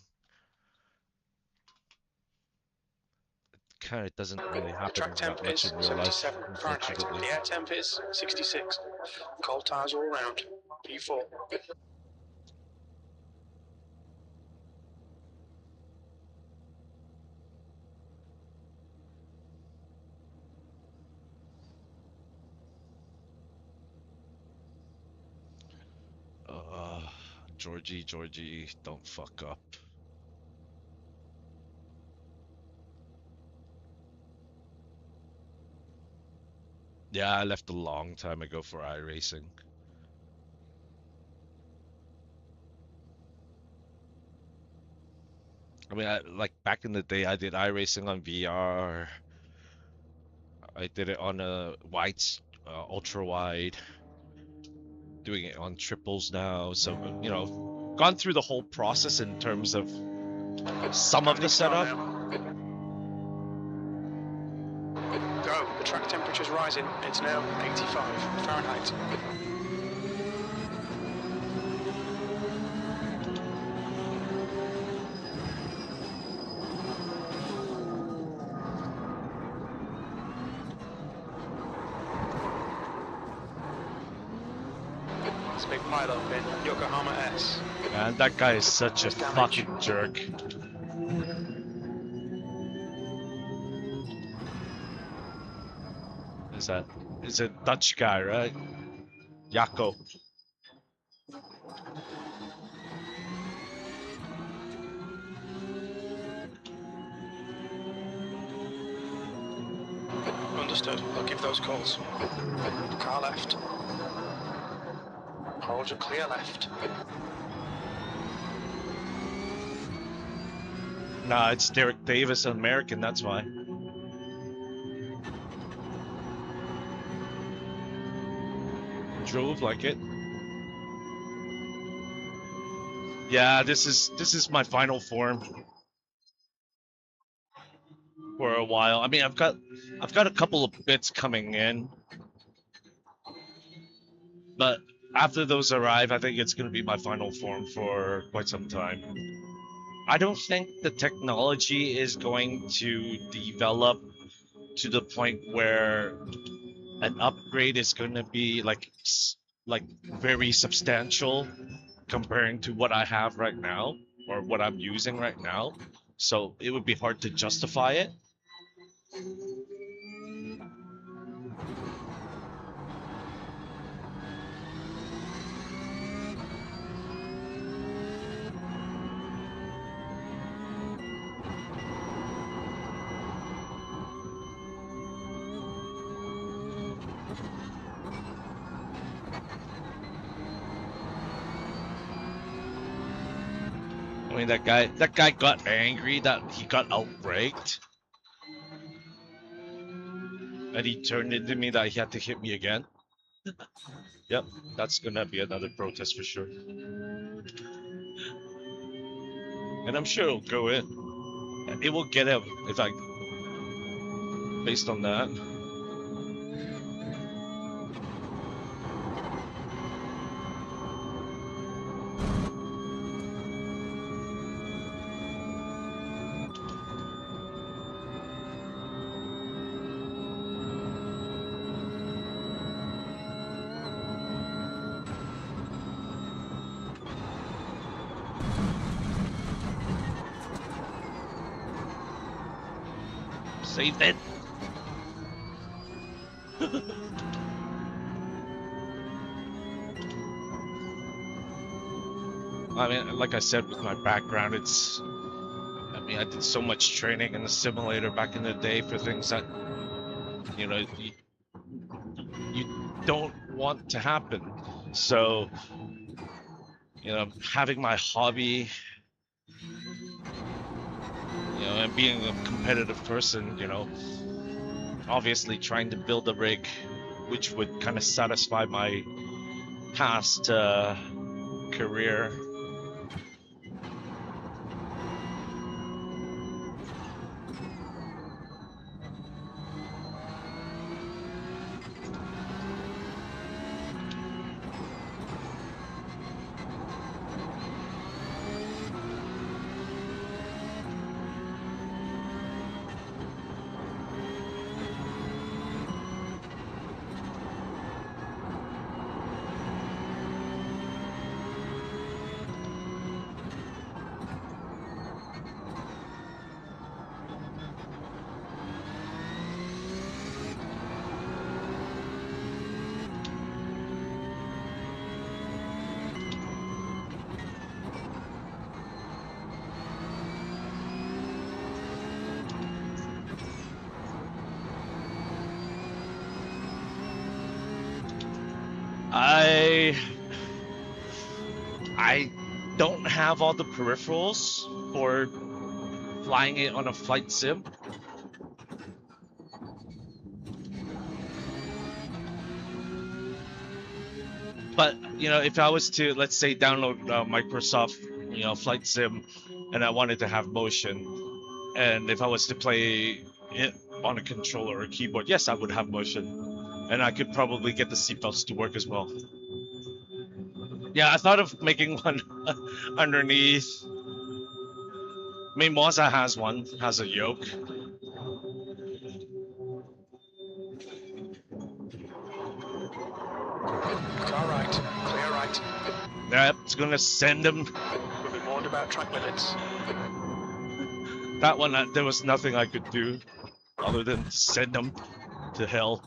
Kind of doesn't really The happen track that temp much is in real life, 77 Fahrenheit. unfortunately. The air temp is 66. Cold tires all round. P4. Georgie, don't fuck up. Yeah, I left a long time ago for iRacing. I mean, like back in the day, I did iRacing on VR. I did it on a wide, ultra wide. Doing it on triples now. So, gone through the whole process in terms of some of the setup. Go. The track temperature's rising. It's now 85 Fahrenheit. It's a big pile-up in Yokohama S. Man, that guy is such a fucking jerk. Is a Dutch guy, right? Jacco. Understood. I'll give those calls. Car left. Hold your clear left. Nah, it's Derek Davis, an American, that's why. Drove like it. Yeah, this is my final form for a while. I mean, I've got a couple of bits coming in, but after those arrive, I think it's going to be my final form for quite some time. I don't think the technology is going to develop to the point where an upgrade is going to be like very substantial comparing to what I have right now or what I'm using right now. So it would be hard to justify it. I mean, that guy got angry that he got outbraked, and he turned into me that he had to hit me again. Yep, that's gonna be another protest for sure. And I'm sure it'll go in. It will get him if I, based on that. Saved it. I mean, like I said, with my background, it's, I mean, I did so much training in the simulator back in the day for things that, you know, you don't want to happen. So, you know, having my hobby, you know, and being a competitive person, you know, obviously trying to build a rig which would kind of satisfy my past career. I don't have all the peripherals for flying it on a flight sim. But, you know, if I was to, let's say, download Microsoft, you know, Flight Sim, and I wanted to have motion, and if I was to play it on a controller or a keyboard, yes, I would have motion. And I could probably get the seatbelts to work as well. Yeah, I thought of making one underneath. I mean, Moza has one, has a yoke. Car right, clear right. Yeah, it's gonna send him. We'll be warned about track limits. That one, there was nothing I could do other than send him to hell.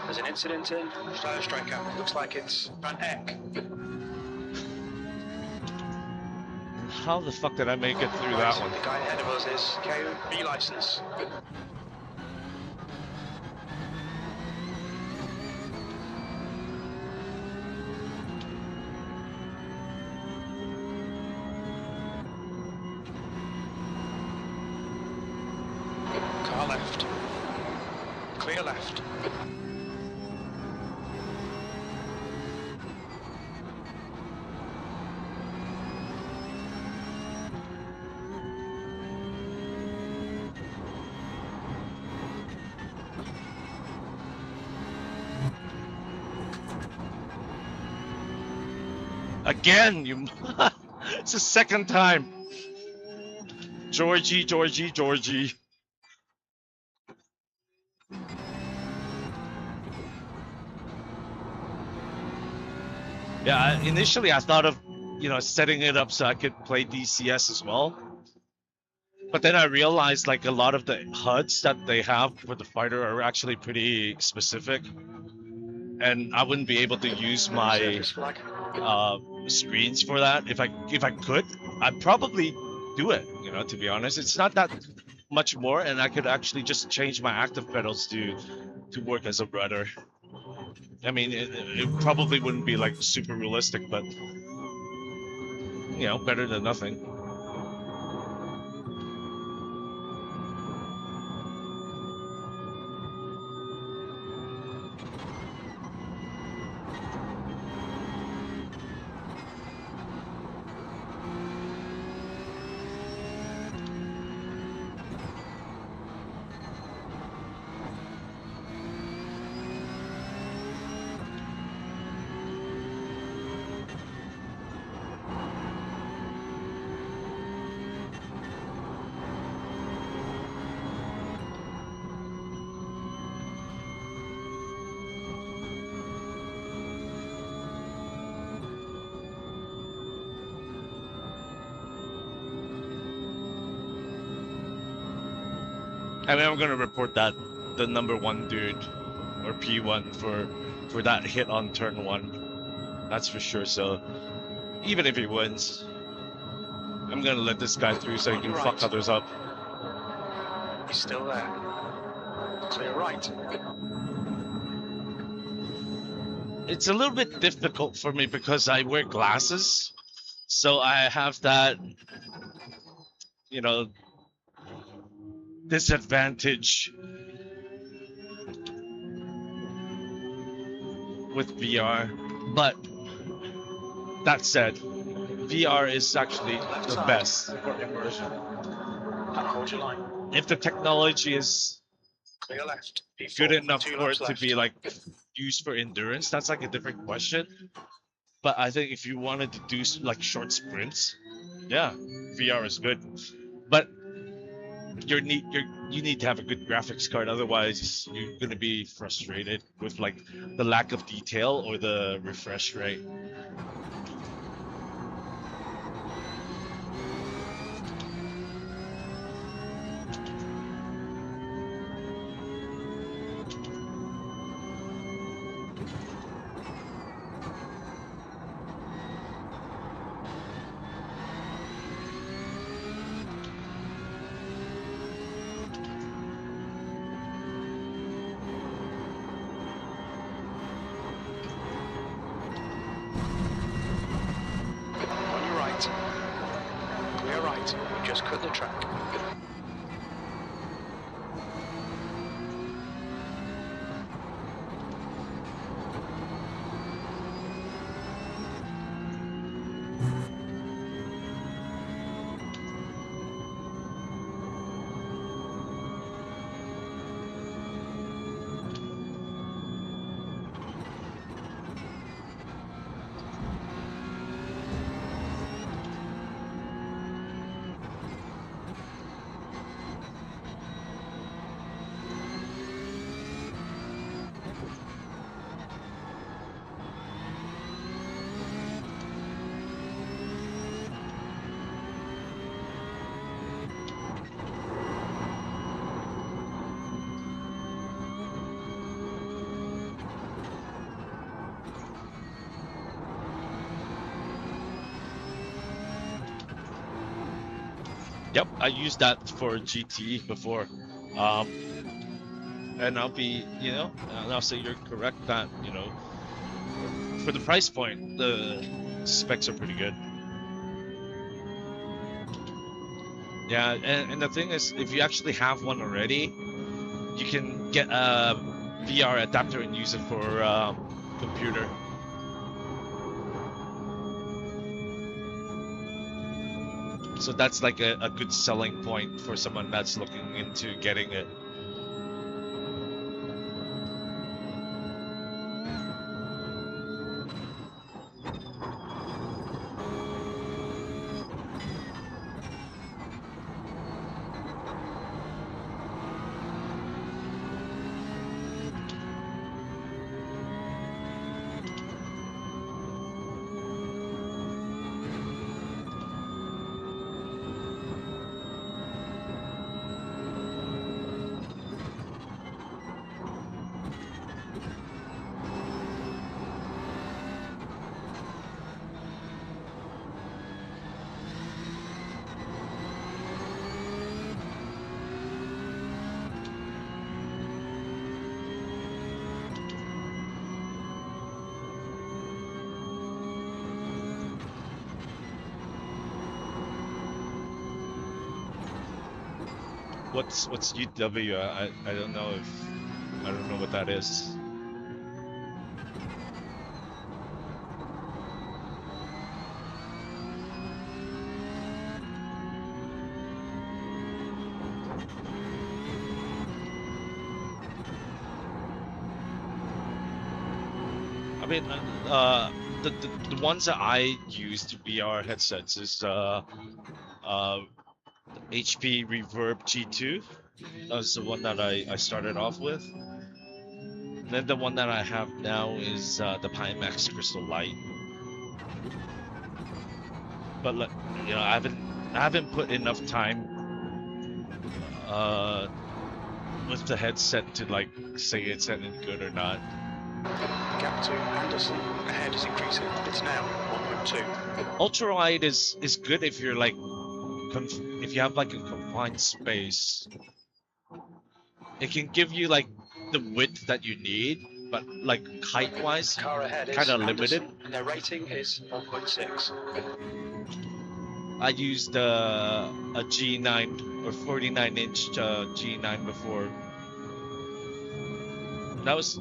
There's an incident in Style Striker. Looks like it's Van Eck. How the fuck did I make it through that one? The guy ahead of us is KU B license. Car left. Clear left. Again, you. It's the second time. Georgie, Georgie, Georgie. Yeah, initially I thought of, you know, setting it up so I could play DCS as well. But then I realized like a lot of the HUDs that they have for the fighter are actually pretty specific. And I wouldn't be able to use my screens for that. If I could, I'd probably do it, you know, to be honest. It's not that much more, and I could actually just change my active pedals to work as a rudder. I mean, it probably wouldn't be like super realistic, but you know, better than nothing. I mean, I'm gonna report that the number 1 dude or P1 for that hit on turn 1. That's for sure. So even if he wins, I'm gonna let this guy through so he can fuck others up. He's still there. Clear right. It's a little bit difficult for me because I wear glasses, so I have that, you know, disadvantage with VR. But that said, VR is actually the best for immersion. Hold your line. If the technology is Clear left. good enough 2 for laps it to left. be like used for endurance, that's like a different question. But I think if you wanted to do like short sprints, yeah, VR is good. But you need to have a good graphics card, otherwise you're gonna be frustrated with like the lack of detail or the refresh rate. On your right. Clear right. You just cut the track. Yep, I used that for GT before. And I'll be, and I'll say you're correct that, for the price point, the specs are pretty good. Yeah, and the thing is, if you actually have one already, you can get a VR adapter and use it for computer. So that's like a good selling point for someone that's looking into getting it. What's UW? I don't know what that is. I mean, the ones that I use to VR headsets is HP Reverb G2. That's the one that I started off with. And then the one that I have now is the Pimax Crystal Light. But I haven't put enough time with the headset to like say it's any good or not. Gap to Anderson. Ahead is increasing. It's now 1.2. Ultra wide is good if you're like if you have like a confined space. It can give you like the width that you need, but like height wise, Car ahead is kind of limited. Anderson, and their rating is 1.6. I used a G9 or 49-inch G9 before. That was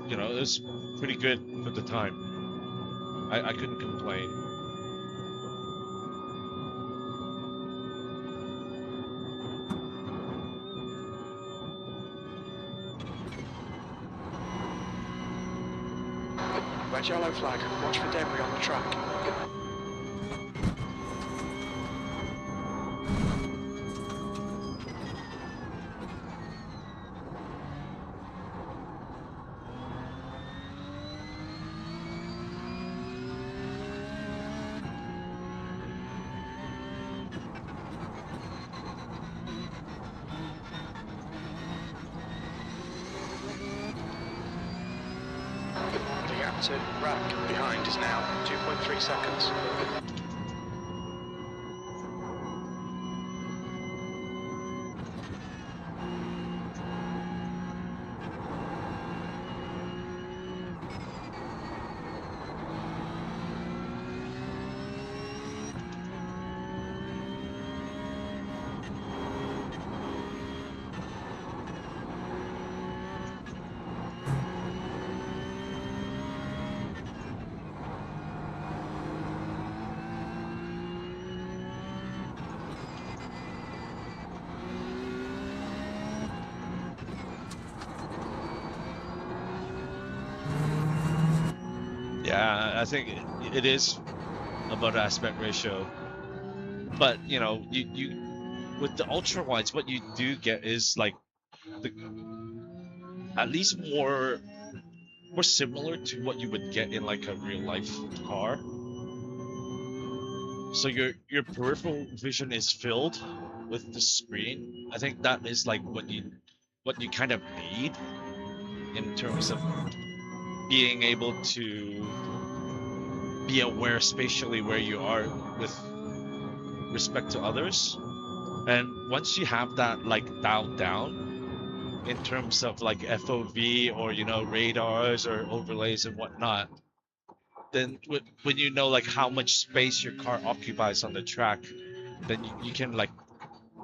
you know, it was pretty good for the time. I couldn't complain. Red yellow flag. Watch for debris on the track. The gap to Rack behind is now 2.3 seconds. Yeah, I think it is about aspect ratio, but you know, you with the ultra wides, what you do get is like the at least more similar to what you would get in like a real life car. So your peripheral vision is filled with the screen. I think that is like what you kind of need in terms of being able to be aware spatially where you are with respect to others. And once you have that like dialed down in terms of like FOV or you know radars or overlays and whatnot, then when you know like how much space your car occupies on the track, then you can like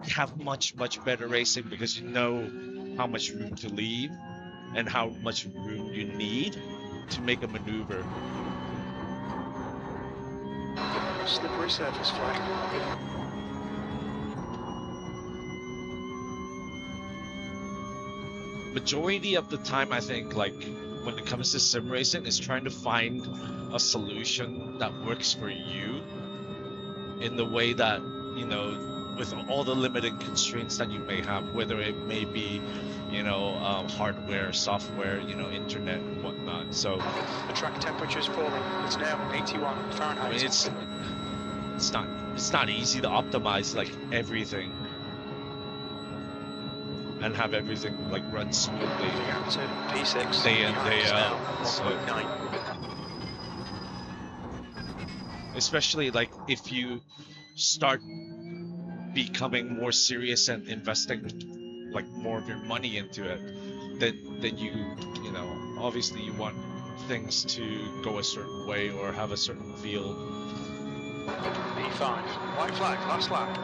have much better racing because you know how much room to leave and how much room you need to make a maneuver. Slippery surface flag. Majority of the time, I think, like when it comes to sim racing, is trying to find a solution that works for you in the way that, you know, with all the limited constraints that you may have, whether it may be, you know, hardware, software, you know, internet and whatnot. So The track temperature is falling. It's now 81 Fahrenheit. I mean, it's not easy to optimize like everything and have everything like run smoothly Gap to P6. day in, behind day is out. now So 1.9. especially like if you start becoming more serious and investing like more of your money into it, then you know, obviously you want things to go a certain way or have a certain feel. P5. White flag. Last lap.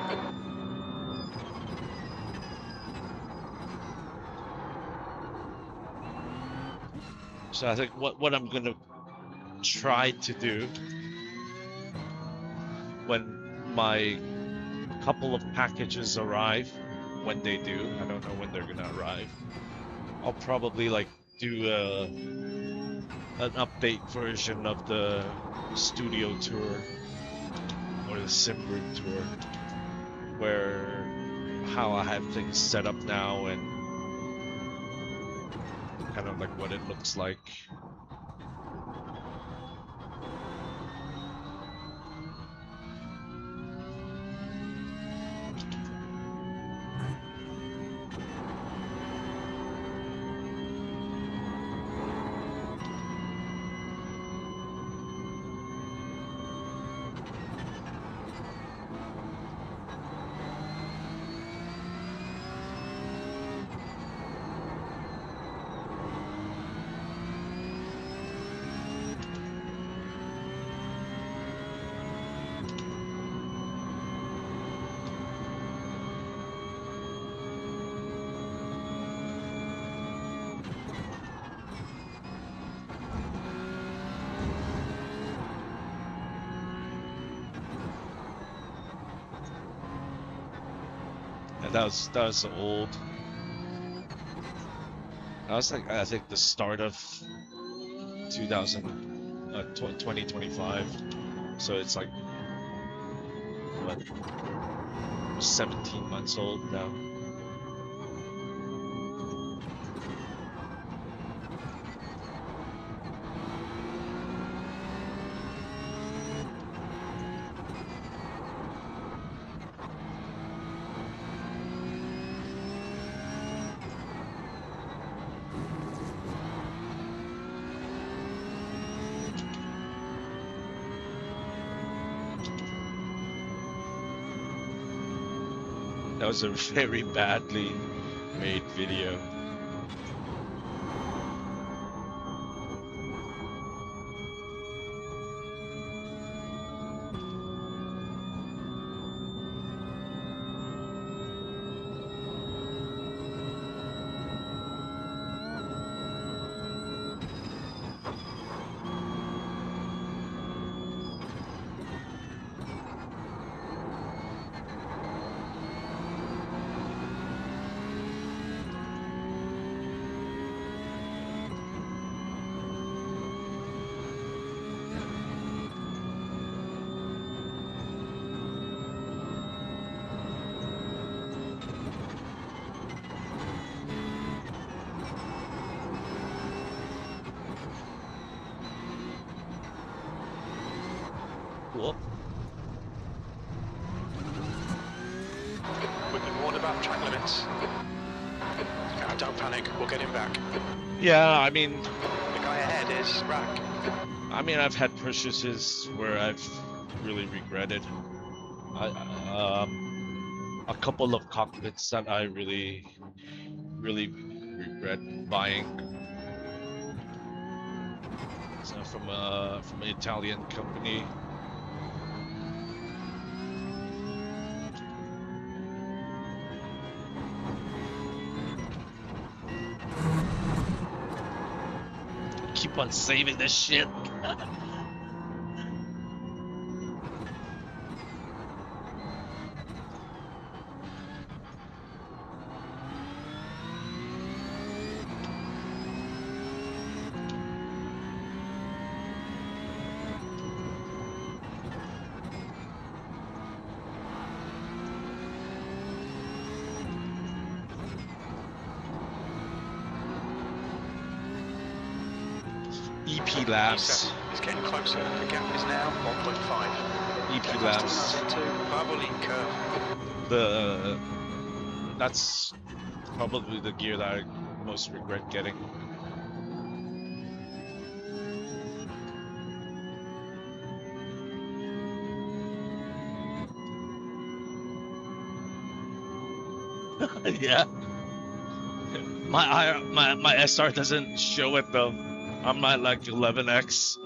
So I think what I'm gonna try to do when my couple of packages arrive, when they do, I don't know when they're gonna arrive, I'll probably like do an update version of the studio tour or the sim room tour, where how I have things set up now and kind of like what it looks like. that was old. That was like I think the start of 2025. So it's like what 17 months old now. That was a very badly made video. Cool. We've been warned about track limits. Don't panic, we'll get him back. Yeah, I mean, The guy ahead is Rack. I mean, I've had purchases where I've really regretted. A couple of cockpits that I really regret buying. So from an Italian company. Keep on saving this shit. EP Labs. It's getting closer. The gap is now 1.5. EP Labs. Into Barbolin curve. That's probably the gear that I most regret getting. Yeah. My SR doesn't show it though. I'm at like 11x.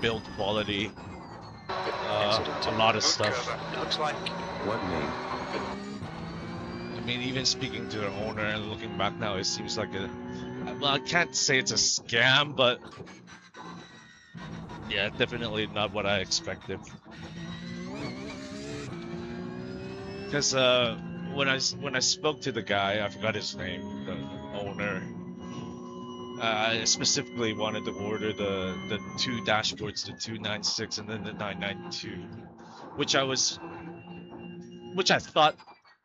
Build quality. A lot of stuff. It looks like. What name? I mean, even speaking to the owner and looking back now, it seems like well, I can't say it's a scam, but yeah, definitely not what I expected. Because when I spoke to the guy, I forgot his name, the owner. I specifically wanted to order the two dashboards, the 296 and then the 992, which I thought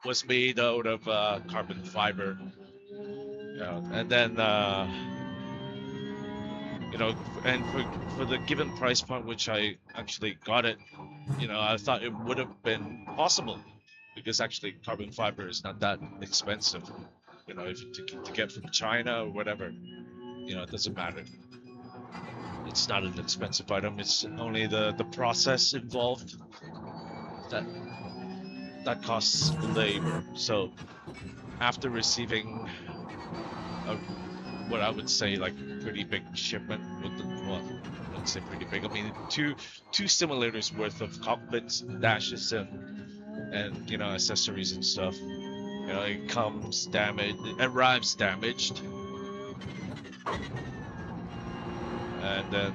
was made out of carbon fiber. And then and for the given price point which I actually got it, I thought it would have been possible, because actually carbon fiber is not that expensive, if to get from China or whatever. It doesn't matter. It's not an expensive item. It's only the process involved that costs labor. So after receiving what I would say like pretty big shipment with wouldn't say pretty big. I mean, two simulators worth of cockpits, dashes, and you know, accessories and stuff. You know, it comes damaged, it arrives damaged, and then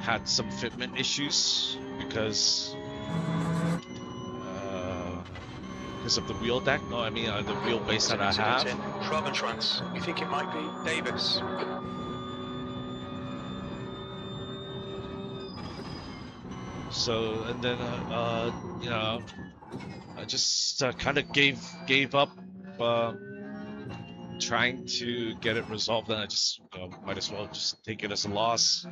had some fitment issues because of the wheel deck. No, I mean the wheelbase that I have. Proventrance. You think it might be Davis? So and then you know, I just kind of gave up trying to get it resolved, and I just might as well just take it as a loss.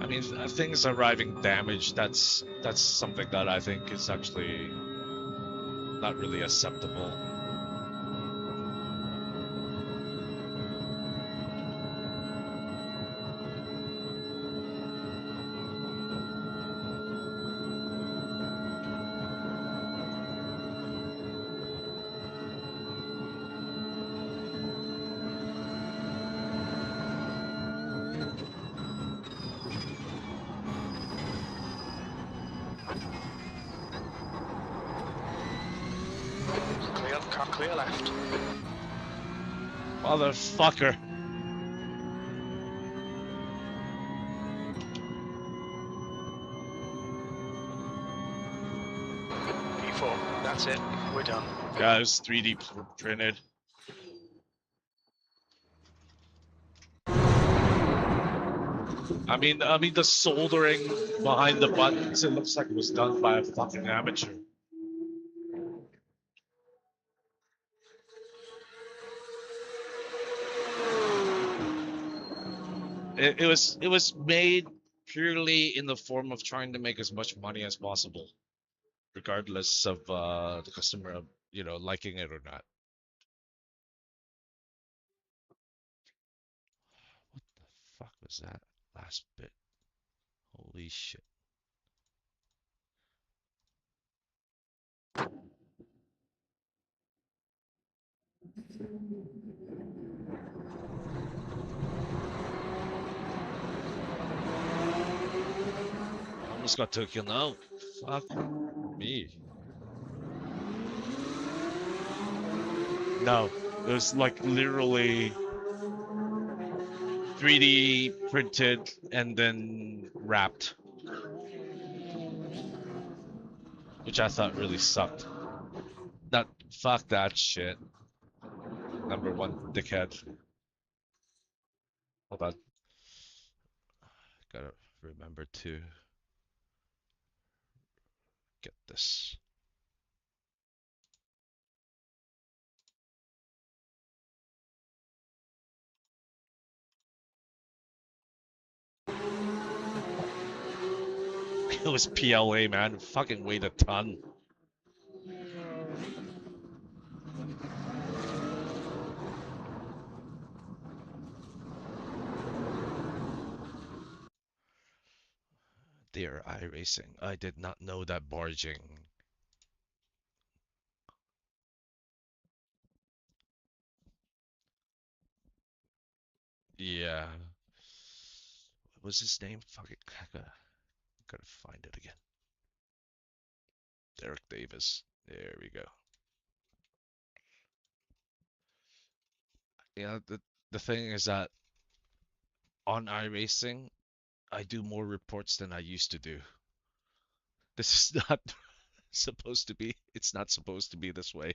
I mean, things arriving damaged, that's something that I think is actually not really acceptable. Clear left. Motherfucker. P4. That's it. We're done. Guys, 3D printed. I mean the soldering behind the buttons, it looks like it was done by a fucking amateur. It was made purely in the form of trying to make as much money as possible, regardless of the customer, you know, liking it or not. What the fuck was that last bit? Holy shit. Almost got taken out. Fuck me. No, it was like literally 3D printed and then wrapped, which I thought really sucked. That fuck that shit. Number one dickhead. Hold on. Gotta remember to get this. It was PLA, man. Fucking weighed a ton. Dear iRacing, I did not know that barging. Yeah. What was his name? Fuck it. Gotta find it again. Derek Davis. There we go. Yeah, the thing is that on iRacing, I do more reports than I used to do. This is not supposed to be. It's not supposed to be this way.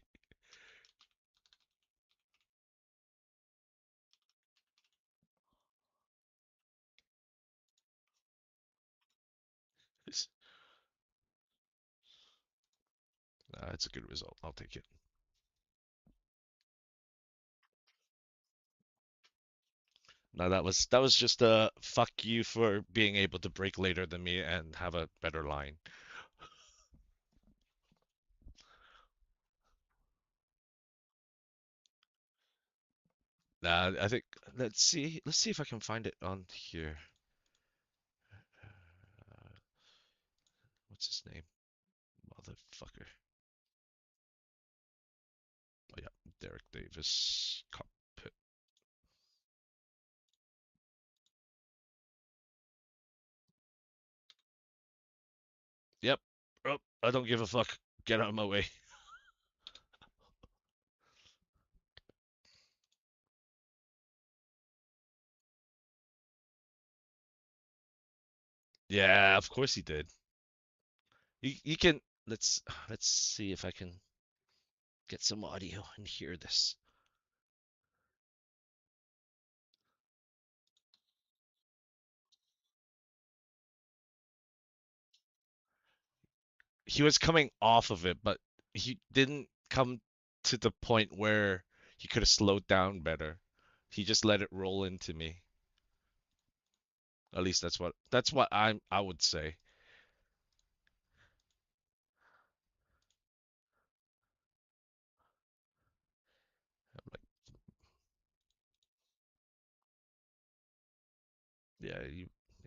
It's a good result. I'll take it. No, that was just a fuck you for being able to break later than me and have a better line. I think let's see if I can find it on here. What's his name? Motherfucker. Oh yeah, Derek Davis cockpit. Yep. Oh, I don't give a fuck. Get out of my way. Yeah, of course he did. You can let's see if I can get some audio and hear this. He was coming off of it, but he didn't come to the point where he could have slowed down better. He just let it roll into me. At least that's what I would say. Like, yeah,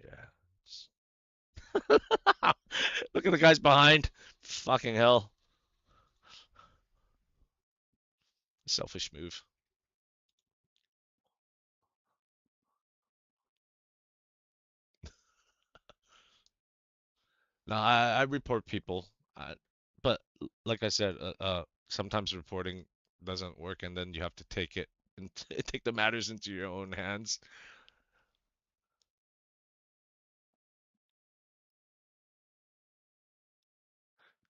yeah. Look at the guys behind. Fucking hell. Selfish move. No, I report people, but like I said, sometimes reporting doesn't work, and then you have to take it and take the matters into your own hands.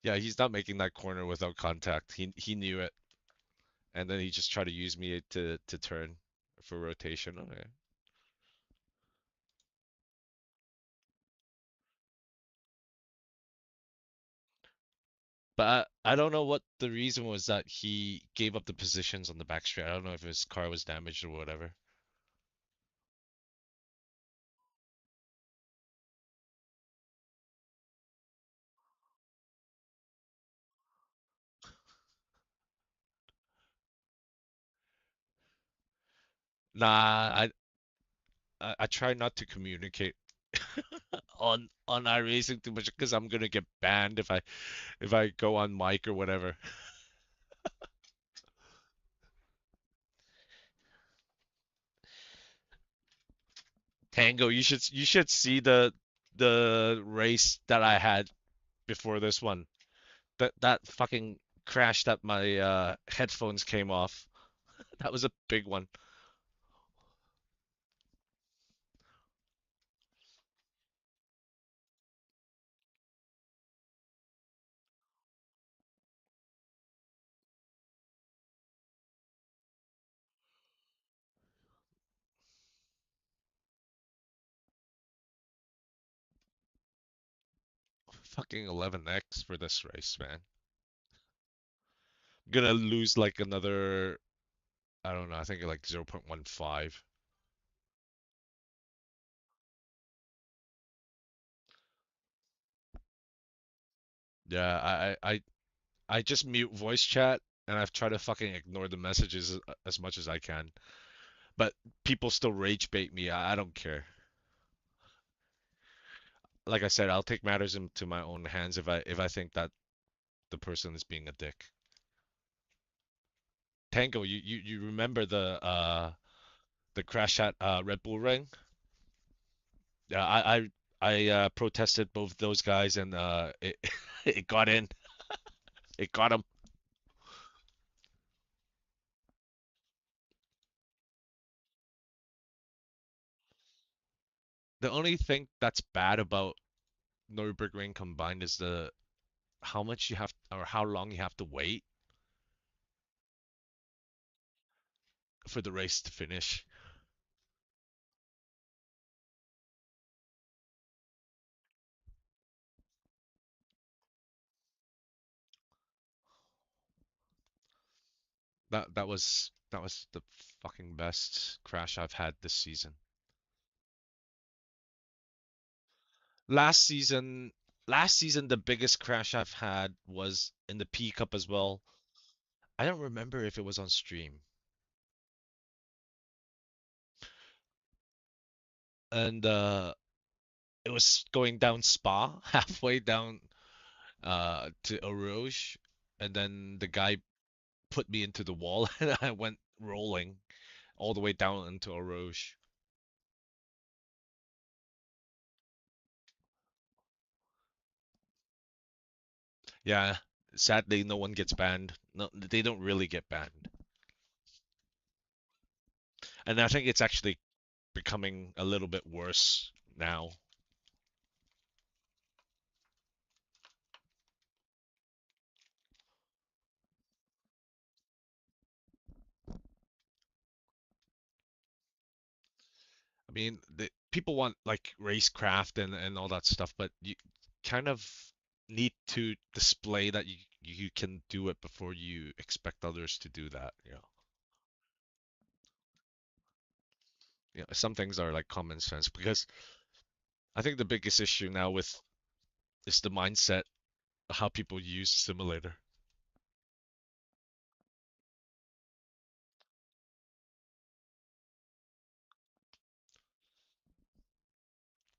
Yeah, he's not making that corner without contact. He knew it, and then he just tried to use me to turn for rotation. Okay. But I don't know what the reason was that he gave up the positions on the back straight. I don't know if his car was damaged or whatever. Nah, I try not to communicate on iRacing too much because I'm gonna get banned if I go on mic or whatever. Tango, you should see the race that I had before this one. That fucking crash that my headphones came off. That was a big one. Fucking 11x for this race, man. Gonna lose like another, I don't know, I think like 0.15. Yeah, I just mute voice chat and I've tried to fucking ignore the messages as much as I can. But people still rage bait me. I don't care. Like I said, I'll take matters into my own hands if I think that the person is being a dick. Tango, you remember the crash at Red Bull Ring? Yeah, I protested both those guys and it it got in. It got them. The only thing that's bad about Nürburgring combined is the how much you have or how long you have to wait for the race to finish. That was the fucking best crash I've had this season. Last season, last season the biggest crash I've had was in the P Cup as well. I don't remember if it was on stream. and it was going down Spa, halfway down to Eau Rouge, and then the guy put me into the wall, and I went rolling all the way down into Eau Rouge. Yeah, sadly, no one gets banned. No, they don't really get banned, and I think it's actually becoming a little bit worse now. I mean, people want like racecraft and all that stuff, but you kind of need to display that you can do it before you expect others to do that. Some things are like common sense because I think the biggest issue now with is the mindset how people use the simulator.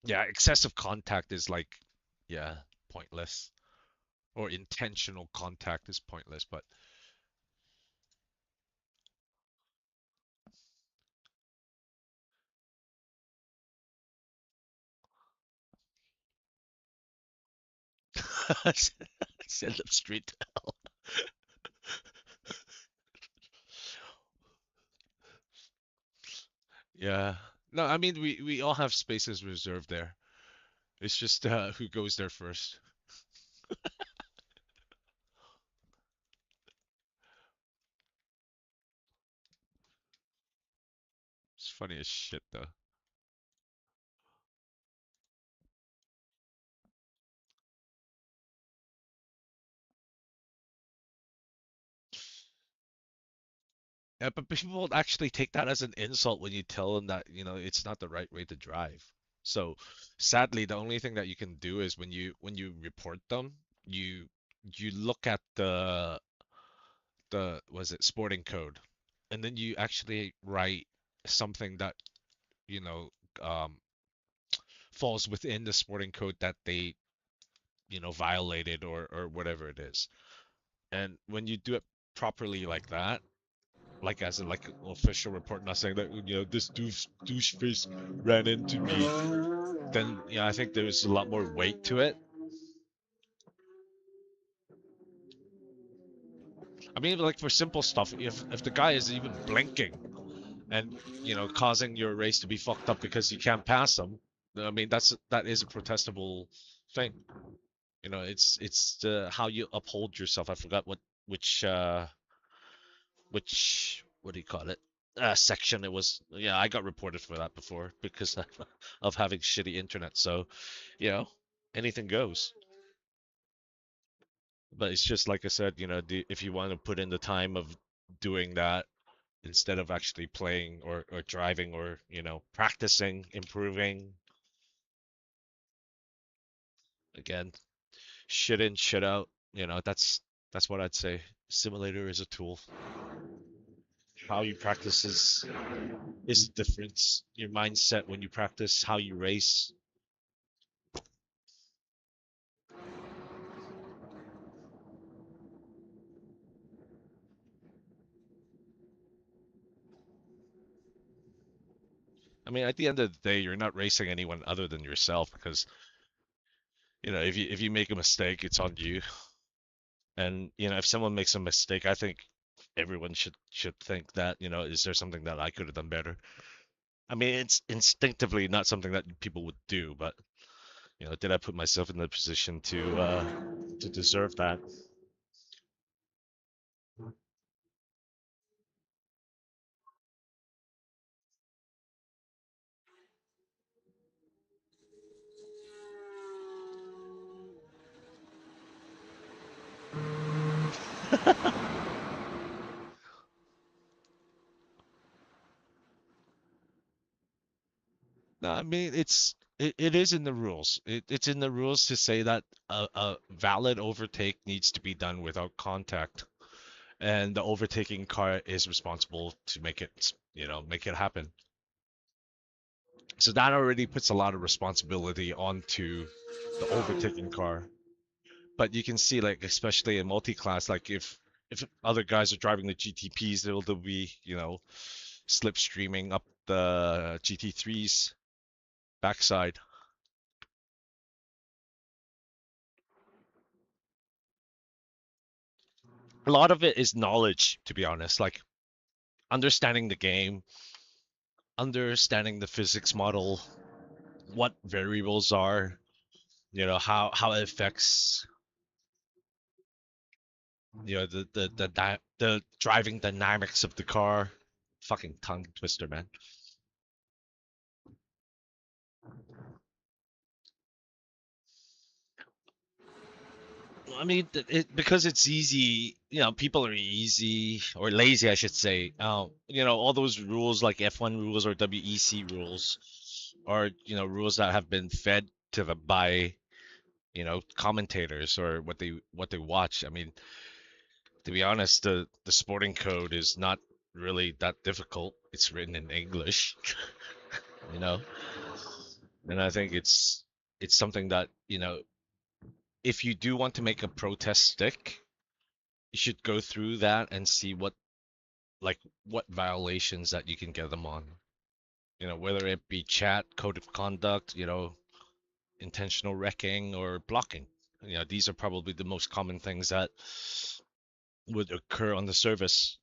Yeah, excessive contact is like, yeah, pointless. Or intentional contact is pointless, but send them straight to hell. Yeah. No, I mean we all have spaces reserved there. It's just who goes there first. It's funny as shit though. Yeah, but people actually take that as an insult when you tell them that, it's not the right way to drive. So, sadly, the only thing that you can do is when you report them, you look at the was it sporting code, and then you actually write something that, you know, um falls within the sporting code that they, violated or whatever it is. And when you do it properly like that, like as in like an official report, not saying that this douche face ran into me, then I think there's a lot more weight to it. I mean, like for simple stuff, if the guy is even blinking and causing your race to be fucked up because you can't pass them, I mean that is a protestable thing. It's how you uphold yourself. I forgot which what do you call it? Section it was. Yeah, I got reported for that before because of having shitty internet. So, you know, anything goes. But it's just like I said, if you want to put in the time of doing that instead of actually playing or driving or, practicing, improving, again, shit in, shit out, that's what I'd say. Simulator is a tool. How you practice is the difference. Your mindset when you practice, how you race. I mean, at the end of the day, you're not racing anyone other than yourself because, if you make a mistake, it's on you. And, if someone makes a mistake, I think everyone should think that, is there something that I could have done better? I mean, it's instinctively not something that people would do, but, did I put myself in the position to deserve that? No, I mean it is in the rules. It's in the rules to say that a valid overtake needs to be done without contact, and the overtaking car is responsible to make it happen. So that already puts a lot of responsibility onto the overtaking car. But you can see, like, especially in multi-class, like if other guys are driving the GTPs, they'll be, slipstreaming up the GT3's backside. A lot of it is knowledge, to be honest, like understanding the game, understanding the physics model, what variables are, how it affects, the driving dynamics of the car. Fucking tongue twister, man. I mean, because it's easy, people are easy or lazy, I should say. All those rules like F1 rules or WEC rules are, rules that have been fed to them by, commentators or what they watch. I mean, to be honest, the sporting code is not really that difficult. It's written in English, you know, and I think it's something that, if you do want to make a protest stick, you should go through that and see what violations that you can get them on. Whether it be chat, code of conduct, intentional wrecking or blocking. These are probably the most common things that would occur on the service.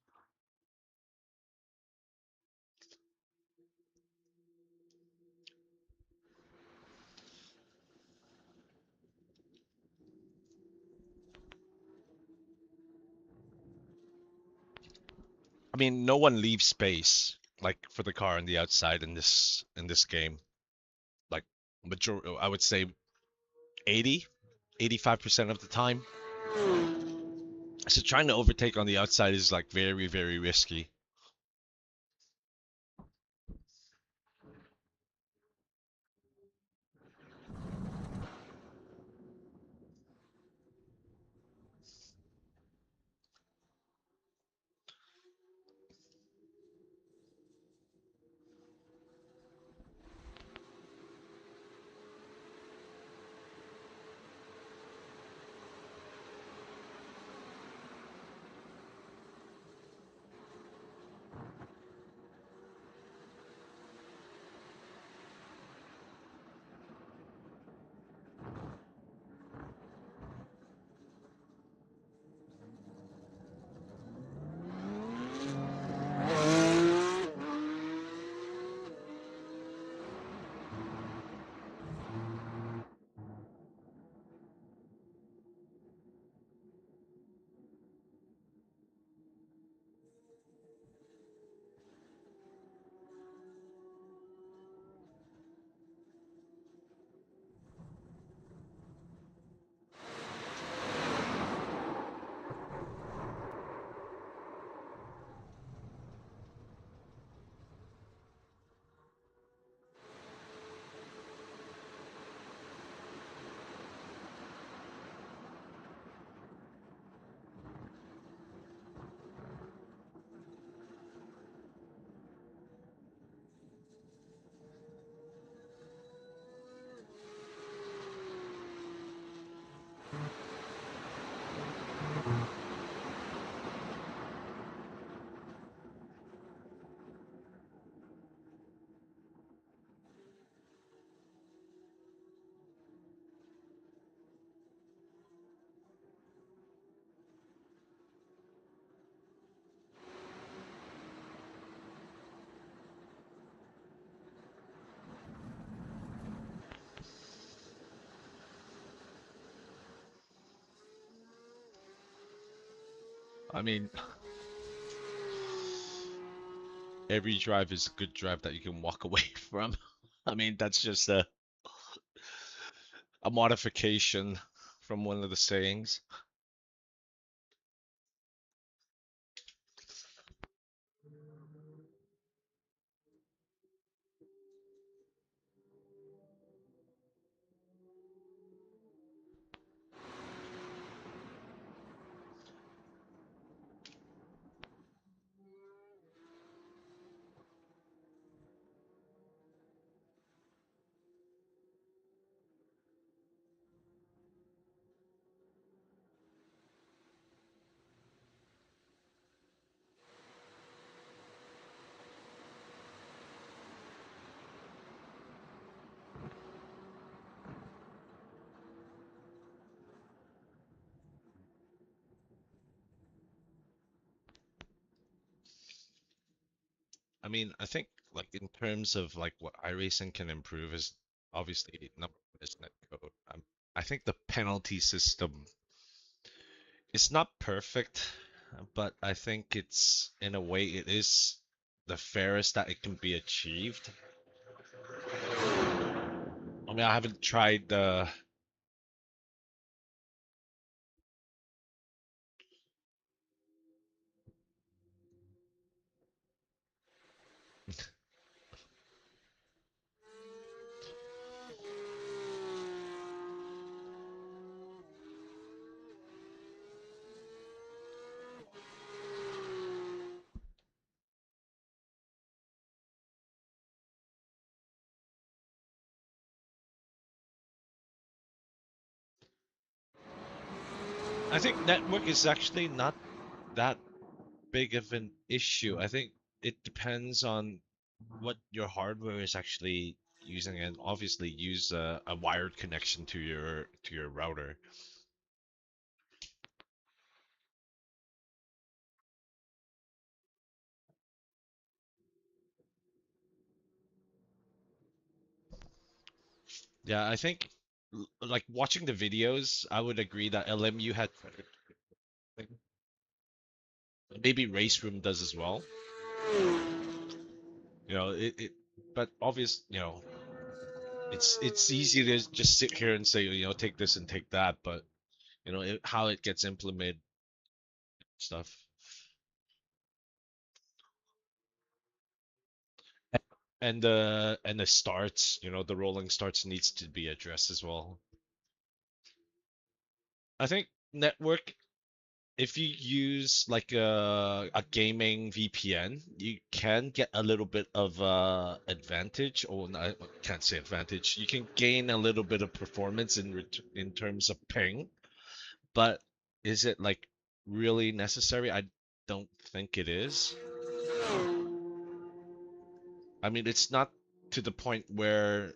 I mean, no one leaves space like for the car on the outside in this game. Like I would say 80, 85% of the time. So trying to overtake on the outside is like very, very risky. I mean, every drive is a good drive that you can walk away from. I mean, that's just a modification from one of the sayings. I mean, I think like in terms of like what iRacing can improve is obviously number one is netcode. I think the penalty system is not perfect, but I think it's in a way it is the fairest that it can be achieved. I mean, I haven't tried the. I think network is actually not that big of an issue. I think it depends on what your hardware is actually using, and obviously use a wired connection to your router. Yeah, I think like watching the videos, I would agree that LMU had better. Maybe Race Room does as well. It but obvious, it's easy to just sit here and say, take this and take that, but how it gets implemented stuff. And the starts, the rolling starts needs to be addressed as well. I think network, if you use like a gaming VPN, you can get a little bit of advantage, or no, I can't say advantage. You can gain a little bit of performance in terms of ping, but is it like really necessary? I don't think it is. I mean, it's not to the point where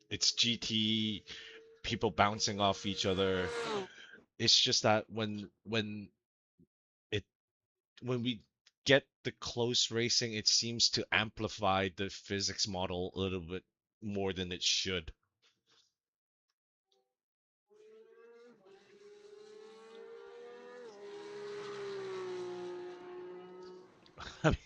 it's GT, people bouncing off each other. It's just that it when we get the close racing, it seems to amplify the physics model a little bit more than it should. I mean,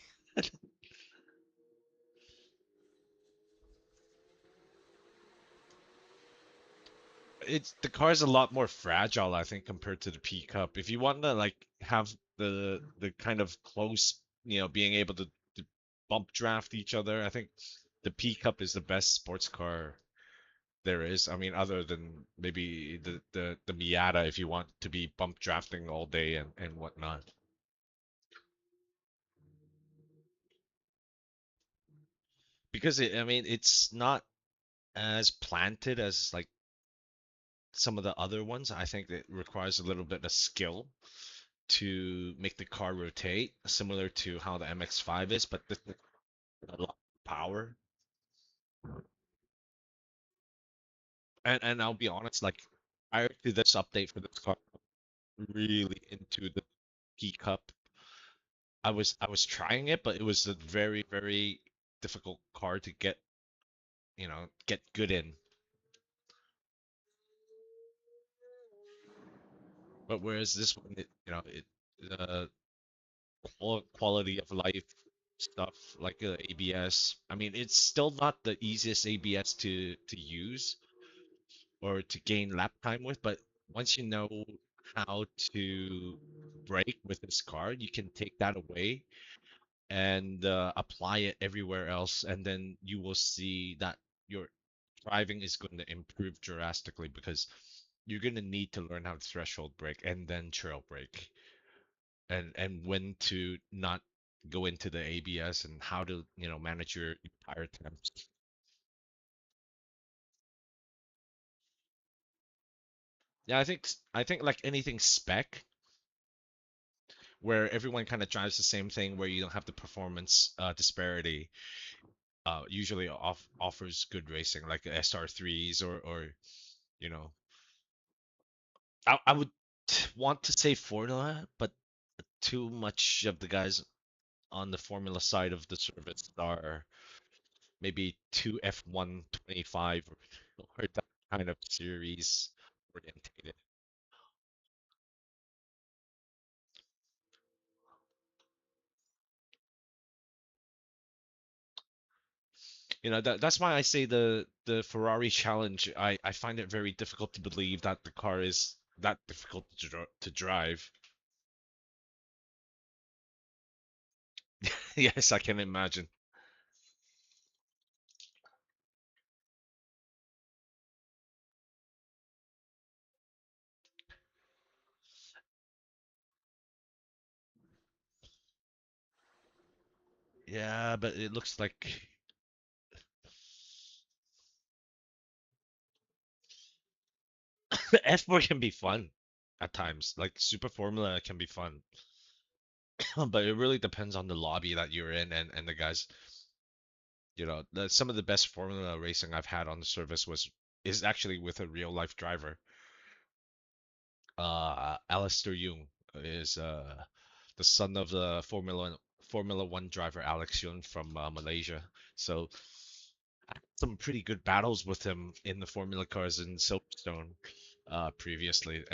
the car is a lot more fragile, I think, compared to the P Cup. If you want to like have the kind of close, being able to bump draft each other, I think the P Cup is the best sports car there is. I mean, other than maybe the Miata, if you want to be bump drafting all day and whatnot. Because I mean, it's not as planted as like some of the other ones. I think it requires a little bit of skill to make the car rotate, similar to how the MX-5 is, but this is a lot of power. And I'll be honest, like prior to this update for this car, really into the P Cup. I was trying it, but it was a very, very difficult car to get good in. But whereas this one, uh, quality of life stuff like ABS. I mean, it's still not the easiest ABS to use or to gain lap time with, but once you know how to brake with this car, you can take that away and apply it everywhere else, and then you will see that your driving is going to improve drastically because you're going to need to learn how to threshold brake and then trail brake and when to not go into the ABS and how to manage your tire temps. Yeah, I think like anything spec where everyone kind of drives the same thing where you don't have the performance disparity usually offers good racing like SR3s or you know I would want to say Formula, but too much of the guys on the Formula side of the service are maybe two F1 25 or that kind of series orientated. That's why I say the Ferrari challenge, I find it very difficult to believe that the car is that difficult to drive. Yes, I can imagine. Yeah, but it looks like F4 can be fun at times. Like Super Formula can be fun. But it really depends on the lobby that you're in and the guys. Some of the best Formula racing I've had on the service is actually with a real life driver. Alistair Young is the son of the Formula One driver Alex Young from Malaysia. So some pretty good battles with him in the Formula cars in Silverstone previously.